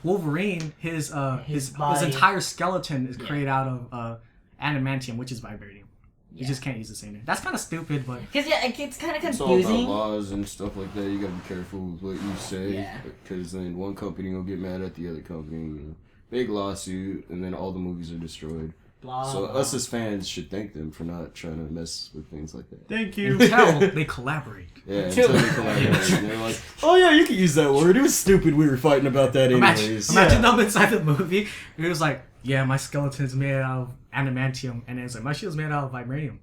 Speaker 1: Wolverine, his
Speaker 5: body.
Speaker 1: entire skeleton is
Speaker 5: Yeah.
Speaker 1: created out of adamantium, which is vibranium. You
Speaker 5: Yeah.
Speaker 1: just can't use the same name. That's kind of stupid, but
Speaker 5: Because yeah, it gets kind of
Speaker 4: It's all about
Speaker 5: confusing.
Speaker 4: laws and stuff like that. You gotta be careful with what you say,
Speaker 5: Yeah.
Speaker 4: because then one company will get mad at the other company. You know, big lawsuit, and then all the movies are destroyed.
Speaker 5: Blah,
Speaker 4: So
Speaker 5: blah.
Speaker 4: us as fans should thank them for not trying to mess with things like that.
Speaker 8: Thank you.
Speaker 1: until they collaborate.
Speaker 4: Yeah, until they collaborate. And they're like, oh yeah, you can use that word. It was stupid. We were fighting about that anyways.
Speaker 1: Imagine them inside the movie. It was like, yeah, my skeleton's made out of adamantium, and it's like my shield's made out of vibranium.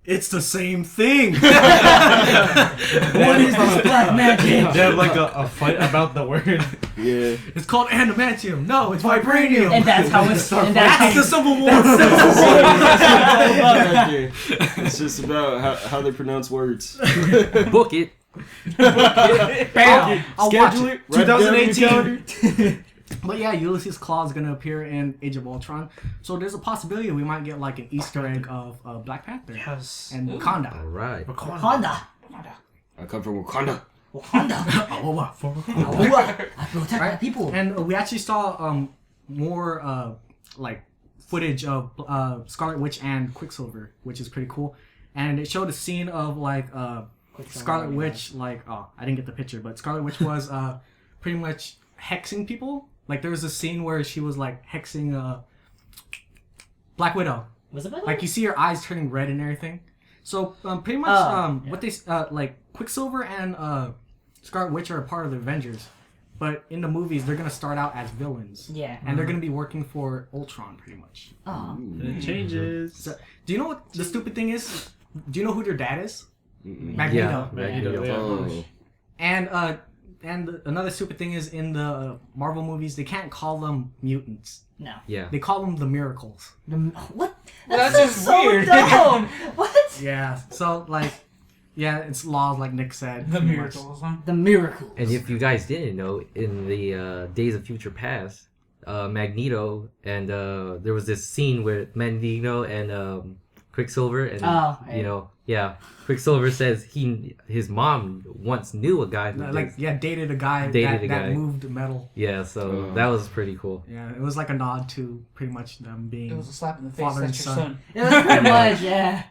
Speaker 1: It's the same thing.
Speaker 5: What is this black magic?
Speaker 8: They have like a fight about the word.
Speaker 4: Yeah.
Speaker 1: It's called adamantium. No, it's vibranium.
Speaker 5: And that's how it's. And
Speaker 1: That's the Civil War.
Speaker 4: It's just about how they pronounce words.
Speaker 2: Book it.
Speaker 1: Bam! I'll watch
Speaker 4: Schedule
Speaker 1: it.
Speaker 4: it. Write it down on your
Speaker 1: 2018.
Speaker 4: calendar.
Speaker 1: But yeah, Ulysses Claw is gonna appear in Age of Ultron, so there's a possibility we might get like an Easter egg of Black Panther
Speaker 8: Yes.
Speaker 1: and Wakanda.
Speaker 2: All right.
Speaker 5: Honda.
Speaker 4: I come from Wakanda.
Speaker 5: Honda. I protect my people.
Speaker 1: And we actually saw more like footage of Scarlet Witch and Quicksilver, which is pretty cool. And it showed a scene of like Scarlet Witch, like I didn't get the picture, but Scarlet Witch was pretty much hexing people. Like there was a scene where she was like hexing Black Widow.
Speaker 5: Was it better?
Speaker 1: Like you see her eyes turning red and everything. So pretty much
Speaker 5: Yeah.
Speaker 1: what they like Quicksilver and Scarlet Witch are a part of the Avengers, but in the movies they're gonna start out as villains.
Speaker 5: Yeah.
Speaker 1: And they're gonna be working for Ultron pretty much.
Speaker 5: Oh.
Speaker 8: And it changes.
Speaker 1: So, do you know what the stupid thing is? Do you know who their dad is?
Speaker 4: Mm-mm.
Speaker 1: Magneto.
Speaker 2: Yeah. Magneto.
Speaker 8: Yeah.
Speaker 1: And another stupid thing is in the Marvel movies they can't call them mutants.
Speaker 5: No.
Speaker 2: Yeah.
Speaker 1: They call them the Miracles.
Speaker 5: What?
Speaker 6: Well,
Speaker 5: That's
Speaker 6: that's
Speaker 5: just
Speaker 6: just
Speaker 5: so
Speaker 6: weird.
Speaker 5: dumb. What?
Speaker 1: Yeah. So like, yeah, it's laws like Nick said.
Speaker 6: The
Speaker 1: pretty much.
Speaker 6: miracles, huh?
Speaker 5: The miracles.
Speaker 2: And if you guys didn't know, in the Days of Future Past, Magneto and there was this scene where Magneto and Quicksilver and
Speaker 5: Oh, right.
Speaker 2: you know, yeah, Quicksilver says his mom once knew a guy who
Speaker 1: Like dated a guy
Speaker 2: Dated a
Speaker 1: that
Speaker 2: guy.
Speaker 1: moved metal.
Speaker 2: yeah, so that was pretty cool.
Speaker 1: Yeah, it was like a nod to pretty much them
Speaker 6: It
Speaker 1: being.
Speaker 6: was a slap in the face.
Speaker 1: Father and
Speaker 6: That's your
Speaker 1: son.
Speaker 6: son.
Speaker 5: It was pretty much, yeah.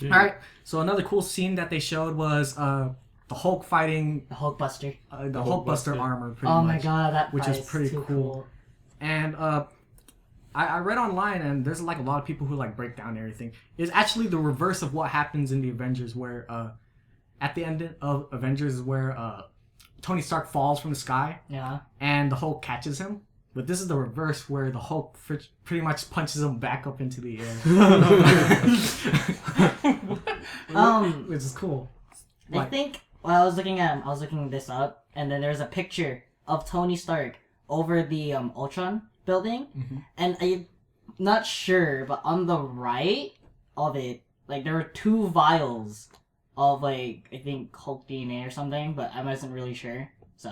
Speaker 1: All right. So another cool scene that they showed was the Hulk fighting
Speaker 5: The Hulkbuster.
Speaker 1: the Hulkbuster armor. Pretty
Speaker 5: Oh
Speaker 1: much.
Speaker 5: my god, that
Speaker 1: Which is
Speaker 5: fight
Speaker 1: pretty
Speaker 5: too
Speaker 1: cool. And I read online, and there's like a lot of people who like break down everything. It's actually the reverse of what happens in the Avengers, where at the end of Avengers is where Tony Stark falls from the sky,
Speaker 5: Yeah.
Speaker 1: and the Hulk catches him. But this is the reverse, where the Hulk pretty much punches him back up into the air. Which is cool.
Speaker 5: I think I was looking this up, and then there's a picture of Tony Stark over the Ultron building, and I'm not sure, but on the right of it, like there were 2 vials of like I think Hulk DNA or something, but I wasn't really sure. So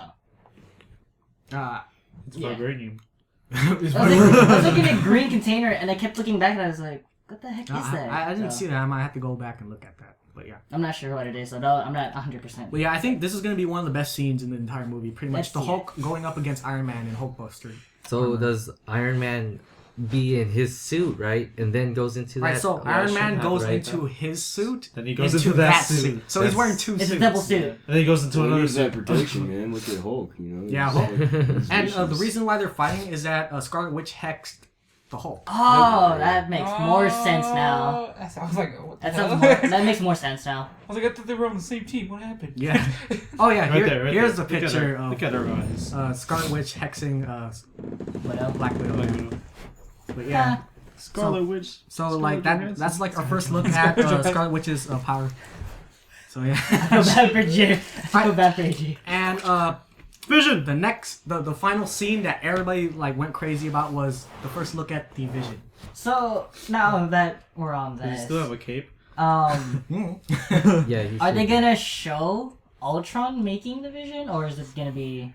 Speaker 8: It's
Speaker 5: Yeah.
Speaker 8: vibranium.
Speaker 5: I was looking at a green container, and I kept looking back, and I was like, "What the heck is that?"
Speaker 1: I didn't
Speaker 5: So,
Speaker 1: see that. I might have to go back and look at that. But yeah.
Speaker 5: I'm not sure what it is, so no, I'm not 100%.
Speaker 1: But yeah, I think this is going to be one of the best scenes in the entire movie. Pretty much
Speaker 5: Let's
Speaker 1: the
Speaker 5: see
Speaker 1: Hulk going up against Iron Man and Hulkbuster.
Speaker 2: So does Iron Man be in his suit, right, and then goes into
Speaker 1: Right,
Speaker 2: that?
Speaker 1: so Iron Man goes
Speaker 2: right?
Speaker 1: into his suit,
Speaker 8: Then he goes
Speaker 1: into
Speaker 8: into that suit.
Speaker 1: So he's wearing 2
Speaker 5: It's
Speaker 1: suits.
Speaker 5: a double suit.
Speaker 8: And then he goes into
Speaker 4: Well, he
Speaker 8: another
Speaker 4: needs that
Speaker 8: suit.
Speaker 4: protection, man. Look at Hulk, you know.
Speaker 1: Yeah,
Speaker 4: He's-
Speaker 1: Hulk.
Speaker 4: he's
Speaker 1: And the
Speaker 4: vicious.
Speaker 1: reason why they're fighting is that Scarlet Witch hexed the Hulk.
Speaker 5: Oh, that makes more sense now.
Speaker 6: I was like, what the
Speaker 5: That
Speaker 6: hell?
Speaker 5: sounds more, that makes more sense now.
Speaker 6: I was like, I thought they were on the same team. What happened?
Speaker 1: Yeah. Oh yeah,
Speaker 8: Right there, right
Speaker 1: here's
Speaker 8: there.
Speaker 1: the picture
Speaker 8: Look at her eyes.
Speaker 1: of Scarlet Witch hexing
Speaker 5: Widow.
Speaker 1: Black Widow.
Speaker 8: Like,
Speaker 1: But yeah,
Speaker 8: Scarlet Witch.
Speaker 1: so
Speaker 8: Scarlet
Speaker 1: like that
Speaker 8: Johansson.
Speaker 1: that's like our first look at Scarlet Witch's power. So
Speaker 5: I feel
Speaker 1: yeah.
Speaker 5: bad for G. I feel bad for AG.
Speaker 1: And
Speaker 8: Vision.
Speaker 1: the next the final scene that everybody like went crazy about was the first look at the Vision.
Speaker 5: So now that we're on
Speaker 8: Does he
Speaker 5: this,
Speaker 8: still have a cape?
Speaker 2: Yeah. He
Speaker 5: are
Speaker 2: should
Speaker 5: they
Speaker 2: be.
Speaker 5: gonna show Ultron making the Vision, or is it gonna be?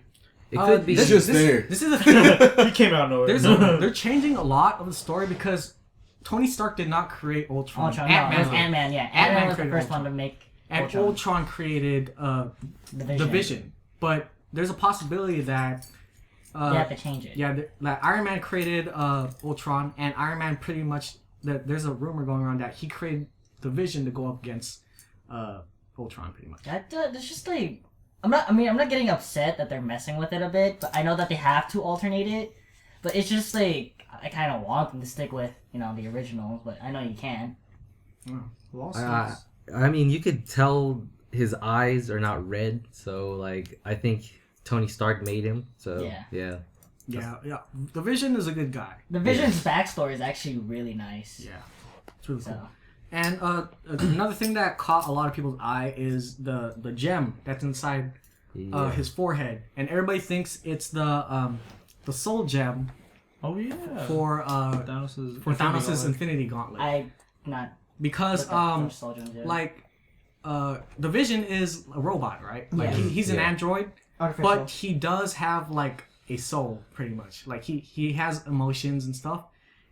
Speaker 2: It could be.
Speaker 4: It's just there.
Speaker 1: This is the thing.
Speaker 8: He came out of nowhere.
Speaker 1: They're changing a lot of the story because Tony Stark did not create Ultron.
Speaker 5: Ultron, no, it was
Speaker 1: Ant-Man.
Speaker 5: Ant-Man, yeah.
Speaker 1: Ant-Man
Speaker 5: Ant-Man was the
Speaker 1: created
Speaker 5: first
Speaker 1: Ultron.
Speaker 5: one to make
Speaker 1: And
Speaker 5: Ultron.
Speaker 1: Ultron created the Vision. But there's a possibility that
Speaker 5: They have to change it.
Speaker 1: yeah, that Iron Man created Ultron, and Iron Man pretty much there's a rumor going around that he created the Vision to go up against Ultron, pretty much.
Speaker 5: It's just like I'm not getting upset that they're messing with it a bit, but I know that they have to alternate it. But it's just like I kind of want them to stick with the originals, but I know you can.
Speaker 2: I mean, you could tell his eyes are not red, so like I think Tony Stark made him. So yeah.
Speaker 1: Yeah. The Vision is a good guy.
Speaker 5: The Vision's backstory is actually really nice.
Speaker 1: Yeah, it's really cool.
Speaker 5: So
Speaker 1: And another thing that caught a lot of people's eye is the gem that's inside his forehead, and everybody thinks it's the soul gem
Speaker 8: Oh yeah.
Speaker 1: for Thanos' Infinity Gauntlet.
Speaker 5: I not
Speaker 1: Because
Speaker 5: looked up for Soul Gems, yeah.
Speaker 1: like the Vision is a robot, right? Like
Speaker 5: Yeah.
Speaker 1: he's an android,
Speaker 5: Artificial.
Speaker 1: but he does have like a soul, pretty much. Like he has emotions and stuff,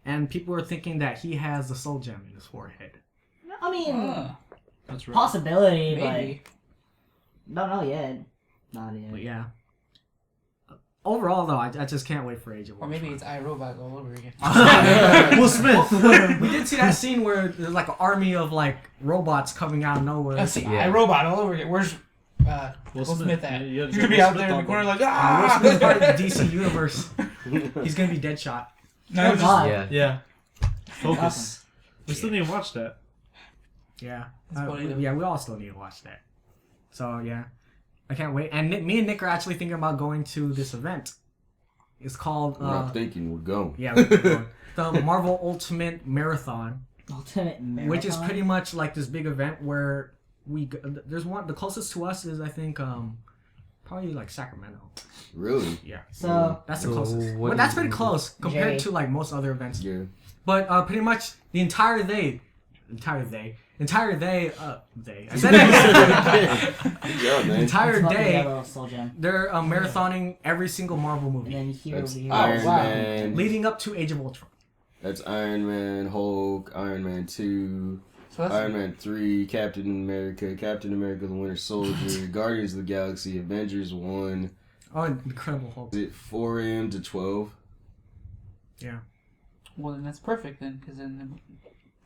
Speaker 1: and people are thinking that he has the soul gem in his forehead.
Speaker 5: I mean,
Speaker 8: That's right.
Speaker 5: possibility,
Speaker 6: Maybe.
Speaker 5: but don't know yet. Not yet.
Speaker 1: But yeah. Overall, though, I just can't wait for Age of
Speaker 6: Or
Speaker 1: Ultron.
Speaker 6: maybe it's iRobot all over again.
Speaker 8: Will Smith.
Speaker 1: We did see that scene where there's like an army of like robots coming out of nowhere.
Speaker 6: Let's see,
Speaker 2: Yeah.
Speaker 6: iRobot all over again. Where's Will Smith at?
Speaker 8: You
Speaker 6: He's
Speaker 8: gotta
Speaker 6: gonna be
Speaker 8: Will
Speaker 6: out
Speaker 8: Smith
Speaker 6: there in the
Speaker 8: on
Speaker 6: corner
Speaker 8: that.
Speaker 6: like,
Speaker 1: Will
Speaker 6: ah!
Speaker 1: Smith is part of the DC universe. He's gonna be Deadshot.
Speaker 6: No,
Speaker 5: Oh,
Speaker 6: just,
Speaker 5: God.
Speaker 2: Yeah.
Speaker 8: Yeah. Focus.
Speaker 5: Awesome.
Speaker 8: We still need to watch that.
Speaker 1: Yeah.
Speaker 6: That's funny, though.
Speaker 1: We all still need to watch that. So yeah, I can't wait. And me and Nick are actually thinking about going to this event. It's called
Speaker 4: We're not thinking, we're going.
Speaker 1: yeah, we're going. The Marvel Ultimate Marathon,
Speaker 5: Ultimate Marathon.
Speaker 1: which is pretty much like this big event where there's one. The closest to us is I think probably like Sacramento.
Speaker 4: Really?
Speaker 1: Yeah.
Speaker 5: So
Speaker 1: That's the
Speaker 2: So
Speaker 1: closest.
Speaker 2: what
Speaker 1: Well, that's
Speaker 2: do you-
Speaker 1: pretty close compared
Speaker 5: Jay.
Speaker 1: to like most other events.
Speaker 4: Yeah.
Speaker 1: But pretty much the entire day. I said it.
Speaker 4: Good job,
Speaker 1: The
Speaker 4: man.
Speaker 1: entire
Speaker 5: it's about to be a
Speaker 1: day,
Speaker 5: little Soul Gem.
Speaker 1: they're marathoning every single Marvel
Speaker 5: And
Speaker 1: movie
Speaker 5: then here
Speaker 4: That's
Speaker 5: we
Speaker 4: Iron
Speaker 5: wow.
Speaker 4: Man.
Speaker 1: leading up to Age of Ultron.
Speaker 4: That's Iron Man, Hulk, Iron Man 2,
Speaker 6: so that's,
Speaker 4: Iron Man 3, Captain America, Captain America the Winter Soldier, Guardians of the Galaxy, Avengers 1.
Speaker 1: Oh, and Incredible Hulk.
Speaker 4: Is it 4 a.m. to 12?
Speaker 1: Yeah.
Speaker 6: well, then that's perfect then, because then,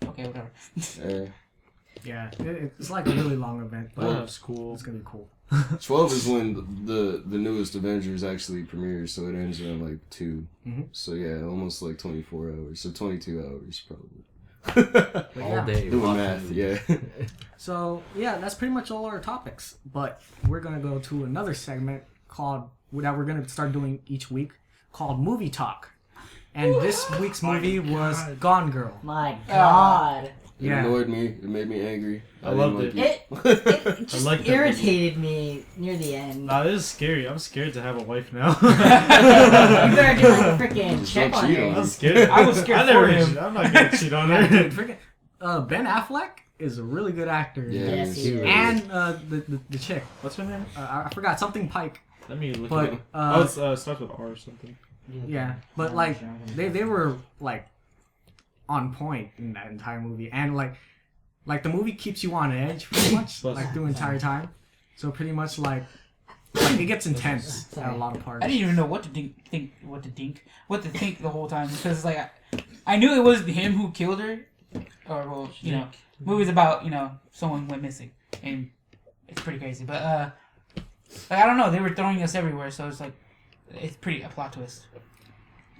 Speaker 6: okay, whatever.
Speaker 1: Yeah. It's like a really long event, but
Speaker 8: That's cool.
Speaker 1: it's gonna be cool.
Speaker 4: 12 is when the newest Avengers actually premieres, so it ends around like 2.
Speaker 1: Mhm.
Speaker 4: So yeah, almost like 24 hours. So 22 hours probably.
Speaker 1: But
Speaker 2: All
Speaker 1: yeah.
Speaker 2: day.
Speaker 4: Doing
Speaker 2: watching
Speaker 4: math,
Speaker 2: movies.
Speaker 4: yeah.
Speaker 1: So yeah, that's pretty much all our topics. But we're gonna go to another segment that we're gonna start doing each week called Movie Talk. And this week's movie was Gone Girl.
Speaker 5: My God.
Speaker 4: It
Speaker 1: Yeah.
Speaker 4: annoyed me. It made me angry.
Speaker 8: I
Speaker 4: didn't
Speaker 8: loved
Speaker 4: like
Speaker 5: It just
Speaker 8: like that
Speaker 5: irritated me near the end.
Speaker 8: Nah, this is scary. I'm scared to have a wife now.
Speaker 5: You better do like a freaking
Speaker 4: Just
Speaker 5: check
Speaker 4: don't
Speaker 5: on
Speaker 4: cheat
Speaker 5: her.
Speaker 4: on
Speaker 8: I'm scared.
Speaker 6: I was scared
Speaker 8: I never
Speaker 6: for him.
Speaker 8: cheat. I'm not gonna cheat on
Speaker 1: Yeah, dude,
Speaker 8: her.
Speaker 1: freaking, Ben Affleck is a really good actor.
Speaker 4: Yeah,
Speaker 5: Yes, he is.
Speaker 1: And the chick,
Speaker 8: What's her name?
Speaker 1: I forgot something Pike,
Speaker 8: Let me look
Speaker 1: but
Speaker 8: it up. It starts with R or something.
Speaker 1: yeah, but like they were like on point in that entire movie, and like the movie keeps you on edge pretty much like the entire time. So pretty much like it gets intense at a lot of parts.
Speaker 6: I didn't even know what to think the whole time, because like I knew it was him who killed her, or well, movies about someone went missing, and it's pretty crazy. But like, I don't know, they were throwing us everywhere, so it's like it's pretty a plot twist.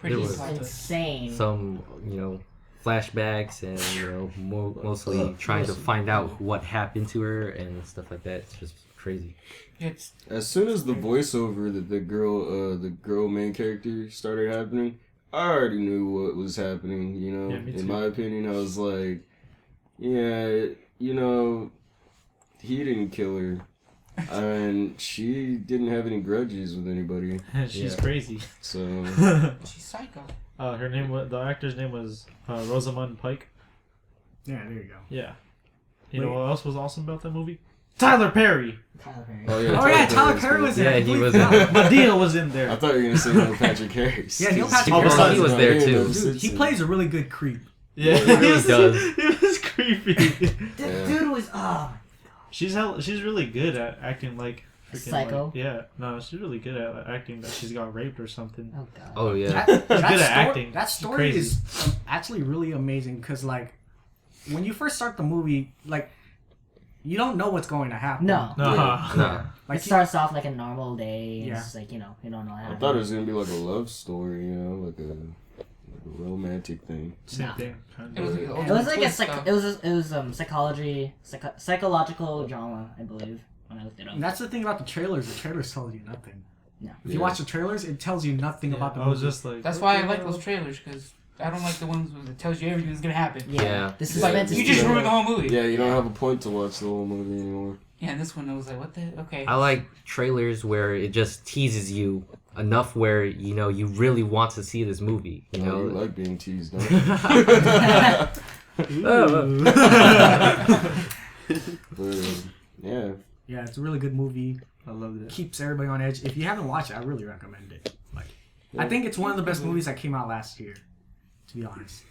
Speaker 6: Pretty
Speaker 2: There
Speaker 6: easy
Speaker 2: was-
Speaker 6: plot twist.
Speaker 5: Insane.
Speaker 2: Some, flashbacks and mostly trying to find out what happened to her and stuff like that. It's just crazy.
Speaker 6: It's
Speaker 4: As soon as the voiceover that the girl main character started happening, I already knew what was happening.
Speaker 8: Yeah, me
Speaker 4: In
Speaker 8: too.
Speaker 4: my opinion, I was like, yeah, he didn't kill her, and she didn't have any grudges with anybody.
Speaker 8: She's
Speaker 2: Yeah.
Speaker 8: crazy.
Speaker 4: So
Speaker 6: she's psycho.
Speaker 8: Her name was the actor's name was Rosamund Pike.
Speaker 1: Yeah, there you go.
Speaker 8: Yeah. You know what else was awesome about that movie? Tyler Perry.
Speaker 5: Tyler Perry.
Speaker 4: Oh yeah.
Speaker 1: Oh yeah, Tyler Perry was there.
Speaker 2: Yeah,
Speaker 1: I
Speaker 2: he
Speaker 1: completely
Speaker 2: was in
Speaker 1: forgot.
Speaker 8: Medea was in
Speaker 4: I
Speaker 8: there.
Speaker 4: thought you were gonna say Neil Patrick Harris.
Speaker 1: Yeah, Neil Patrick
Speaker 8: Oh,
Speaker 1: Harris.
Speaker 8: besides
Speaker 2: he was there too.
Speaker 1: Dude, he plays a really good creep.
Speaker 8: Yeah,
Speaker 2: He really does.
Speaker 8: It was creepy.
Speaker 5: That dude was
Speaker 8: She's really good at acting like freaking
Speaker 5: Psycho?
Speaker 8: Like, yeah, no, she's really good at acting that she's got raped or something.
Speaker 5: oh god.
Speaker 2: Oh yeah.
Speaker 1: That,
Speaker 8: She's
Speaker 1: that
Speaker 8: good at
Speaker 1: story,
Speaker 8: acting.
Speaker 1: That
Speaker 8: She's
Speaker 1: story
Speaker 8: crazy.
Speaker 1: is actually really amazing because, like, when you first start the movie, like, you don't know what's going to happen.
Speaker 5: No.
Speaker 2: No.
Speaker 1: Like,
Speaker 5: It starts off like a normal day. And
Speaker 1: Yeah.
Speaker 5: It's just like, you don't know what
Speaker 4: I
Speaker 5: happened.
Speaker 4: thought it was gonna be like a love story, like a romantic thing.
Speaker 8: Same
Speaker 5: Nah.
Speaker 8: thing. Kind
Speaker 6: It was,
Speaker 8: of.
Speaker 5: It was like a
Speaker 6: twist, though.
Speaker 5: psychological drama, I believe, when I looked it up.
Speaker 1: and that's the thing about the trailers. The trailers tell you nothing.
Speaker 5: No.
Speaker 1: If you watch the trailers, it tells you nothing
Speaker 8: Yeah,
Speaker 1: about the
Speaker 8: I was
Speaker 1: movie.
Speaker 8: just like.
Speaker 6: That's why I like those trailers, because I don't like the ones that tells you everything's gonna happen.
Speaker 2: Yeah.
Speaker 5: This
Speaker 6: It's
Speaker 5: is
Speaker 6: like,
Speaker 5: meant to
Speaker 6: you
Speaker 5: be-
Speaker 6: just ruined the whole movie.
Speaker 4: Yeah, you don't have a point to watch the whole movie anymore.
Speaker 6: Yeah, and this one I was like, what the? Okay.
Speaker 2: I like trailers where it just teases you enough where you really want to see this movie. You know.
Speaker 4: You like being teased, don't you? But, yeah.
Speaker 1: Yeah, it's a really good movie.
Speaker 8: I love that.
Speaker 1: Keeps everybody on edge. If you haven't watched it, I really recommend it. Like, I think it's one of the best movies that came out last year. To be honest,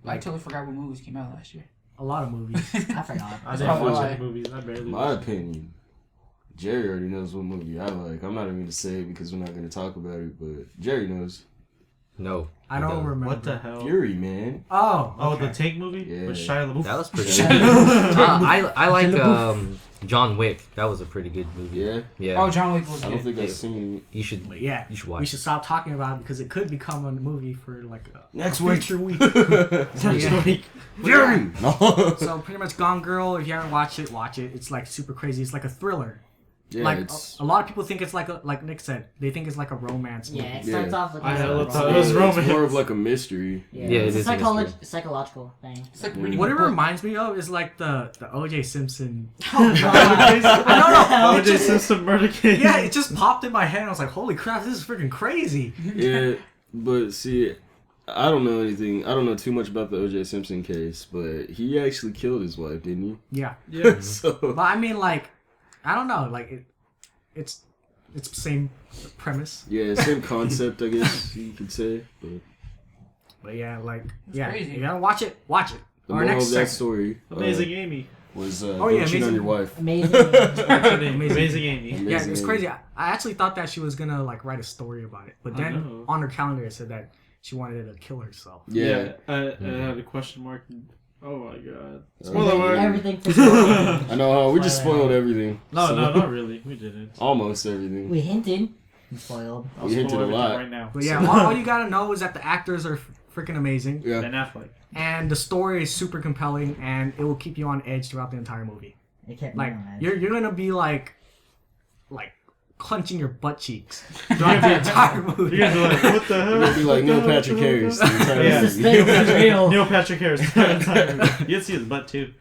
Speaker 6: I totally forgot what movies came out last year.
Speaker 1: a lot of movies.
Speaker 5: I forgot.
Speaker 8: I
Speaker 6: That's
Speaker 8: didn't
Speaker 6: probably
Speaker 8: watch
Speaker 6: why.
Speaker 8: any movies. I barely.
Speaker 4: My opinion, Jerry already knows what movie I like. I'm not even gonna say it because we're not gonna talk about it, but Jerry knows.
Speaker 2: No.
Speaker 1: I don't remember.
Speaker 8: What the hell?
Speaker 4: Fury, man.
Speaker 1: Oh,
Speaker 8: Oh,
Speaker 1: okay.
Speaker 8: the Tank movie
Speaker 4: Yeah.
Speaker 8: with Shia LaBeouf.
Speaker 2: That was pretty good. I like John Wick. That was a pretty good movie.
Speaker 4: Yeah.
Speaker 2: Yeah.
Speaker 6: Oh, John Wick was
Speaker 4: I don't
Speaker 6: good.
Speaker 4: think I've seen it.
Speaker 2: You should.
Speaker 1: But yeah,
Speaker 2: You should
Speaker 1: we
Speaker 2: watch.
Speaker 1: should stop talking about it because it could become a movie for like a
Speaker 4: Next week.
Speaker 1: future week.
Speaker 4: Next week. Jerry! No.
Speaker 1: So pretty much Gone Girl. If you haven't watched it, watch it. It's like super crazy. It's like a thriller.
Speaker 4: Yeah,
Speaker 1: like
Speaker 4: it's...
Speaker 1: a lot of people think it's like Nick said, they think it's like a romance movie.
Speaker 5: Yeah, it starts
Speaker 4: Yeah.
Speaker 5: off with
Speaker 8: I
Speaker 5: a
Speaker 8: hella thought
Speaker 5: romance.
Speaker 8: it was romance.
Speaker 4: It's more of like a mystery.
Speaker 5: Yeah,
Speaker 2: Yeah, it
Speaker 5: it's
Speaker 2: is
Speaker 5: a
Speaker 2: a mystery.
Speaker 5: psychological thing.
Speaker 6: It's like
Speaker 4: Yeah.
Speaker 6: reading
Speaker 1: What
Speaker 6: a
Speaker 1: it
Speaker 6: book.
Speaker 1: reminds me of is like the O.J. Simpson.
Speaker 5: Oh god.
Speaker 1: I
Speaker 8: O.J. Simpson murder case.
Speaker 1: Yeah, it just popped in my head. And I was like, holy crap, this is freaking crazy.
Speaker 4: Yeah, but see, I don't know anything. I don't know too much about the O.J. Simpson case, but he actually killed his wife, didn't
Speaker 1: Yeah,
Speaker 4: he?
Speaker 8: Yeah.
Speaker 4: So
Speaker 1: but I mean, like, I don't know, like it's the same premise.
Speaker 4: yeah, same concept, I guess you could say. But
Speaker 1: yeah, like
Speaker 6: It's
Speaker 1: yeah,
Speaker 6: crazy.
Speaker 1: if you gotta watch it. Watch it.
Speaker 4: the
Speaker 1: Our
Speaker 4: moral
Speaker 1: next
Speaker 4: of that
Speaker 1: segment.
Speaker 4: story
Speaker 8: Amazing Amy.
Speaker 4: was
Speaker 1: Oh,
Speaker 4: don't
Speaker 1: yeah,
Speaker 4: cheat on
Speaker 1: Amazing-
Speaker 4: your wife.
Speaker 5: Amazing.
Speaker 8: Amazing Amy.
Speaker 1: Yeah,
Speaker 4: Amazing
Speaker 1: it's
Speaker 4: Amy.
Speaker 1: crazy. I actually thought that she was gonna like write a story about it, but
Speaker 8: I
Speaker 1: then
Speaker 8: know.
Speaker 1: on her calendar it said that she wanted to kill herself.
Speaker 4: Yeah,
Speaker 8: I had a question mark. Oh my god.
Speaker 4: Spoiler
Speaker 8: alert.
Speaker 5: Everything for sure.
Speaker 4: I know. We just
Speaker 5: Spoiler
Speaker 4: spoiled
Speaker 5: alert.
Speaker 4: everything.
Speaker 8: No,
Speaker 4: So-
Speaker 8: no, not really. We didn't.
Speaker 4: almost everything.
Speaker 5: We hinted. And spoiled.
Speaker 8: I'll
Speaker 4: We hinted
Speaker 8: spoil
Speaker 4: a
Speaker 8: everything
Speaker 4: lot.
Speaker 8: right now.
Speaker 1: But yeah, all you gotta know is that the actors are freaking amazing,
Speaker 4: Yeah,
Speaker 8: Ben Affleck.
Speaker 1: and the story is super compelling, and it will keep you on edge throughout the entire movie.
Speaker 5: It kept
Speaker 1: Like
Speaker 5: me on edge.
Speaker 1: you're gonna be like clenching your butt cheeks throughout the entire movie.
Speaker 8: You guys are like, what the hell?
Speaker 4: you're gonna be like Neil Patrick Harris. The entire
Speaker 8: Yeah.
Speaker 4: movie.
Speaker 5: Suspense is real.
Speaker 8: Neil Patrick Harris. You can see his butt too.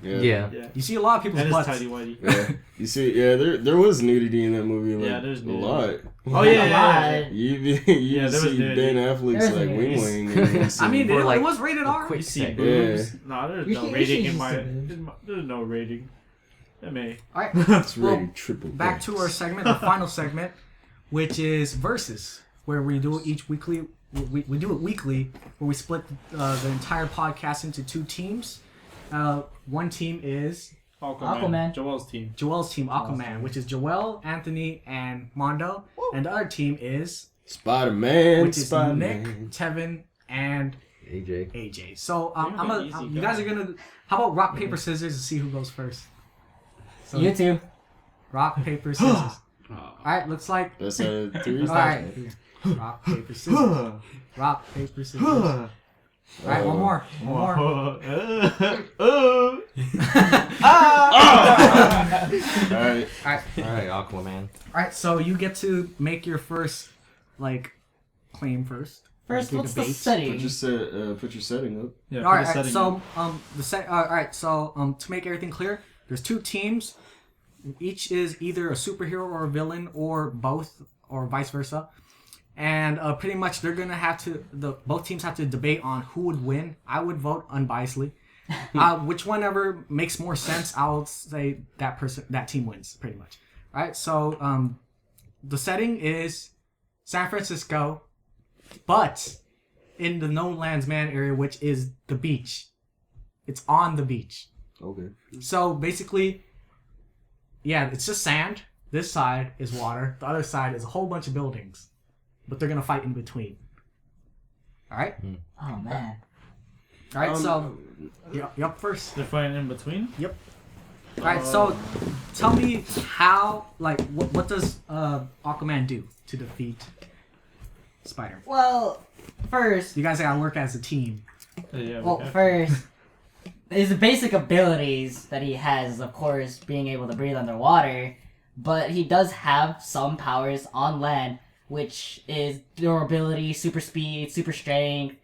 Speaker 4: Yeah.
Speaker 2: Yeah.
Speaker 8: Yeah.
Speaker 1: You see a lot of people's
Speaker 8: And his
Speaker 1: butts.
Speaker 8: tidy whitey.
Speaker 4: Yeah. You see, yeah, there was nudity in that movie. Like,
Speaker 8: Yeah, there's
Speaker 4: a
Speaker 8: nudity.
Speaker 4: lot.
Speaker 8: Oh yeah,
Speaker 5: A
Speaker 8: yeah,
Speaker 5: lot.
Speaker 4: You
Speaker 8: Yeah, there was
Speaker 4: see
Speaker 8: nudity.
Speaker 4: Ben Affleck's
Speaker 5: There's
Speaker 4: like
Speaker 5: nudity.
Speaker 4: wing wing. And then you see-
Speaker 1: I mean,
Speaker 2: Or,
Speaker 1: it
Speaker 2: like,
Speaker 1: was rated R.
Speaker 2: quick
Speaker 8: You see
Speaker 2: second.
Speaker 8: boobs? Nah, there's
Speaker 5: You
Speaker 8: no
Speaker 5: should- you
Speaker 8: rating
Speaker 5: should
Speaker 8: in my.
Speaker 5: use
Speaker 8: There's no rating. MA.
Speaker 1: All right,
Speaker 4: it's
Speaker 1: well,
Speaker 4: rated triple.
Speaker 1: back to our segment, the final segment, which is versus, where we do it each weekly. We do it weekly, where we split the entire podcast into two teams. One team is
Speaker 5: Aquaman.
Speaker 8: Joel's team.
Speaker 1: Joel's team, Aquaman, which is Joel, Anthony, and Mondo, and the other team is
Speaker 4: Spider-Man.
Speaker 1: which is Nick, Tevin, and
Speaker 2: AJ.
Speaker 1: AJ. So
Speaker 8: You're an easy
Speaker 1: you guys
Speaker 8: guy.
Speaker 1: are gonna. How about rock paper scissors to see who goes first? So
Speaker 5: You too.
Speaker 1: rock paper scissors. All right, looks like.
Speaker 4: That's a 3.
Speaker 1: All right, rock paper scissors. Rock paper scissors. All right, one more. One more.
Speaker 4: All right.
Speaker 2: Alright, Aquaman.
Speaker 1: All right, so you get to make your first claim first.
Speaker 5: First,
Speaker 1: Make your
Speaker 5: what's the
Speaker 1: debate.
Speaker 5: setting?
Speaker 4: Put your setting up.
Speaker 8: Yeah,
Speaker 1: All
Speaker 8: put a
Speaker 1: right,
Speaker 8: setting
Speaker 1: so
Speaker 8: up.
Speaker 1: to make everything clear, there's two teams. Each is either a superhero or a villain, or both, or vice versa. And pretty much they're gonna have to both teams have to debate on who would win. I would vote unbiasedly. Which one ever makes more sense, I'll say that team wins, pretty much. All right, so the setting is San Francisco, but in the No Lands Man area, which is the beach. It's on the beach.
Speaker 4: Okay.
Speaker 1: So basically, yeah, it's just sand. This side is water. The other side is a whole bunch of buildings, but they're gonna fight in between. All right.
Speaker 5: Oh man.
Speaker 1: All right. So, you up first?
Speaker 8: They're fighting in between.
Speaker 1: Yep. All right. So, tell me how, like, what does Aquaman do to defeat Spider?
Speaker 5: Well, first.
Speaker 1: You guys gotta work as a team.
Speaker 8: Yeah.
Speaker 5: Well, first, his basic abilities that he has, of course, being able to breathe underwater, but he does have some powers on land, which is durability, super speed, super strength.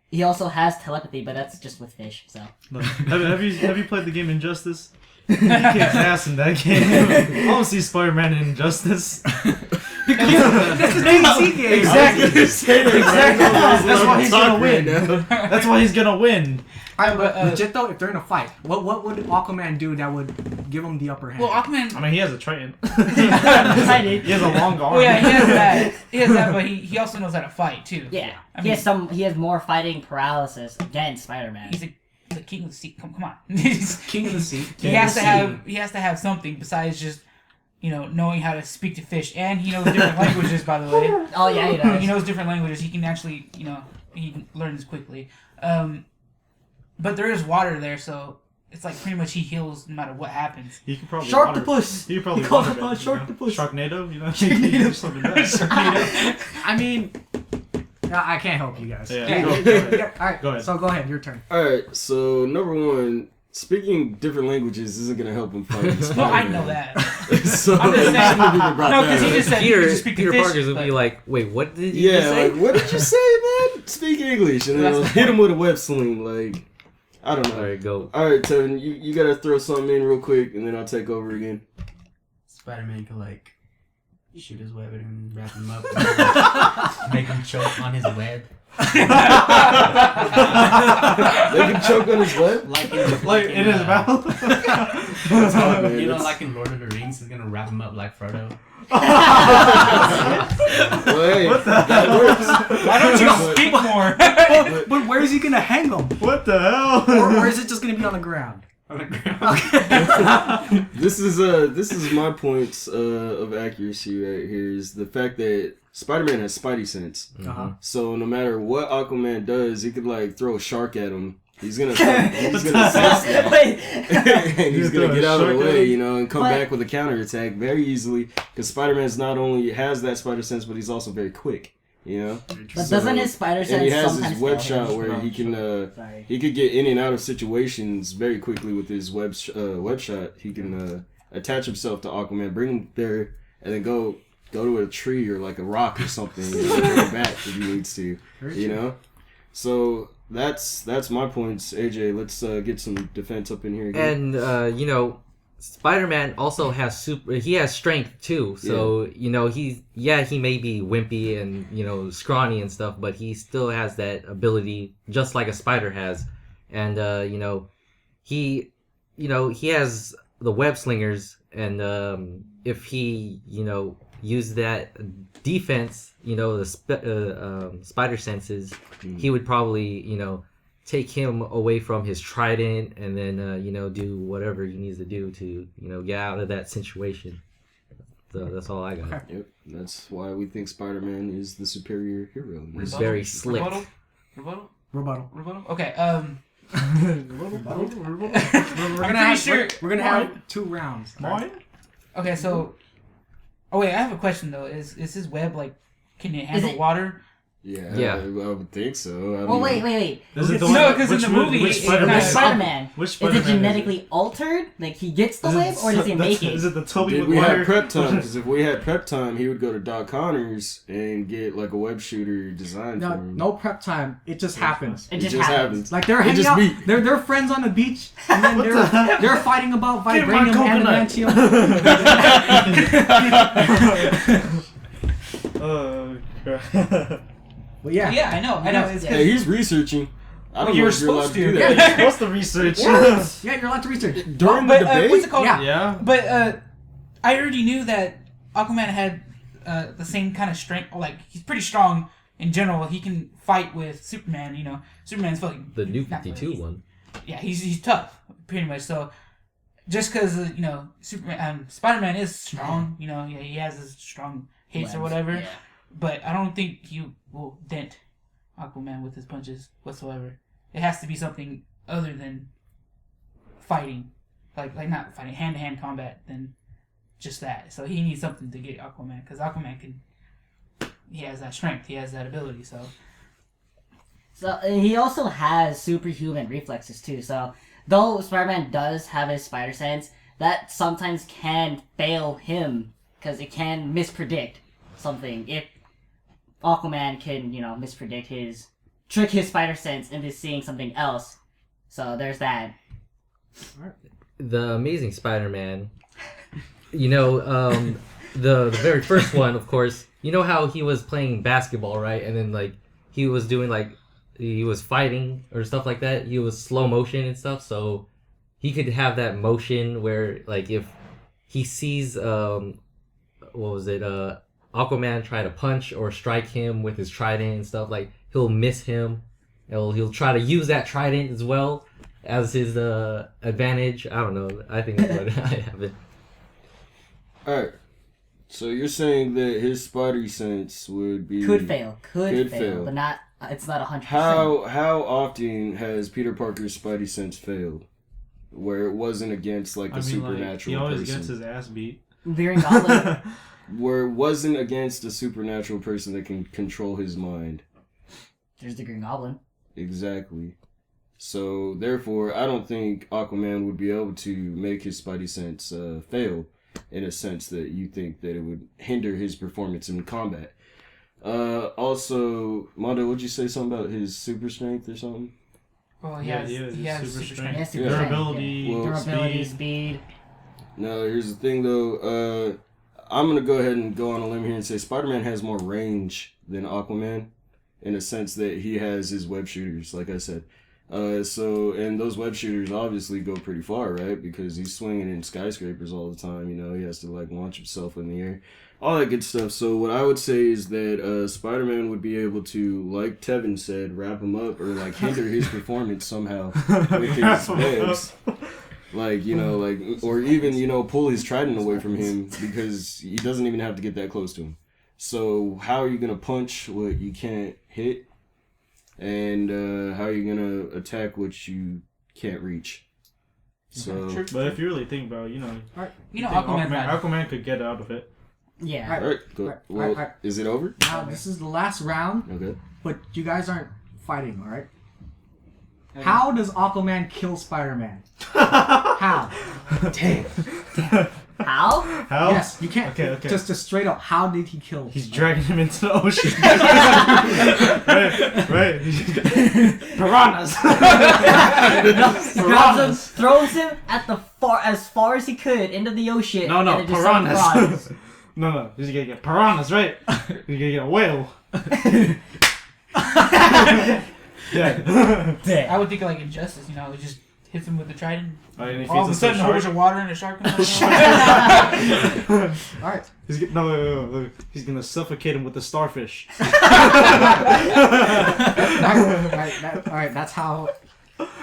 Speaker 5: He also has telepathy, but that's just with fish, so.
Speaker 8: No. Have you played the game Injustice? He kicks ass in that game. I want to see Spider-Man in Injustice.
Speaker 1: That's the DC game.
Speaker 8: Exactly. Exactly. That's why he's gonna win.
Speaker 4: Right
Speaker 8: That's why he's gonna win.
Speaker 1: Alright, but legit though, if they're in a fight, what would Aquaman do that would give him the upper hand?
Speaker 6: Well, Aquaman.
Speaker 8: I mean, he has a Triton.
Speaker 5: Excited.
Speaker 8: He has a long arm.
Speaker 6: Oh yeah, he has that. He has that, but he also knows how to fight too.
Speaker 5: Yeah.
Speaker 6: I
Speaker 5: He
Speaker 6: mean,
Speaker 5: has more fighting paralysis against Spider-Man.
Speaker 6: he's the king of the sea. Come on. He's-
Speaker 1: King of the Sea.
Speaker 6: he has to have something besides just knowing how to speak to fish, and he knows different languages. By the way,
Speaker 5: Oh yeah, he does.
Speaker 6: he knows different languages. He can actually he learns quickly. But there is water there, so it's like pretty much he heals no matter what happens.
Speaker 8: He could probably
Speaker 5: Sharktopus!
Speaker 8: He could probably
Speaker 5: He calls
Speaker 8: water
Speaker 5: it
Speaker 8: bend,
Speaker 5: Sharktopus.
Speaker 8: Sharknado, you know? Sharknado. Something like that.
Speaker 1: I mean, I can't help you guys.
Speaker 8: Yeah.
Speaker 1: Alright,
Speaker 8: Go ahead.
Speaker 1: so go ahead, your turn.
Speaker 4: Alright, so number one, speaking different languages isn't gonna help him fight Spider-Man.
Speaker 6: Well, I know that.
Speaker 4: So
Speaker 6: I'm just saying-
Speaker 4: I shouldn't have even brought
Speaker 6: No,
Speaker 4: that
Speaker 6: 'cause he
Speaker 4: up.
Speaker 6: just said you could
Speaker 2: Peter,
Speaker 6: just speak to
Speaker 2: Peter
Speaker 6: fish,
Speaker 2: Parker's would
Speaker 6: but-
Speaker 2: be like, wait, what did you
Speaker 4: Yeah,
Speaker 2: just say?
Speaker 4: like, what did you say, man? Speak English. And then hit him with a web sling. Like, I don't know.
Speaker 2: Alright, go.
Speaker 4: Alright, Tevin, you gotta throw something in real quick, and then I'll take over again.
Speaker 7: Spider-Man could like shoot his web at him, wrap him up, and make him choke on his web.
Speaker 4: They can choke on his web?
Speaker 8: Like in his mouth?
Speaker 4: Man,
Speaker 7: You know,
Speaker 4: that's-
Speaker 7: like in Lord of the Rings, he's gonna wrap him up like Frodo.
Speaker 4: Well, hey,
Speaker 8: What the
Speaker 4: that
Speaker 8: hell?
Speaker 4: works.
Speaker 6: Why don't you
Speaker 4: But-
Speaker 6: speak more?
Speaker 1: But where is he gonna hang him?
Speaker 8: What the hell?
Speaker 1: Or is it just gonna be on the ground?
Speaker 4: This is my points of accuracy right here is the fact that Spider-Man has Spidey sense.
Speaker 1: Uh-huh.
Speaker 4: So no matter what Aquaman does, he could like throw a shark at him. He's gonna sense that.
Speaker 5: Wait.
Speaker 4: And he's gonna
Speaker 8: throw a
Speaker 4: get out of the
Speaker 8: shark at
Speaker 4: way,
Speaker 8: him?
Speaker 4: and come
Speaker 5: But-
Speaker 4: back with a counterattack very easily. Because Spider-Man's not only has that spider sense, but he's also very quick.
Speaker 5: But doesn't his spider sense
Speaker 4: And he has
Speaker 5: sometimes
Speaker 4: his web
Speaker 5: fail
Speaker 4: shot
Speaker 5: him?
Speaker 4: where he can
Speaker 5: Sorry.
Speaker 4: he could get in and out of situations very quickly with his web shot. He can attach himself to Aquaman, bring him there, and then go to a tree or like a rock or something, and bring him back if he needs to. So that's my points. AJ, let's get some defense up in here again.
Speaker 2: And Spider-Man also has he has strength too. So he may be wimpy and scrawny and stuff, but he still has that ability just like a spider has. And he has the web slingers, and if he use that defense, the spider senses, he would probably take him away from his trident, and then do whatever he needs to do to get out of that situation. So that's all I got.
Speaker 4: Yep, that's why we think Spider-Man is the superior hero. in this
Speaker 2: He's very
Speaker 4: situation.
Speaker 2: slick.
Speaker 6: Rebuttal. Okay.
Speaker 1: We're gonna have 2 rounds.
Speaker 8: Mine?
Speaker 6: Okay. So. Oh wait, I have a question though. Is his web like? Can it handle
Speaker 5: it-
Speaker 6: water?
Speaker 4: Yeah, I would think so. I don't
Speaker 5: Well,
Speaker 4: know.
Speaker 5: wait.
Speaker 8: Is it the
Speaker 6: No,
Speaker 8: one-
Speaker 6: 'cause in
Speaker 8: which
Speaker 6: the
Speaker 8: mo-
Speaker 6: movie,
Speaker 8: which
Speaker 6: it
Speaker 8: Spider-Man?
Speaker 6: kinda-
Speaker 5: Spider-Man.
Speaker 8: Which
Speaker 5: Is
Speaker 8: Spider-Man
Speaker 5: it genetically altered? Like he gets the web, or does he make it?
Speaker 8: Is it the Toby
Speaker 4: Did we
Speaker 8: Maguire?
Speaker 4: have prep time? Because if we had prep time, he would go to Doc Connors and get like a web shooter designed for
Speaker 1: No,
Speaker 4: him.
Speaker 1: no prep time. It just happens.
Speaker 5: It just happens.
Speaker 1: Like they're
Speaker 4: It
Speaker 1: hanging
Speaker 4: just
Speaker 1: out.
Speaker 4: be-
Speaker 1: They're friends on the beach, and then they're fighting about
Speaker 8: Get my
Speaker 1: vibranium
Speaker 8: coconut.
Speaker 1: adamantium.
Speaker 8: Oh, crap.
Speaker 1: But yeah,
Speaker 6: Yeah, I know. It's
Speaker 4: Hey, he's researching. I don't
Speaker 6: you
Speaker 4: know
Speaker 6: were
Speaker 4: if you're allowed
Speaker 6: supposed
Speaker 4: to do
Speaker 6: to.
Speaker 4: that.
Speaker 8: You're supposed to research.
Speaker 1: Yeah, you're allowed to research.
Speaker 4: During the
Speaker 6: but
Speaker 4: debate?
Speaker 6: what's it called?
Speaker 1: Yeah.
Speaker 8: Yeah.
Speaker 6: But I already knew that Aquaman had the same kind of strength. Like he's pretty strong in general. He can fight with Superman. You know, Superman's fucking
Speaker 2: The new
Speaker 6: not
Speaker 2: 52
Speaker 6: really-
Speaker 2: one.
Speaker 6: Yeah, he's tough pretty much. So just because you know Superman, Spider-Man is strong. You know, yeah, he has his strong hits or
Speaker 5: Webs,
Speaker 6: whatever.
Speaker 5: yeah.
Speaker 6: But I don't think he will dent Aquaman with his punches whatsoever. It has to be something other than fighting, like not fighting, hand-to-hand combat, than just that. So he needs something to get Aquaman, because Aquaman he has that strength, he has that ability. So
Speaker 5: So he also has superhuman reflexes too. So though Spider-Man does have his spider sense, that sometimes can fail him because it can mispredict something. If Aquaman can, trick his spider sense into seeing something else. So there's that.
Speaker 2: The Amazing Spider-Man. The very first one, of course. You know how he was playing basketball, right? And then like he was doing he was fighting or stuff like that. He was slow motion and stuff, so he could have that motion where like if he sees Aquaman try to punch or strike him with his trident and stuff, like he'll miss him. He'll try to use that trident as well as his advantage. I don't know. I think that's what I have it.
Speaker 4: Alright. So you're saying that his Spidey sense would be
Speaker 5: Could fail,
Speaker 4: Could fail.
Speaker 5: but not. It's not 100%.
Speaker 4: How often has Peter Parker's Spidey sense failed? Where it wasn't against like a supernatural
Speaker 8: he always
Speaker 4: person.
Speaker 8: gets his ass beat.
Speaker 5: Green Goblin.
Speaker 4: Where it wasn't against a supernatural person that can control his mind.
Speaker 5: There's the Green Goblin.
Speaker 4: Exactly. So therefore, I don't think Aquaman would be able to make his Spidey sense fail, in a sense that you think that it would hinder his performance in combat. Also, Mondo, would you say something about his super strength or something?
Speaker 6: well,
Speaker 8: he has super strength.
Speaker 5: Yes,
Speaker 4: Yeah.
Speaker 8: Durability,
Speaker 4: Well,
Speaker 5: Durability,
Speaker 8: speed.
Speaker 5: speed.
Speaker 4: No, here's the thing though. I'm gonna go ahead and go on a limb here and say Spider-Man has more range than Aquaman, in a sense that he has his web shooters, like I said. And those web shooters obviously go pretty far, right? Because he's swinging in skyscrapers all the time. You know, he has to like launch himself in the air, all that good stuff. So what I would say is that Spider-Man would be able to, like Tevin said, wrap him up or like hinder his performance somehow with his webs. Like, or even, pull his trident away from him because he doesn't even have to get that close to him. So how are you going to punch what you can't hit? And how are you going to attack what you can't reach? So,
Speaker 6: True.
Speaker 8: But if you really think about it,
Speaker 6: Aquaman.
Speaker 8: Aquaman could get out of it.
Speaker 5: Yeah.
Speaker 4: all right, go. Well, is it over?
Speaker 1: Now this is the last round,
Speaker 4: Okay.
Speaker 1: but you guys aren't fighting, all right? How does Aquaman kill Spider-Man? How?
Speaker 5: How?
Speaker 8: How?
Speaker 1: Yes, you can't.
Speaker 8: Okay.
Speaker 1: Just straight up. How did he kill?
Speaker 8: He's dragging him into the ocean. right. Piranhas.
Speaker 5: He grabs him, throws him as far as he could into the ocean.
Speaker 8: No,
Speaker 5: and it just started
Speaker 8: piranhas.
Speaker 5: frying.
Speaker 8: No. He's gonna get piranhas, right? He's gonna get a whale. Yeah.
Speaker 6: I would think like Injustice, it just hits him with the trident.
Speaker 8: And he
Speaker 6: All of a
Speaker 8: feeds him
Speaker 6: sudden,
Speaker 8: to
Speaker 6: a whole bunch
Speaker 8: shark.
Speaker 6: of water and a shark comes out.
Speaker 1: All right.
Speaker 8: No. He's gonna suffocate him with the starfish.
Speaker 1: All right. That's how.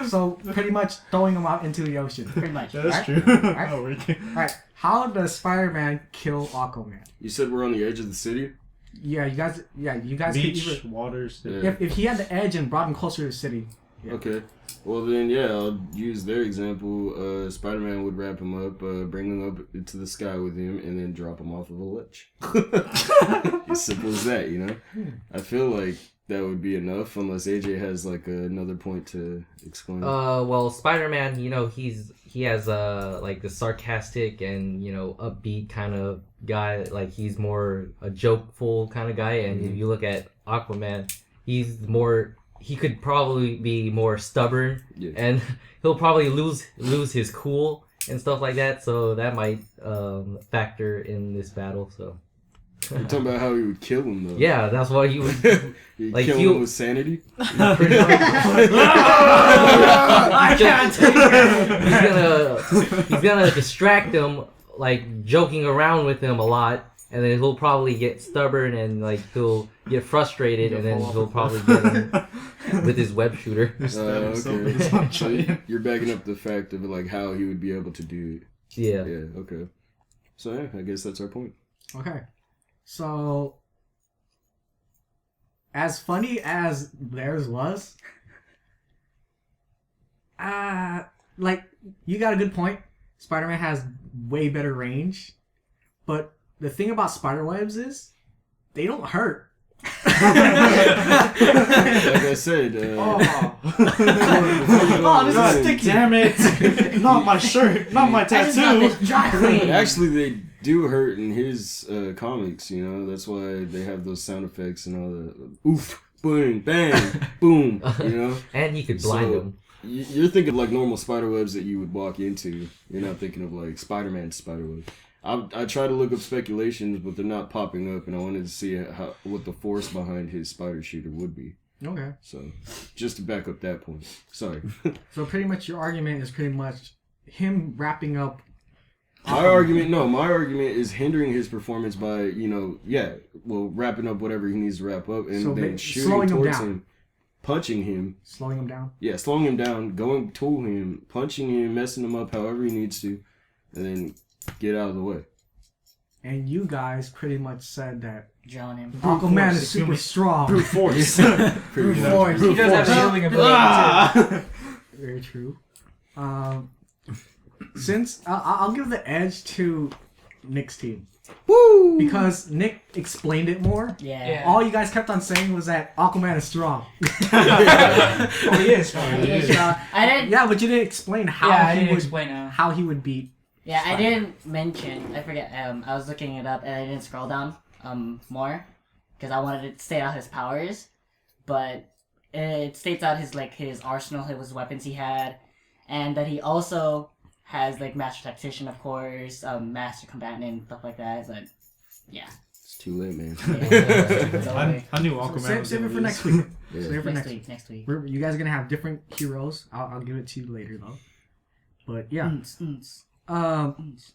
Speaker 1: So pretty much throwing him out into the ocean.
Speaker 5: Pretty much.
Speaker 8: Yeah, that's
Speaker 5: right?
Speaker 8: true.
Speaker 1: Alright.
Speaker 8: Oh, we're-
Speaker 1: All right. How does Spider-Man kill Aquaman?
Speaker 4: You said we're on the edge of the city?
Speaker 1: Yeah, you guys. Could
Speaker 8: Beach,
Speaker 1: either,
Speaker 8: waters.
Speaker 4: Yeah.
Speaker 1: if he had the edge and brought him closer to the city. Yeah.
Speaker 4: Okay. Well, then, I'll use their example. Spider-Man would wrap him up, bring him up into the sky with him, and then drop him off of a ledge. As simple as that, I feel like that would be enough, unless AJ has, like, another point to explain.
Speaker 2: Well, Spider-Man, he has like the sarcastic and upbeat kind of guy. Like he's more a jokeful kind of guy. And if you look at Aquaman, he could probably be more stubborn, and he'll probably lose his cool and stuff like that. So that might factor in this battle. So
Speaker 4: You're talking about how he would kill him, though.
Speaker 2: Yeah, that's why he would.
Speaker 4: He'd
Speaker 2: Like,
Speaker 4: kill
Speaker 2: you-
Speaker 4: him with sanity?
Speaker 5: I can't take it.
Speaker 2: He's gonna distract him, like joking around with him a lot, and then he'll probably get stubborn and like he'll get frustrated, and then he'll probably get him with his web shooter.
Speaker 4: Okay. So you're backing up the fact of like how he would be able to do it.
Speaker 2: Yeah.
Speaker 4: Yeah, okay. So yeah, I guess that's our point.
Speaker 1: Okay. So, as funny as theirs was, like, you got a good point. Spider-Man has way better range. But the thing about spider webs is, they don't hurt.
Speaker 4: Like I said,
Speaker 5: Oh, this is sticky.
Speaker 8: Damn it! Not my shirt, not my
Speaker 5: I just got
Speaker 8: tattoo.
Speaker 5: this dry clean.
Speaker 4: actually, they do hurt in his comics, you know? That's why they have those sound effects and all the oof, boom, bang, boom, you know?
Speaker 2: And he could blind
Speaker 4: So,
Speaker 2: him.
Speaker 4: You're thinking of like normal spider webs that you would walk into. You're not thinking of like Spider-Man spider webs. I try to look up speculations, but they're not popping up, and I wanted to see what the force behind his spider shooter would be.
Speaker 1: Okay.
Speaker 4: So, just to back up that point. Sorry.
Speaker 1: So pretty much your argument is pretty much him wrapping up.
Speaker 4: My argument is hindering his performance by, wrapping up whatever he needs to wrap up, and
Speaker 1: So
Speaker 4: then
Speaker 1: slowing
Speaker 4: shooting
Speaker 1: him
Speaker 4: towards
Speaker 1: down.
Speaker 4: him, punching him.
Speaker 1: Slowing him down.
Speaker 4: Yeah, slowing him down, going to him, punching him, messing him up however he needs to, and then get out of the way.
Speaker 1: And you guys pretty much said that
Speaker 5: Drone him.
Speaker 1: Aquaman is
Speaker 8: force,
Speaker 1: super
Speaker 8: human-
Speaker 1: strong.
Speaker 8: Brute force.
Speaker 4: Pretty much.
Speaker 5: Force.
Speaker 6: He does have a healing ability
Speaker 1: Very true. Since I'll give the edge to Nick's team.
Speaker 4: Woo!
Speaker 1: Because Nick explained it more.
Speaker 5: Yeah.
Speaker 6: Yeah.
Speaker 1: All you guys kept on saying was that Aquaman is strong.
Speaker 6: too. Oh, he is strong.
Speaker 5: I didn't.
Speaker 1: Yeah, but you didn't explain how
Speaker 6: Yeah, I
Speaker 1: he
Speaker 6: didn't
Speaker 1: would
Speaker 6: explain how.
Speaker 1: how he would beat.
Speaker 5: Yeah, I didn't mention. I forget. I was looking it up and I didn't scroll down more because I wanted to state out his powers, but it states out his arsenal, his weapons he had, and that he also has like master tactician, of course, master combatant and stuff like that. But yeah,
Speaker 4: It's too late, man.
Speaker 5: it's over.
Speaker 8: I knew Aquaman.
Speaker 1: Save,
Speaker 8: was
Speaker 1: save it
Speaker 8: gonna
Speaker 1: for
Speaker 8: lose.
Speaker 1: next week.
Speaker 4: Yeah.
Speaker 1: Save it for
Speaker 5: Next
Speaker 1: next week.
Speaker 5: week. Next week.
Speaker 1: You guys are gonna have different heroes. I'll give it to you later though. But yeah.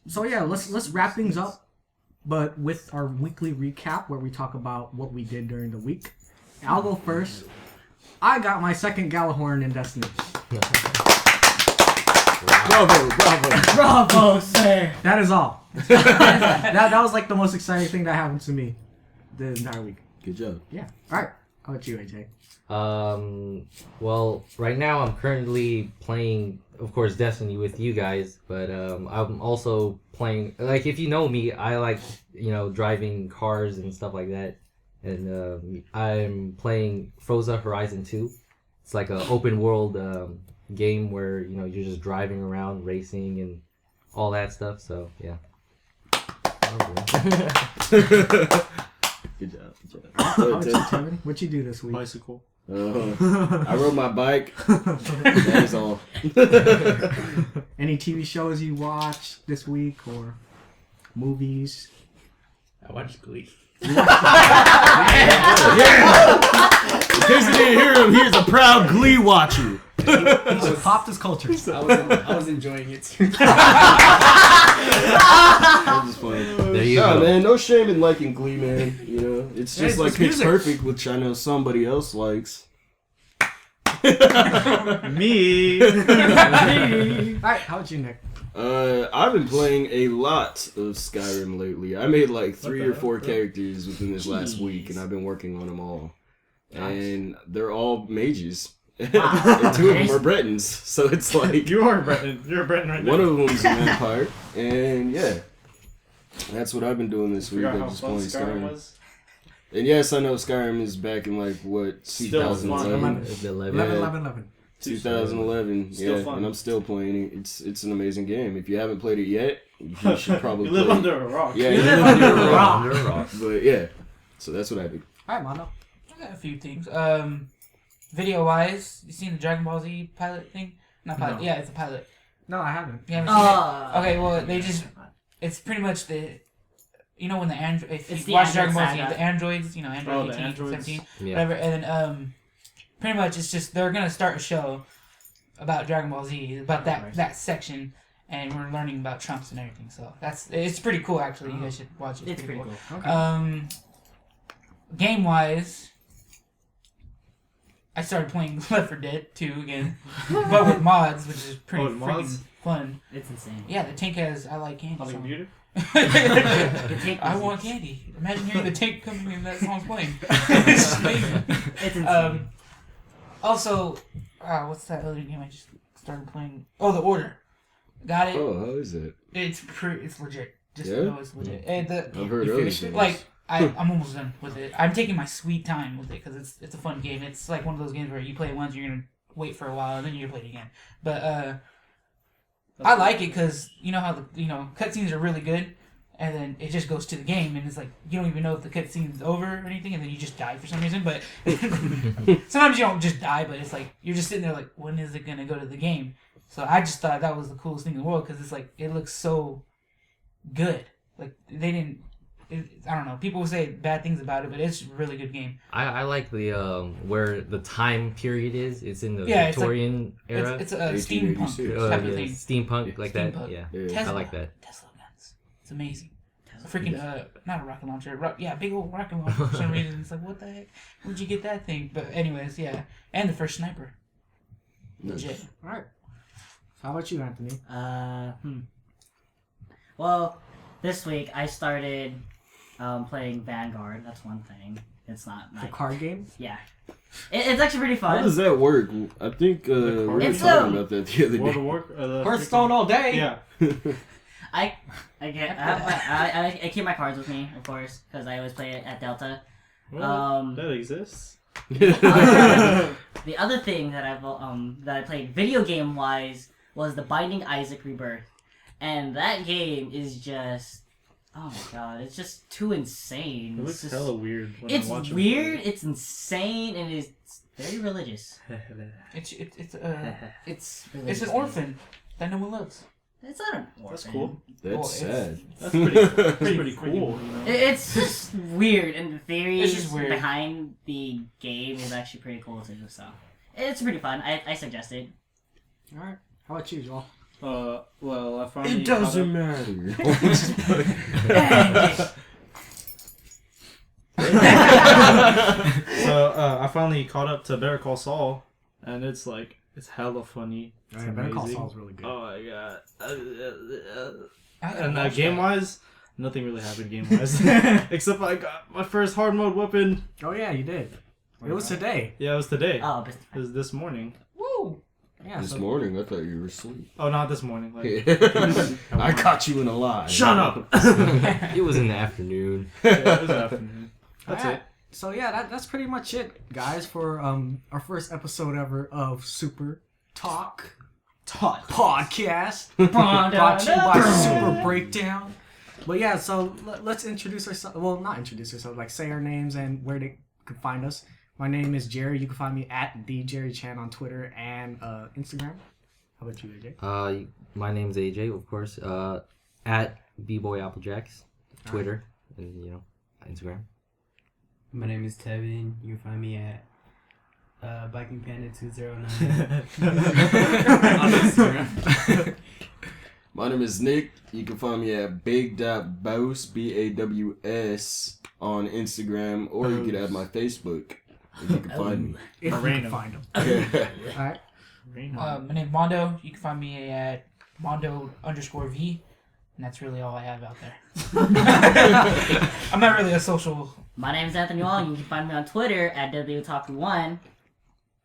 Speaker 1: So yeah, let's wrap things up. But with our weekly recap where we talk about what we did during the week. I'll go first. I got my second Galahorn in Destiny.
Speaker 4: Bravo.
Speaker 5: Bravo, sir.
Speaker 1: That is all. that was like the most exciting thing that happened to me the entire week.
Speaker 4: Good job.
Speaker 1: Yeah. All right. How about you, AJ?
Speaker 2: Well, right now I'm currently playing, of course, Destiny with you guys, but I'm also playing, like, if you know me, I like, driving cars and stuff like that, and I'm playing Forza Horizon 2. It's like an open world game where, you're just driving around, racing, and all that stuff, so, yeah.
Speaker 4: Good job.
Speaker 1: How about you, Tevin? What'd you do this week?
Speaker 8: Bicycle.
Speaker 4: I rode my bike. That is all.
Speaker 1: Any TV shows you watched this week or movies?
Speaker 7: I watched Glee.
Speaker 4: In case you didn't hear him, he's a proud Glee watcher.
Speaker 1: He just popped his culture.
Speaker 7: I was enjoying it.
Speaker 4: That was funny.
Speaker 2: There you
Speaker 4: Nah,
Speaker 2: go.
Speaker 4: man, no shame in liking Glee, man. It's
Speaker 1: Yeah,
Speaker 4: just
Speaker 1: it's
Speaker 4: like
Speaker 1: just
Speaker 4: Pitch
Speaker 1: music.
Speaker 4: Perfect, which I know somebody else likes.
Speaker 8: Me.
Speaker 1: Alright, how about you, Nick?
Speaker 4: I've been playing a lot of Skyrim lately. I made like 3 or 4 characters within this last week, and I've been working on them all. And they're all mages. And 2 of them are Bretons, so it's like
Speaker 8: You are a Breton. You're a Breton right now.
Speaker 4: one of them's a vampire, and yeah, that's what I've been doing this week.
Speaker 8: Forgot
Speaker 4: I'm
Speaker 8: how
Speaker 4: just
Speaker 8: fun
Speaker 4: playing
Speaker 8: Skyrim
Speaker 4: Skyrim.
Speaker 8: was.
Speaker 4: And yes, I know Skyrim is back in like what
Speaker 8: Still
Speaker 4: 2011.
Speaker 8: fun.
Speaker 2: It's 11.
Speaker 1: 11.
Speaker 4: 2011,
Speaker 8: Still
Speaker 4: yeah,
Speaker 8: fun.
Speaker 4: and I'm still playing it. It's an amazing game. If you haven't played it yet, you should probably
Speaker 8: You live
Speaker 4: play
Speaker 8: under a rock.
Speaker 4: it. Yeah, you live under a rock.
Speaker 2: Under a rock.
Speaker 4: But yeah, so that's what I do.
Speaker 1: Alright, Mondo.
Speaker 6: I got a few things. Video wise, you seen the Dragon Ball Z pilot thing? Not pilot.
Speaker 8: No.
Speaker 6: Yeah, it's a pilot.
Speaker 1: No, I haven't.
Speaker 6: You haven't seen it? Okay, well, it's pretty much you know when the android, if
Speaker 5: It's
Speaker 6: you
Speaker 5: the
Speaker 6: watch Dragon
Speaker 5: Android
Speaker 6: Ball Z,
Speaker 5: saga.
Speaker 6: the androids, you know, Android
Speaker 8: Oh, the
Speaker 6: 18,
Speaker 8: androids.
Speaker 6: 17,
Speaker 2: Yeah.
Speaker 6: whatever, and then pretty much it's just they're gonna start a show about Dragon Ball Z, about that section, and we're learning about Trunks and everything. So it's pretty cool actually. You guys should watch it.
Speaker 5: It's pretty cool.
Speaker 1: Okay.
Speaker 6: Game wise, I started playing Left 4 Dead 2 again, but with mods, which is pretty
Speaker 8: with mods?
Speaker 6: freaking fun.
Speaker 5: It's insane.
Speaker 6: Yeah, the tank has I like candy.
Speaker 8: On the
Speaker 6: song.
Speaker 8: computer?
Speaker 5: The tank
Speaker 6: I
Speaker 5: is-
Speaker 6: want candy. Imagine hearing the tank coming in that song's playing. It's amazing.
Speaker 5: It's insane.
Speaker 6: Also, what's that other game I just started playing? Oh, The Order. Got it.
Speaker 4: Oh, how is it?
Speaker 6: It's legit. Just
Speaker 4: Yeah?
Speaker 6: know it's legit. And
Speaker 4: I've heard
Speaker 1: You
Speaker 4: other
Speaker 1: finished it?
Speaker 4: things.
Speaker 6: like I'm almost done with it. I'm taking my sweet time with it because it's a fun game. It's like one of those games where you play it once, you're gonna wait for a while, and then you're gonna play it again. But I like it because you know how the cutscenes are really good, and then it just goes to the game, and it's like you don't even know if the cutscene's over or anything, and then you just die for some reason. But sometimes you don't just die, but it's like you're just sitting there like, when is it gonna go to the game? So I just thought that was the coolest thing in the world because it's like it looks so good. Like they didn't. I don't know. People will say bad things about it, but it's a really good game.
Speaker 2: I like the where the time period is. It's in the
Speaker 6: Yeah, it's like-
Speaker 2: Victorian era.
Speaker 6: It's a
Speaker 4: 1886.
Speaker 6: steampunk type of
Speaker 2: yeah,
Speaker 6: thing.
Speaker 2: steampunk like that.
Speaker 6: Steampunk.
Speaker 2: Yeah,
Speaker 4: Yeah.
Speaker 6: Tesla,
Speaker 2: I like that.
Speaker 6: Tesla guns. It's amazing. A freaking not a rocket launcher. Yeah, big old rocket launcher for some reason. It's like, what the heck? Where'd you get that thing? But anyways, yeah, and the first sniper. Legit.
Speaker 1: All right. How about you, Anthony?
Speaker 5: Well, this week I started playing Vanguard. That's one thing. It's not
Speaker 1: The
Speaker 5: like
Speaker 1: card game?
Speaker 5: yeah. It's actually pretty
Speaker 4: How
Speaker 5: fun.
Speaker 4: does that work? I think we were
Speaker 5: It's,
Speaker 4: talking about that the other
Speaker 8: World
Speaker 4: day.
Speaker 8: of War?
Speaker 1: Hearthstone all day.
Speaker 8: Yeah.
Speaker 5: I keep my cards with me, of course, because I always play it at Delta.
Speaker 8: Well, that exists.
Speaker 5: The other thing that I played video game wise was the Binding Isaac Rebirth, and that game is just oh my god, it's just too insane.
Speaker 8: It
Speaker 5: It's
Speaker 8: looks
Speaker 5: just-
Speaker 8: hella weird when
Speaker 5: It's
Speaker 8: I watch it.
Speaker 5: weird. It's insane, and it's very religious.
Speaker 6: It's really
Speaker 5: It's
Speaker 6: an orphan that no one loves.
Speaker 5: It's not an orphan.
Speaker 8: That's cool.
Speaker 4: That's
Speaker 6: Well,
Speaker 4: sad.
Speaker 8: That's pretty cool. You know?
Speaker 5: It's just weird, and the
Speaker 6: It's
Speaker 5: theories
Speaker 6: just weird.
Speaker 5: behind the game is actually pretty cool too. So it's pretty fun. I suggest it.
Speaker 1: All right. How about you, Joel?
Speaker 8: Well, I finally.
Speaker 4: It doesn't matter.
Speaker 8: So I finally caught up to Better Call Saul, and it's hella funny. It's
Speaker 1: Better Call
Speaker 8: amazing.
Speaker 1: Saul's really good.
Speaker 8: Oh my god!
Speaker 6: I gotta
Speaker 8: And
Speaker 6: watch
Speaker 8: game
Speaker 6: that.
Speaker 8: wise, nothing really happened game wise, except I got my first hard mode weapon.
Speaker 1: Oh yeah, you did. It was today.
Speaker 8: Yeah, it was today.
Speaker 5: Oh, but
Speaker 8: It was this morning.
Speaker 6: Woo!
Speaker 1: Yeah.
Speaker 4: This
Speaker 1: so-
Speaker 4: morning, I thought you were asleep.
Speaker 8: Oh, not this morning. Like,
Speaker 4: I caught you in a lie.
Speaker 8: shut up.
Speaker 2: It was in the afternoon.
Speaker 8: Yeah, it was afternoon. That's
Speaker 1: Alright.
Speaker 8: it.
Speaker 1: So yeah, that's pretty much it, guys, for our first episode ever of Super Talk Podcast. Brought to you by Super Breakdown. But yeah, so let's introduce ourselves. Well, not introduce ourselves, like say our names and where they could find us. My name is Jerry. You can find me at TheJerryChan on Twitter and Instagram. How about you, AJ?
Speaker 2: My name's AJ, of course. At bboyapplejacks, Twitter, and Instagram.
Speaker 7: My name is Tevin. You can find me at Biking Panda 209.
Speaker 4: My name is Nick. You can find me at big.bows, BAWS, on Instagram, or you can add my Facebook. And you can find me.
Speaker 1: If you
Speaker 8: Moreno.
Speaker 1: can find them.
Speaker 4: Yeah.
Speaker 1: All right.
Speaker 6: My name's Mondo. You can find me at Mondo_V. And that's really all I have out there. I'm not really a social.
Speaker 5: my name's Anthony Wong. You can find me on Twitter at WTalk1.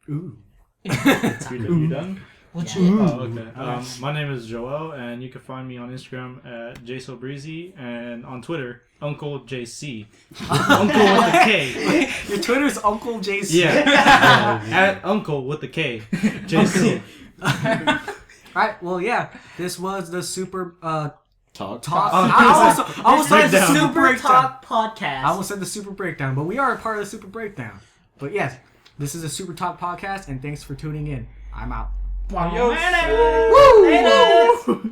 Speaker 1: Ooh.
Speaker 8: You done?
Speaker 6: Legit.
Speaker 8: Oh, okay. My name is Joel, and you can find me on Instagram at JSoBreezy and on Twitter, Uncle JC. Uncle with a K.
Speaker 1: Your Twitter's Uncle JC.
Speaker 8: Yeah. At Uncle with the K. JC.
Speaker 1: Alright, well yeah. This was the Super
Speaker 4: Talk.
Speaker 1: I almost said the
Speaker 8: Breakdown.
Speaker 1: Super
Speaker 5: Super
Speaker 1: Breakdown.
Speaker 5: Talk Podcast.
Speaker 1: I almost said the Super Breakdown, but we are a part of the Super Breakdown. But yes, this is a Super Talk Podcast, and thanks for tuning in. I'm out.
Speaker 6: Adios.
Speaker 5: Later.